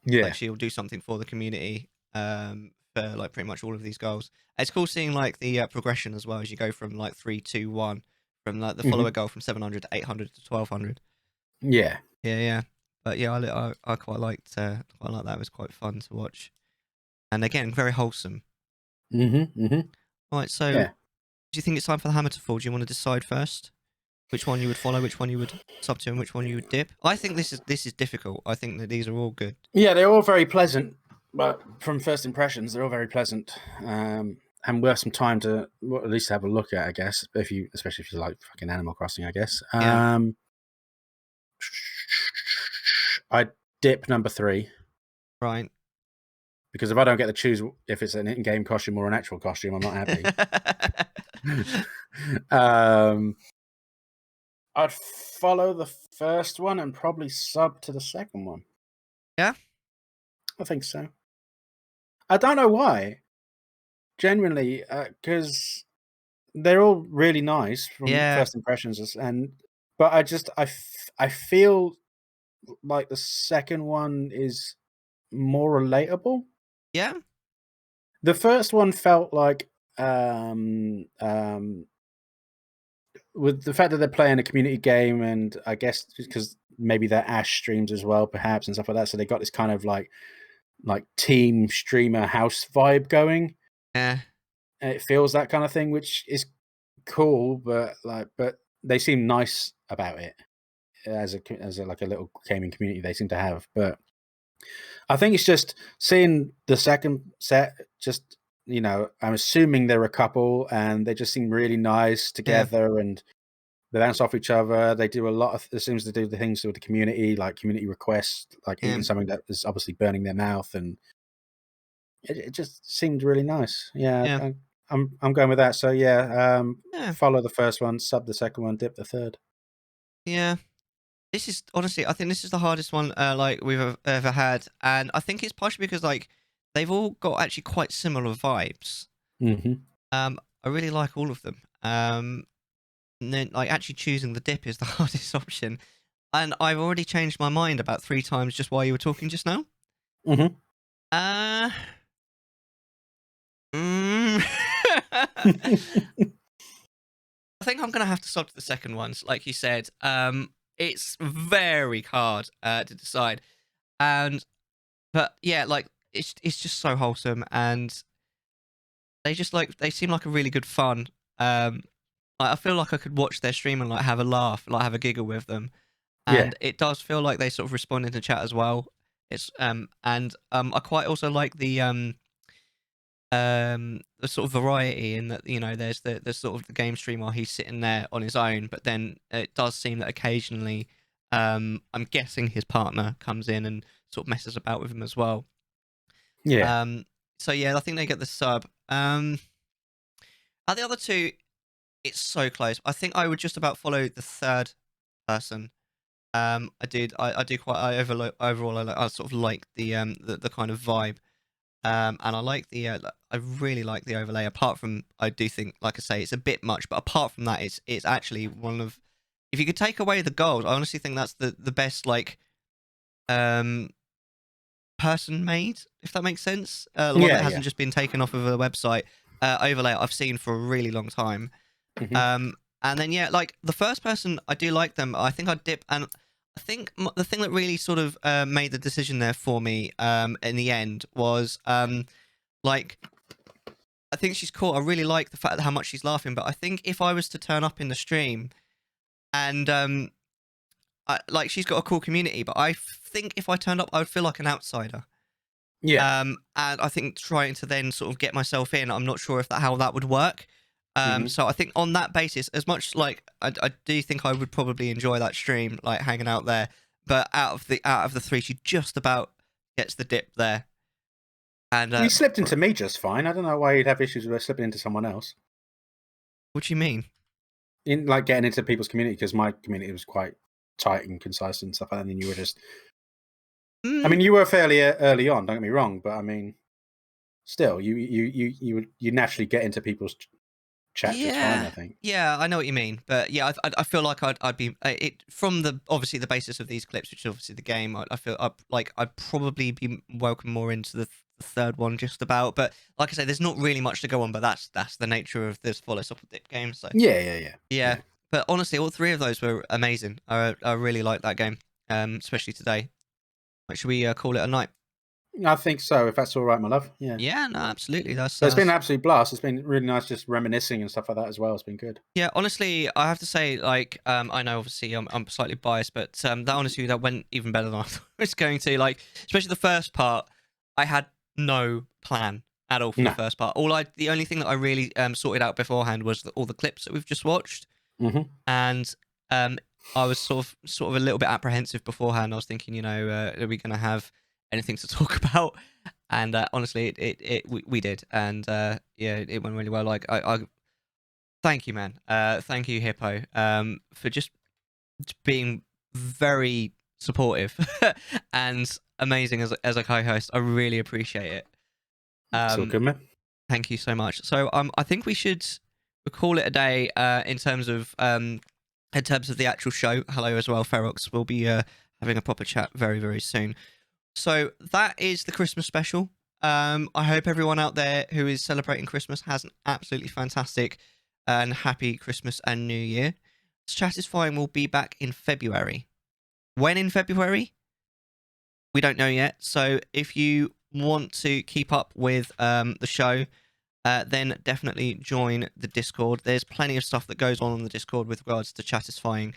Yeah, like she'll do something for the community for like pretty much all of these goals. It's cool seeing like the progression as well, as you go from like 3, 2, 1, from like the follower goal from 700 to 800 to 1200. Yeah. But yeah, I quite liked that. It was quite fun to watch, and again, very wholesome. All right, so do you think it's time for the hammer to fall? Do you want to decide first which one you would follow, which one you would sub to, and which one you would dip? I think this is difficult. I think that these are all good. Yeah, they're all very pleasant, but from first impressions, they're all very pleasant, and worth some time to at least have a look at, I guess. Especially if you like fucking Animal Crossing, I guess. I dip number 3. Right. Because if I don't get to choose if it's an in-game costume or an actual costume, I'm not happy. I'd follow the first one and probably sub to the second one. Yeah? I think so. I don't know why. Genuinely, because they're all really nice from first impressions, but I feel like the second one is more relatable. Yeah. The first one felt like with the fact that they're playing a community game, and I guess because maybe they're Ash streams as well, perhaps, and stuff like that, so they got this kind of like team streamer house vibe going. Yeah. And it feels that kind of thing, which is cool, but they seem nice about it as a like a little gaming community they seem to have. But I think it's just seeing the second set, just, you know, I'm assuming they're a couple and they just seem really nice together, and they bounce off each other. They do a lot of, it seems to do the things with the community, like community requests, like eating something that is obviously burning their mouth, and it just seemed really nice. Yeah. I'm going with that. So follow the first one, sub the second one, dip the third. Yeah. This is honestly, I think this is the hardest one like we've ever had, and I think it's partially because like they've all got actually quite similar vibes. Mm-hmm. I really like all of them. And then like actually choosing the dip is the hardest option, and I've already changed my mind about 3 times just while you were talking just now. Mm-hmm. I think I'm gonna have to stop to the second ones, like you said. It's very hard to decide, but yeah, like it's just so wholesome, and they seem like a really good fun. I feel like I could watch their stream and like have a laugh, like have a giggle with them, and it does feel like they sort of respond in the chat as well. It's I quite also like the sort of variety in that, you know, there's the sort of the game stream while he's sitting there on his own, but then it does seem that occasionally I'm guessing his partner comes in and sort of messes about with him as well. So yeah, I think they get the sub. At the other two, it's so close. I think I would just about follow the third person. I do quite, overall I sort of like the kind of vibe. And I like I really like the overlay. Apart from, I do think, like I say, it's a bit much, but apart from that, it's actually one of, if you could take away the gold, I honestly think that's the best, like, person made, if that makes sense. One that hasn't just been taken off of a website overlay I've seen for a really long time. Mm-hmm. And then yeah, like the first person, I do like them. I think I'd dip, and I think the thing that really sort of made the decision there for me in the end was like, I think she's cool. I really like the fact that how much she's laughing, but I think if I was to turn up in the stream and like, she's got a cool community, but I think if I turned up, I would feel like an outsider. And I think trying to then sort of get myself in, I'm not sure if how that would work. So I think on that basis, as much like I do think I would probably enjoy that stream, like hanging out there, but out of the 3, she just about gets the dip there. And he slipped into me just fine. I don't know why you'd have issues with slipping into someone else. What do you mean? In like getting into people's community, because my community was quite tight and concise and stuff, and then you were just. I mean, you were fairly early on. Don't get me wrong, but I mean, still, you naturally get into people's chat just fine, I think. Yeah, I know what you mean, but yeah, I feel like I'd be it from the obviously the basis of these clips, which is obviously the game. I feel like I'd probably be welcome more into the third one just about. But like I say, there's not really much to go on, but that's the nature of this follow up dip game. So yeah. But honestly, all 3 of those were amazing. I really like that game, especially today. Like, should we call it a night? I think so, if that's all right, my love. Yeah, no, absolutely. It's been an absolute blast. It's been really nice just reminiscing and stuff like that as well. It's been good. Yeah, honestly, I have to say, like, I know obviously I'm slightly biased, but that honestly, that went even better than I thought it was going to. Like, especially the first part, I had no plan at all for the first part. The only thing that I really sorted out beforehand was all the clips that we've just watched. Mm-hmm. And I was sort of a little bit apprehensive beforehand. I was thinking, you know, are we going to have anything to talk about? And honestly, we did, and yeah, it went really well. Like, I thank you, man. Thank you, Hippo, for just being very supportive and amazing as a co-host. I really appreciate it. It's all good, man. Thank you so much. So I think we should call it a day in terms of the actual show. Hello as well, Ferox. We'll be having a proper chat very, very soon. So that is the Christmas special. I hope everyone out there who is celebrating Christmas has an absolutely fantastic and happy Christmas and New Year. Chattisfying will be back in February. When in February? We don't know yet. So if you want to keep up with the show, then definitely join the Discord. There's plenty of stuff that goes on the Discord with regards to Chattisfying.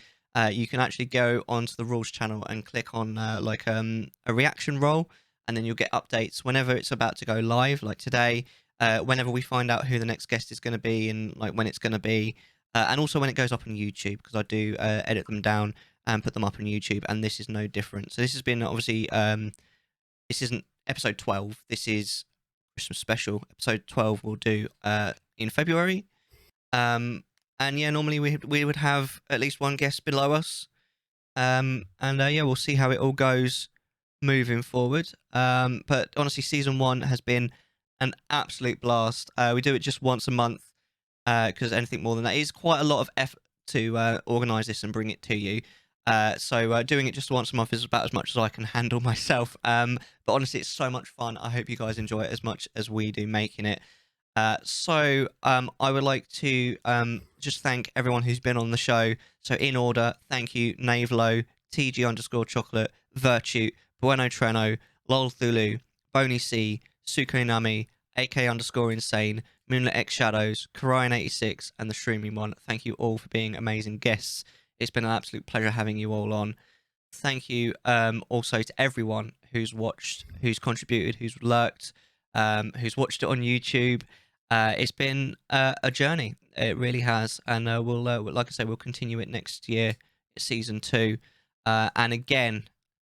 You can actually go onto the rules channel and click on a reaction roll, and then you'll get updates whenever it's about to go live, like today, whenever we find out who the next guest is going to be and like when it's going to be, and also when it goes up on YouTube, because I do edit them down and put them up on YouTube, and this is no different. So this has been obviously, this isn't episode 12, this is Christmas special. Episode 12 we'll do in February. And yeah, normally we would have at least one guest below us. And yeah, we'll see how it all goes moving forward. But honestly, season 1 has been an absolute blast. We do it just once a month, because anything more than that is quite a lot of effort to organise this and bring it to you. So doing it just once a month is about as much as I can handle myself. But honestly, it's so much fun. I hope you guys enjoy it as much as we do making it. So I would like to just thank everyone who's been on the show. So in order, thank you, Navelo, TG_chocolate, Virtue, Bueno Treno, Lol Thulu, Boney C, Sukonami, AK_insane, Moonlit X Shadows, Karayan86, and the Streaming One. Thank you all for being amazing guests. It's been an absolute pleasure having you all on. Thank you also to everyone who's watched, who's contributed, who's lurked, who's watched it on YouTube. It's been a journey. It really has. And we'll, like I say, we'll continue it next year, season 2. And again,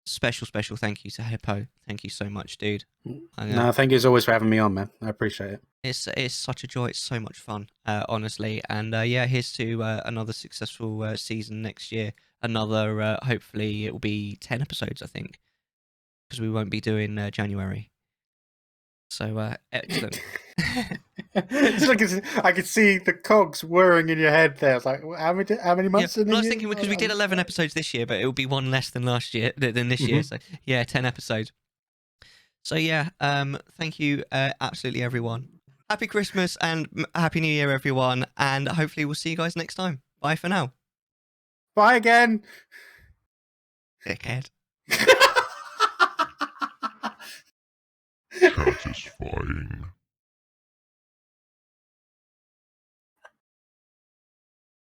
special thank you to Hippo. Thank you so much, dude. No, thank you as always for having me on, man. I appreciate it. It's such a joy. It's so much fun, honestly. And yeah, here's to another successful season next year. Another, hopefully, it will be 10 episodes, I think, because we won't be doing January. So excellent. It's like I could see the cogs whirring in your head there. It's like, how many months? Yeah, I was thinking because we did 11 episodes this year, but it will be one less than last year, than this year. So yeah, 10 episodes. So yeah, thank you, absolutely everyone. Happy Christmas and Happy New Year, everyone, and hopefully we'll see you guys next time. Bye for now. Bye again. Dickhead. Chattisfying.